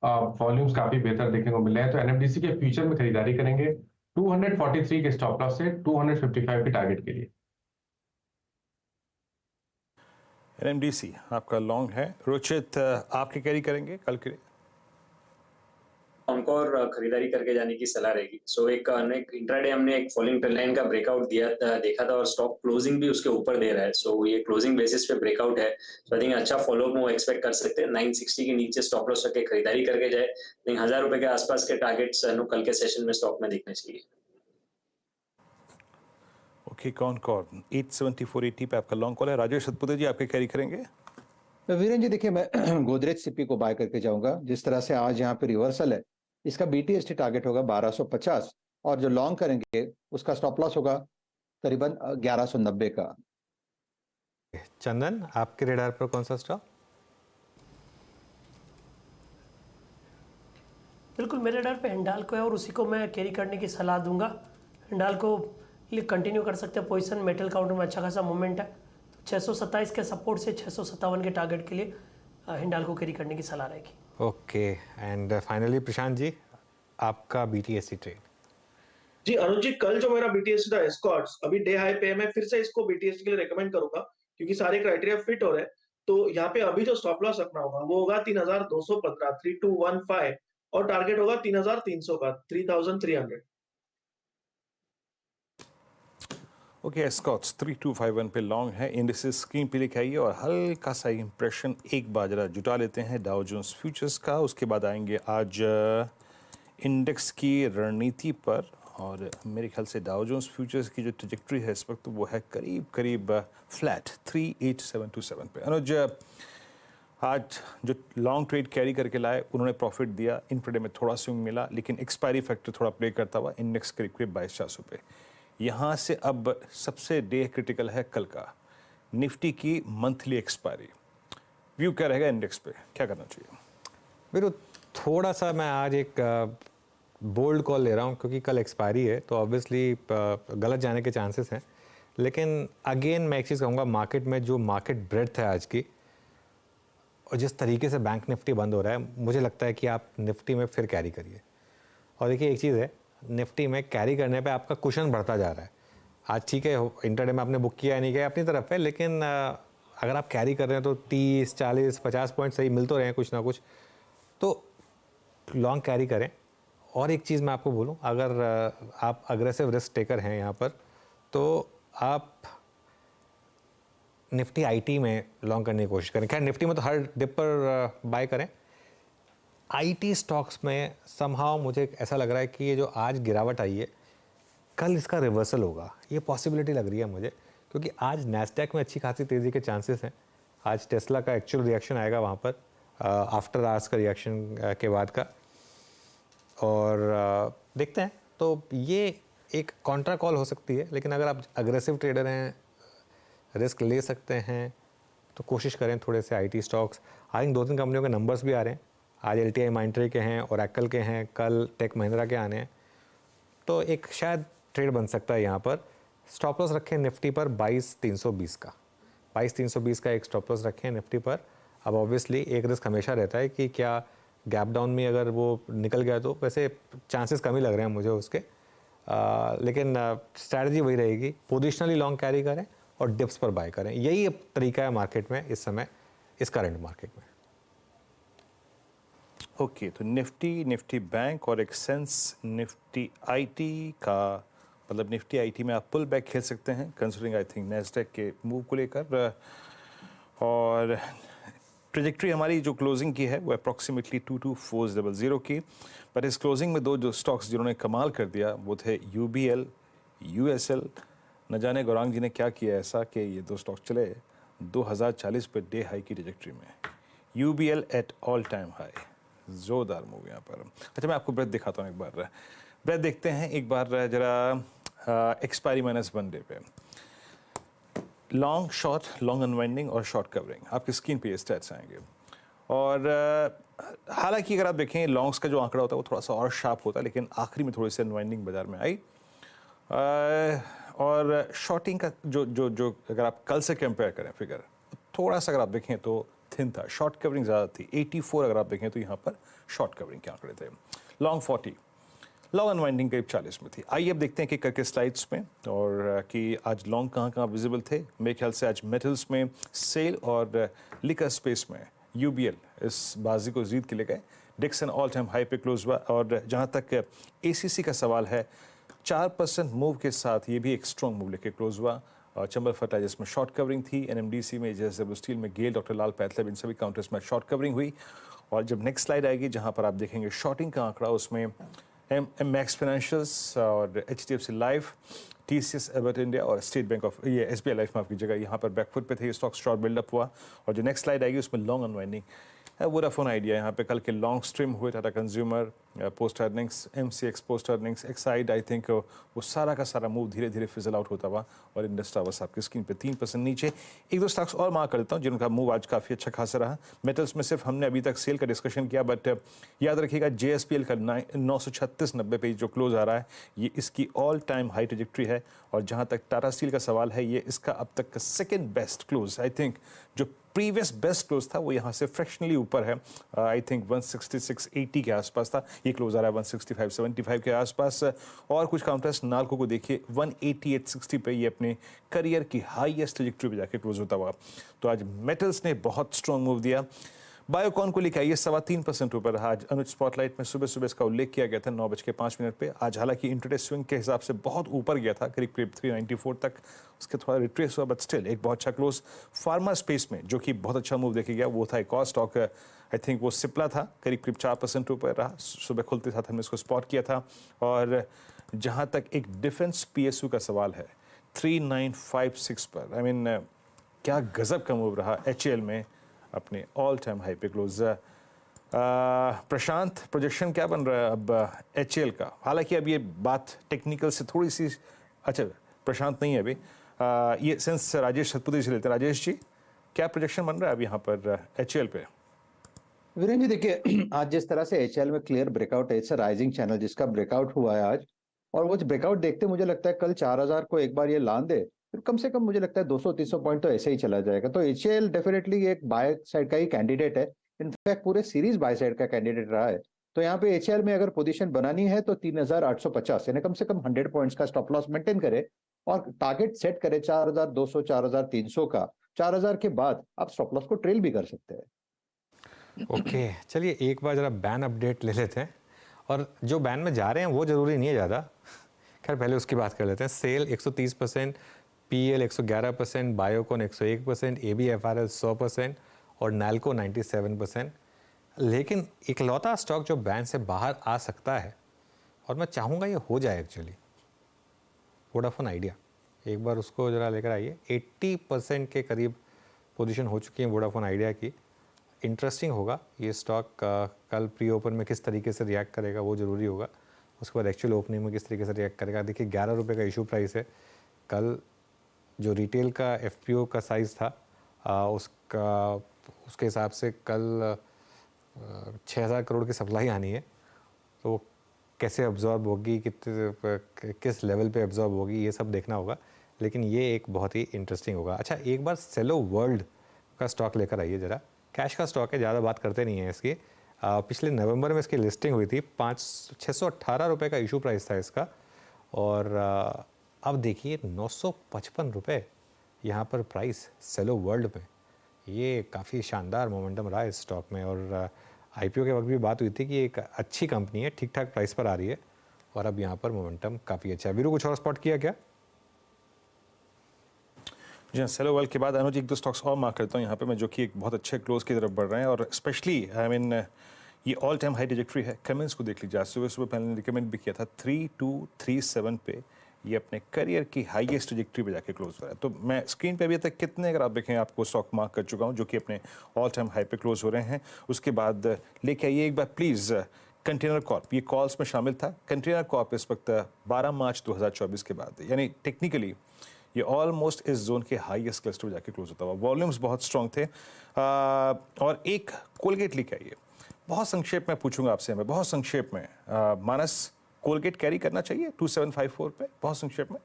वॉल्यूम्स काफी बेहतर देखने को मिल रहे हैं, तो एनएमडीसी के फ्यूचर में खरीदारी करेंगे 243 के स्टॉप लॉस से 255 के टारगेट के लिए। एनएमडीसी आपका लॉन्ग है। रुचित आपके कैरी करेंगे कल के लिए? हमको और खरीदारी करके जाने की सलाह रहेगी। सो एक इंट्राडे हमने एक फॉलिंग ट्रेंड लाइन का ब्रेकआउट देखा था और स्टॉक क्लोजिंग भी उसके ऊपर दे रहा है। सो ये क्लोजिंग बेसिस पे ब्रेकआउट है, सो आई थिंक अच्छा फॉलोअप वो एक्सपेक्ट कर सकते हैं। 960 के नीचे स्टॉप लॉस रख के खरीदारी करके जाए। आई थिंक 1000 रुपए के आसपास के टारगेट्स कल के सेशन में स्टॉक में दिखने चाहिए। ओके, कौन 87480 पे आपका लॉन्ग कॉल है। राजेश सतपुते जी आपके कैरी करेंगे? वीरेंद्र जी देखिए, मैं गोदरेज सीपी को बाय करके जाऊंगा। जिस तरह से आज यहाँ पे रिवर्सल है, इसका BTST टारगेट होगा 1250 और जो लॉन्ग करेंगे उसका स्टॉप लॉस होगा करीबन 1190 का। चंदन आपके रेडार पर कौन सा स्टॉक? बिल्कुल मेरे रेडार पे हिंडाल्को है और उसी को मैं कैरी करने की सलाह दूंगा। हिंडाल्को लिए कंटिन्यू कर सकते हैं पोजीशन। मेटल काउंटर में अच्छा खासा मूवमेंट है, तो 627 के सपोर्ट से 657 के टारगेट के लिए हिंडाल्को कैरी करने की सलाह रहेगी। Okay, and finally Prashant ji आपका BTST ट्रेड। जी अनुज जी, कल जो मेरा BTST था एस्कॉर्ट्स, अभी डे हाई पे है। मैं फिर से इसको BTST के लिए रेकमेंड करूंगा क्योंकि सारे क्राइटेरिया फिट हो रहे हैं। तो यहाँ पे अभी जो स्टॉप लॉस रखना होगा वो होगा 3215 3215 और टारगेट होगा 3300 का 3300। ओके, एस्कॉट्स 3251 पे लॉन्ग है। इंडिसेस स्क्रीन पे लिखाइए और हल्का सा इंप्रेशन एक बार जरा जुटा लेते हैं डाउ जोन्स फ्यूचर्स का। उसके बाद आएंगे आज इंडेक्स की रणनीति पर, और मेरे ख्याल से डाउ जोन्स फ्यूचर्स की जो ट्रैजेक्टरी है इस वक्त वो है करीब करीब फ्लैट 38727 पे। अनुज, आज जो लॉन्ग ट्रेड कैरी करके लाए उन्होंने प्रॉफिट दिया। इंट्राडे में थोड़ा स्विंग मिला, लेकिन एक्सपायरी फैक्टर थोड़ा प्ले करता हुआ इंडेक्स करीब करीब 22,400 पे। यहाँ से अब सबसे डे क्रिटिकल है कल का निफ्टी की मंथली एक्सपायरी। व्यू क्या रहेगा इंडेक्स पे, क्या करना चाहिए? मेरे थोड़ा सा मैं आज एक बोल्ड कॉल ले रहा हूँ क्योंकि कल एक्सपायरी है, तो ऑब्वियसली गलत जाने के चांसेस हैं। लेकिन अगेन मैं एक चीज़ कहूँगा, मार्केट में जो मार्केट ब्रेड्थ है आज की और जिस तरीके से बैंक निफ्टी बंद हो रहा है, मुझे लगता है कि आप निफ्टी में फिर कैरी करिए। और देखिए एक चीज़ है, निफ्टी में कैरी करने पे आपका कुशन बढ़ता जा रहा है। आज ठीक है इंटरडे में आपने बुक किया नहीं किया अपनी तरफ है, लेकिन अगर आप कैरी कर रहे हैं तो 30 40 50 पॉइंट सही मिल तो रहे हैं कुछ ना कुछ, तो लॉन्ग कैरी करें। और एक चीज़ मैं आपको बोलूं, अगर आप अग्रेसिव रिस्क टेकर हैं यहाँ पर, तो आप निफ्टी IT में लॉन्ग करने की कोशिश करें। खैर निफ्टी में तो हर डिप पर बाय करें। IT स्टॉक्स में समहाउ मुझे ऐसा लग रहा है कि ये जो आज गिरावट आई है, कल इसका रिवर्सल होगा, ये पॉसिबिलिटी लग रही है मुझे, क्योंकि आज नैस्डैक में अच्छी खासी तेज़ी के चांसेस हैं। आज टेस्ला का एक्चुअल रिएक्शन आएगा वहाँ पर आफ्टर आवर्स का रिएक्शन के बाद का, और देखते हैं। तो ये एक कॉन्ट्रा कॉल हो सकती है, लेकिन अगर आप अग्रेसिव ट्रेडर हैं, रिस्क ले सकते हैं, तो कोशिश करें थोड़े से IT स्टॉक्स। आई थिंक 2-3 कंपनियों के नंबर्स भी आ रहे हैं। आज LTI माइंट्री के हैं, ओरेकल के हैं, कल टेक महिंद्रा के आने हैं, तो एक शायद ट्रेड बन सकता है यहाँ पर। स्टॉप लॉस रखें निफ्टी पर 22,320 का, 22,320 का एक स्टॉप लॉस रखें निफ्टी पर। अब ऑब्वियसली एक रिस्क हमेशा रहता है कि क्या गैप डाउन में अगर वो निकल गया तो वैसे चांसेस कम ही लग रहे हैं मुझे उसके, लेकिन स्ट्रैटेजी वही रहेगी, पोजिशनली लॉन्ग कैरी करें और डिप्स पर बाय करें। यही तरीका है मार्केट में इस समय, इस करंट मार्केट में। ओके, तो निफ्टी बैंक और एक सेंस निफ्टी IT का, मतलब निफ्टी IT में आप पुल बैक खेल सकते हैं कंसिडरिंग आई थिंक नैस्डैक के मूव को लेकर। और ट्रेजेक्ट्री हमारी जो क्लोजिंग की है वो अप्रॉक्सीमेटली 22400 की, पर इस क्लोजिंग में दो स्टॉक्स जिन्होंने कमाल कर दिया वो थे UBL, USL। न जाने गौरांग जी ने क्या किया ऐसा कि ये दो स्टॉक चले 2040 पे डे हाई की ट्रैजेक्टरी में, UBL at all time high, जोरदार मूव यहाँ पर। अच्छा, मैं आपको ब्रेथ दिखाता हूँ एक बार, ब्रेथ देखते हैं एक बार जरा एक्सपायरी -1 डे पे, लॉन्ग शॉर्ट, लॉन्ग अनवाइंडिंग और शॉर्ट कवरिंग, आपकी स्क्रीन पे ये स्टैट्स आएंगे। और हालांकि अगर आप देखें लॉन्ग्स का जो आंकड़ा होता है वो थोड़ा सा और शार्प होता है, लेकिन आखिरी में थोड़ी सी अनवाइंडिंग बाजार में आई। और शॉर्टिंग का जो अगर आप कल से कंपेयर करें फिगर, थोड़ा सा अगर आप देखें तो थिन था, शॉर्ट कवरिंग ज़्यादा थी। 84 अगर आप देखें तो यहाँ पर शॉर्ट कवरिंग के आंकड़े थे। लॉन्ग 40, लॉन्ग अनवाइंडिंग करीब 40 में थी। आइए अब देखते हैं कि करके स्लाइड्स में, और कि आज लॉन्ग कहाँ विजिबल थे। मेरे ख्याल से आज मेटल्स में सेल और लिकर स्पेस में यूबीएल इस बाजी को जीत के ले गए। डिक्सन ऑल टाइम हाई पे क्लोज हुआ। और जहाँ तक एसीसी का सवाल है, 4% मूव के साथ ये भी एक स्ट्रॉन्ग मूव लेके क्लोज हुआ। और चंबल फर्टाइजर्स में शॉर्ट कवरिंग थी, एनएमडीसी में, जेएसडब्ल्यू स्टील में, गेल, डॉक्टर लाल पैथलैब, इन सभी काउंटर्स में शॉर्ट कवरिंग हुई। और जब नेक्स्ट स्लाइड आएगी जहाँ पर आप देखेंगे शॉर्टिंग का आंकड़ा, उसमें मैक्स फाइनेंशियल्स और HDFC life, TCS, Abbott India और स्टेट बैंक ऑफ ये एसबीआई लाइफ में आपकी जगह यहाँ पर बैकफुट पे थे। ये स्टॉक शॉर्ट बिल्डअप हुआ। और जो नेक्स्ट स्लाइड आएगी उसमें लॉन्ग अनवाइंडिंग, वोडाफोन आइडिया यहाँ पे कल के लॉन्ग स्ट्रीम हुए, Tata consumer post earnings, MCX post earnings, Exide, I think वो सारा का सारा मूव धीरे धीरे फिजल आउट होता हुआ। और इंडस टावर्स आपकी स्क्रीन पे 3% नीचे। एक दो स्टॉक्स और मार्क कर देता हूँ जिनका मूव आज काफ़ी अच्छा खासा रहा। मेटल्स में सिर्फ हमने अभी तक सेल का डिस्कशन किया, बट याद रखिएगा जेएसपीएल का 936.90 पे जो क्लोज आ रहा है, ये इसकी ऑल टाइम हाई ट्रैजेक्टरी है। और जहाँ तक टाटा स्टील का सवाल है, ये इसका अब तक का second best close, I think जो प्रीवियस बेस्ट क्लोज था वो यहाँ से फ्रैक्शनली ऊपर है। आई थिंक 166.80 के आसपास था, ये क्लोज आ रहा है 165.75 के आसपास। और कुछ काउंटर्स नाल्को को देखिए 188.60 पे ये अपने करियर की हाईएस्ट ट्रैजेक्टरी पे जाके क्लोज होता हुआ। तो आज मेटल्स ने बहुत स्ट्रॉन्ग मूव दिया। बायोकॉन को लेकर आइए 3.25% ऊपर रहा। आज अनुज स्पॉटलाइट में सुबह सुबह इसका उल्लेख किया गया था 9:05 पे। आज हालांकि इंट्राडे स्विंग के हिसाब से बहुत ऊपर गया था, करीब 394 तक, उसके थोड़ा रिट्रेस हुआ, बट स्टिल एक बहुत अच्छा क्लोज। फार्मा स्पेस में जो कि बहुत अच्छा मूव देखे गया वो था एक और स्टॉक, आई थिंक वो सिप्ला था, करीब 4% ऊपर रहा। सुबह खुलते साथ हमने इसको स्पॉट किया था। और जहाँ तक एक डिफेंस पीएसयू का सवाल है 3956 पर, आई मीन क्या गजब का मूव रहा एचएएल में अपने ऑल टाइम हाई पे क्लोज। प्रशांत, प्रोजेक्शन क्या बन रहा है अब एचएएल का? हालांकि अब ये बात टेक्निकल से थोड़ी सी, अच्छा प्रशांत नहीं है अभी, ये सेंस राजेश सतपुती से लेते हैं। राजेश जी, क्या प्रोजेक्शन बन रहा है अब यहाँ पर एचएएल पे? वीरेंद्र जी देखिए, आज जिस तरह से एचएएल में क्लियर ब्रेकआउट है, इट्स राइजिंग चैनल जिसका ब्रेकआउट हुआ है आज, और वो ब्रेकआउट देखते मुझे लगता है कल 4000 को एक बार ये लान दे, फिर कम से कम मुझे लगता है 200-300 पॉइंट तो ऐसे ही चला जाएगा। तो एचएएल डेफिनेटली एक बाय साइड का ही कैंडिडेट है, इनफैक्ट पूरे सीरीज बाय साइड का कैंडिडेट रहा है। तो यहाँ पे एचएएल में अगर पोजीशन बनानी है तो 3850 यानी कम से कम 100 पॉइंट्स का स्टॉप लॉस मेंटेन करे और टारगेट सेट करे 4200, 4300 का। 4000 के बाद आप स्टॉप लॉस को ट्रेल भी कर सकते हैं। ओके, चलिए एक बार जरा बैन अपडेट ले लेते हैं। और जो बैन में जा रहे हैं वो जरूरी नहीं है ज़्यादा, खैर पहले उसकी बात कर लेते हैं। सेल 130%, पीएल 111%, बायोकॉन 101%, एबीएफआरएल 100% और नैल्को 97%। लेकिन इकलौता स्टॉक जो बैन से बाहर आ सकता है, और मैं चाहूँगा ये हो जाए एक्चुअली, वोडाफोन आइडिया। एक बार उसको ज़रा लेकर आइए। 80% के करीब पोजीशन हो चुकी है वोडाफोन आइडिया की। इंटरेस्टिंग होगा ये स्टॉक कल प्री ओपन में किस तरीके से रिएक्ट करेगा, वो ज़रूरी होगा। उसके बाद एक्चुअल ओपनिंग में किस तरीके से रिएक्ट करेगा। देखिए 11 रुपये का इशू प्राइस है। कल जो रिटेल का एफपीओ का साइज़ था उसके हिसाब से कल 6000 करोड़ की सप्लाई आनी है, तो वो कैसे अब्जॉर्ब होगी, किस लेवल पे अब्जॉर्ब होगी, ये सब देखना होगा। लेकिन ये एक बहुत ही इंटरेस्टिंग होगा। अच्छा, एक बार सेलो वर्ल्ड का स्टॉक लेकर आइए ज़रा। कैश का स्टॉक है, ज़्यादा बात करते नहीं है इसकी। पिछले नवंबर में इसकी लिस्टिंग हुई थी, 618 रुपये का इशू प्राइस था इसका, और अब देखिए 955 रुपये यहाँ पर प्राइस सेलो वर्ल्ड में। ये काफ़ी शानदार मोमेंटम रहा इस स्टॉक में। और आईपीओ के वक्त भी बात हुई थी कि एक अच्छी कंपनी है, ठीक ठाक प्राइस पर आ रही है, और अब यहाँ पर मोमेंटम काफ़ी अच्छा है। वीरू, कुछ और स्पॉट किया क्या? जी हाँ, सेलो वर्ल्ड के बाद अनुज एक दो स्टॉक्स और मार्क करता हूँ यहाँ पे मैं, जो कि एक बहुत अच्छे क्लोज की तरफ बढ़ रहे हैं। और स्पेशली आई मीन ये ऑल टाइम हाई ट्रैजेक्टरी है। कमेंट्स को देख लीजिए, सुबह सुबह पहले ने रिकमेंड भी किया था 3237 पे ये अपने करियर की हाईएस्ट ट्रैजेक्टरी पे जाके क्लोज हो रहा है। तो मैं स्क्रीन पे अभी तक कितने अगर आप देखें आपको स्टॉक मार्क कर चुका हूँ जो कि अपने ऑल टाइम हाई पे क्लोज हो रहे हैं। उसके बाद लेके आइए एक बार प्लीज़ कंटेनर कॉर्प, ये कॉल्स में शामिल था। कंटेनर कॉर्प इस वक्त 12 मार्च 2024 के बाद, यानी टेक्निकली ये ऑलमोस्ट इस जोन के हाईएस्ट क्लस्टर में जाके क्लोज होता हुआ। वॉल्यूम्स बहुत स्ट्रॉन्ग थे। और एक कोलगेट लेके आइए, बहुत संक्षेप में पूछूंगा आपसे, मैं बहुत संक्षेप में मानस कोलगेट कैरी करना चाहिए 2754 पे, बहुत संक्षेप में?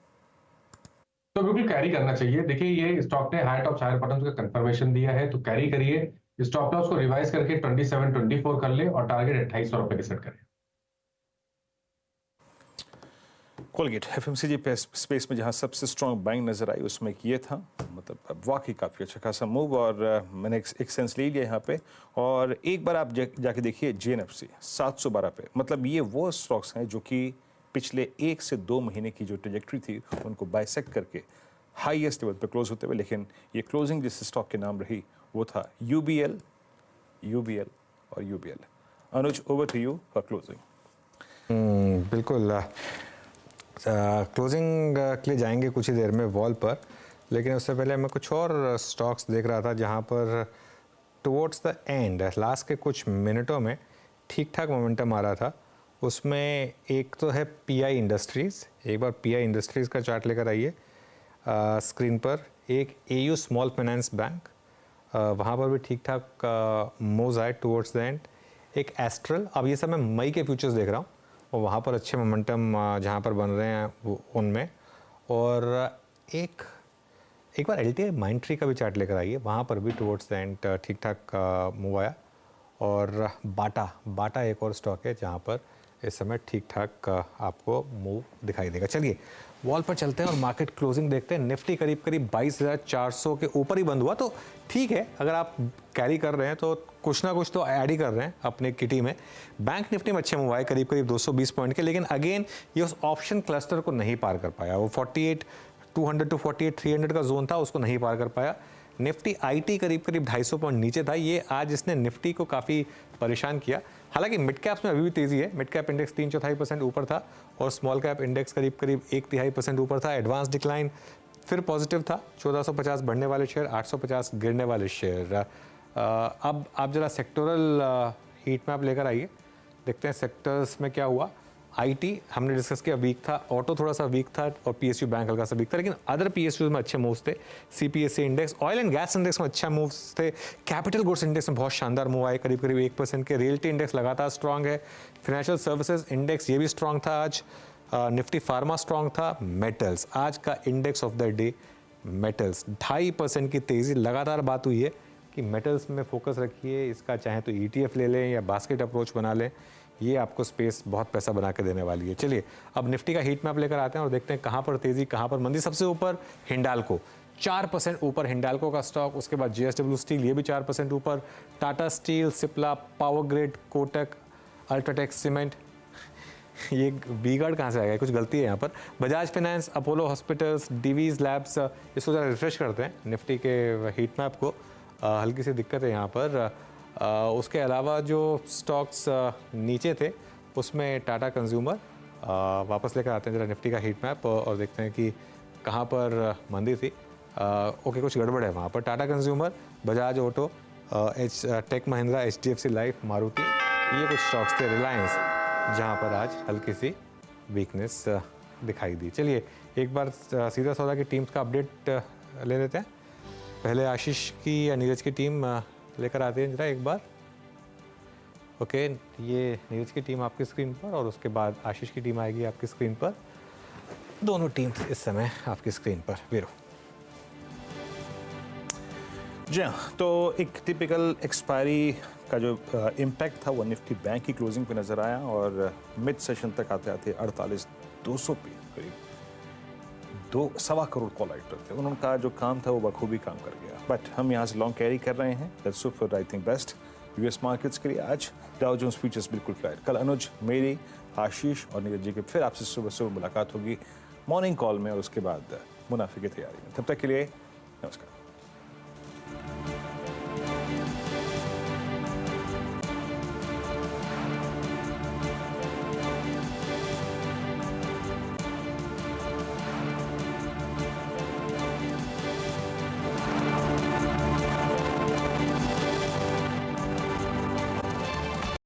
तो बिल्कुल कैरी करना चाहिए। देखिए ये स्टॉक ने हाई टॉप हायर बॉटम्स का कंफर्मेशन दिया है, तो कैरी करिए। स्टॉप लॉस को रिवाइज करके 2724 कर ले और टारगेट 2800 रुपए की सेट करें। कोलगेट एफएमसीजी स्पेस में जहां सबसे स्ट्रॉन्ग बाइंग नजर आई उसमें ये था, मतलब वाकई काफ़ी अच्छा खासा मूव, और मैंने एक सेंस ले लिया यहाँ पे। और एक बार आप जाके देखिए जेएनएफसी 712 पे, मतलब ये वो स्टॉक्स हैं जो कि पिछले 1 से 2 महीने की जो ट्रेजेक्ट्री थी उनको बाइसेक्ट करके हाईएस्ट लेवल पे क्लोज होते हुए, लेकिन ये क्लोजिंग जिस स्टॉक के नाम रही वो था यूबीएल और UBL. Anuj, over to you for closing. बिल्कुल क्लोजिंग के लिए जाएंगे कुछ ही देर में वॉल पर, लेकिन उससे पहले मैं कुछ और स्टॉक्स देख रहा था जहां पर टुवर्ड्स द एंड लास्ट के कुछ मिनटों में ठीक ठाक मोमेंटम आ रहा था। उसमें एक तो है पीआई इंडस्ट्रीज़, एक बार पीआई इंडस्ट्रीज़ का चार्ट लेकर आइए स्क्रीन पर। एक एयू स्मॉल फाइनेंस बैंक, वहाँ पर भी ठीक ठाक मूव्स आए टुवर्ड्स द एंड। एक एस्ट्रल, अब ये सब मैं मई के फ्यूचर्स देख रहा हूँ और वहाँ पर अच्छे मोमेंटम जहाँ पर बन रहे हैं उनमें। और एक बार एलटीआई माइंडट्री का भी चार्ट लेकर आइए, वहाँ पर भी टुवर्ड्स द एंड ठीक ठाक मूव आया। और बाटा एक और स्टॉक है जहाँ पर इस समय ठीक ठाक आपको मूव दिखाई देगा। चलिए वॉल पर चलते हैं और मार्केट क्लोजिंग देखते हैं। निफ्टी करीब 22,400 के ऊपर ही बंद हुआ, तो ठीक है, अगर आप कैरी कर रहे हैं तो कुछ ना कुछ तो ऐड ही कर रहे हैं अपने किटी में। बैंक निफ्टी में अच्छे मूव आए करीब 220 पॉइंट के, लेकिन अगेन ये उस ऑप्शन क्लस्टर को नहीं पार कर पाया। वो 48,200 टू 48,300 का जोन था, उसको नहीं पार कर पाया। निफ्टी आईटी करीब 250 पॉइंट नीचे था, ये आज इसने निफ्टी को काफ़ी परेशान किया। हालांकि मिड कैप्स में अभी भी तेज़ी है, मिड कैप इंडेक्स 3/4% ऊपर था और स्मॉल कैप इंडेक्स करीब 1/3% ऊपर था। एडवांस डिक्लाइन फिर पॉजिटिव था, 1450 बढ़ने वाले शेयर, 850 गिरने वाले शेयर। अब आप जरा सेक्टोरल हीट मैप लेकर आइए, देखते हैं सेक्टर्स में क्या हुआ। आईटी हमने डिस्कस किया वीक था, ऑटो थोड़ा सा वीक था और पीएसयू बैंक हल्का सा वीक था, लेकिन अदर पीएसयू में अच्छे मूव्स थे। CPSC index, oil and gas index में अच्छा मूव्स थे। कैपिटल गुड्स इंडेक्स में बहुत शानदार मूव आए करीब 1% के। रियल्टी इंडेक्स लगातार स्ट्रांग है। फाइनेंशियल सर्विसेज इंडेक्स ये भी स्ट्रांग था आज। निफ्टी फार्मा स्ट्रांग था। मेटल्स, आज का index of the day metals, 2.5% की तेज़ी। लगातार बात हुई है कि मेटल्स में फोकस रखिए, इसका चाहे तो ETF ले लें या बास्केट अप्रोच बना लें, ये आपको स्पेस बहुत पैसा बना के देने वाली है। चलिए अब निफ्टी का हीट मैप लेकर आते हैं और देखते हैं कहाँ पर तेज़ी कहाँ पर मंदी। सबसे ऊपर हिंडाल्को 4% ऊपर हिंडाल्को का स्टॉक, उसके बाद JSW स्टील ये भी 4% ऊपर, Tata steel, Cipla, power grid, Kotak, UltraTech cement, ये वी-गार्ड कहाँ से आएगा, कुछ गलती है यहाँ पर। Bajaj finance, Apollo hospitals, Divi's labs, इसको ज़रा रिफ्रेश करते हैं निफ्टी के हीट मैप को, हल्की सी दिक्कत है यहाँ पर। उसके अलावा जो स्टॉक्स नीचे थे उसमें टाटा कंज्यूमर, वापस लेकर आते हैं जरा निफ्टी का हीट मैप और देखते हैं कि कहाँ पर मंदी थी। ओके, कुछ गड़बड़ है वहाँ पर। Tata consumer, Bajaj auto, tech Mahindra, HDFC life, Maruti, ये कुछ स्टॉक्स थे। रिलायंस जहाँ पर आज हल्की सी वीकनेस दिखाई दी। चलिए एक बार सीधा सौदा की टीम्स का अपडेट ले लेते हैं। पहले आशीष की या नीरज की टीम लेकर आते हैं जरा एक बार। ओके, ये नीरज की टीम आपकी स्क्रीन पर और उसके बाद आशीष की टीम आएगी आपकी स्क्रीन पर। दोनों टीम्स इस समय आपकी स्क्रीन पर। वीरो जी हाँ, तो एक टिपिकल एक्सपायरी का जो इम्पैक्ट था वो निफ्टी बैंक की क्लोजिंग पे नज़र आया और मिड सेशन तक आते आते 48,200 पे करीब 2.25 करोड़ कॉल राइटर थे। उनका जो काम था वो बखूबी काम कर गया, बट हम यहाँ से लॉन्ग कैरी कर रहे हैं। That's super, I think best US markets के लिए। आज डाउ जोन्स फ्यूचर्स बिल्कुल फ्लैट। कल अनुज, मेरी, आशीष और नीरज जी के फिर आपसे सुबह मुलाकात होगी मॉर्निंग कॉल में और उसके बाद मुनाफे की तैयारी में। तब तक के लिए नमस्कार।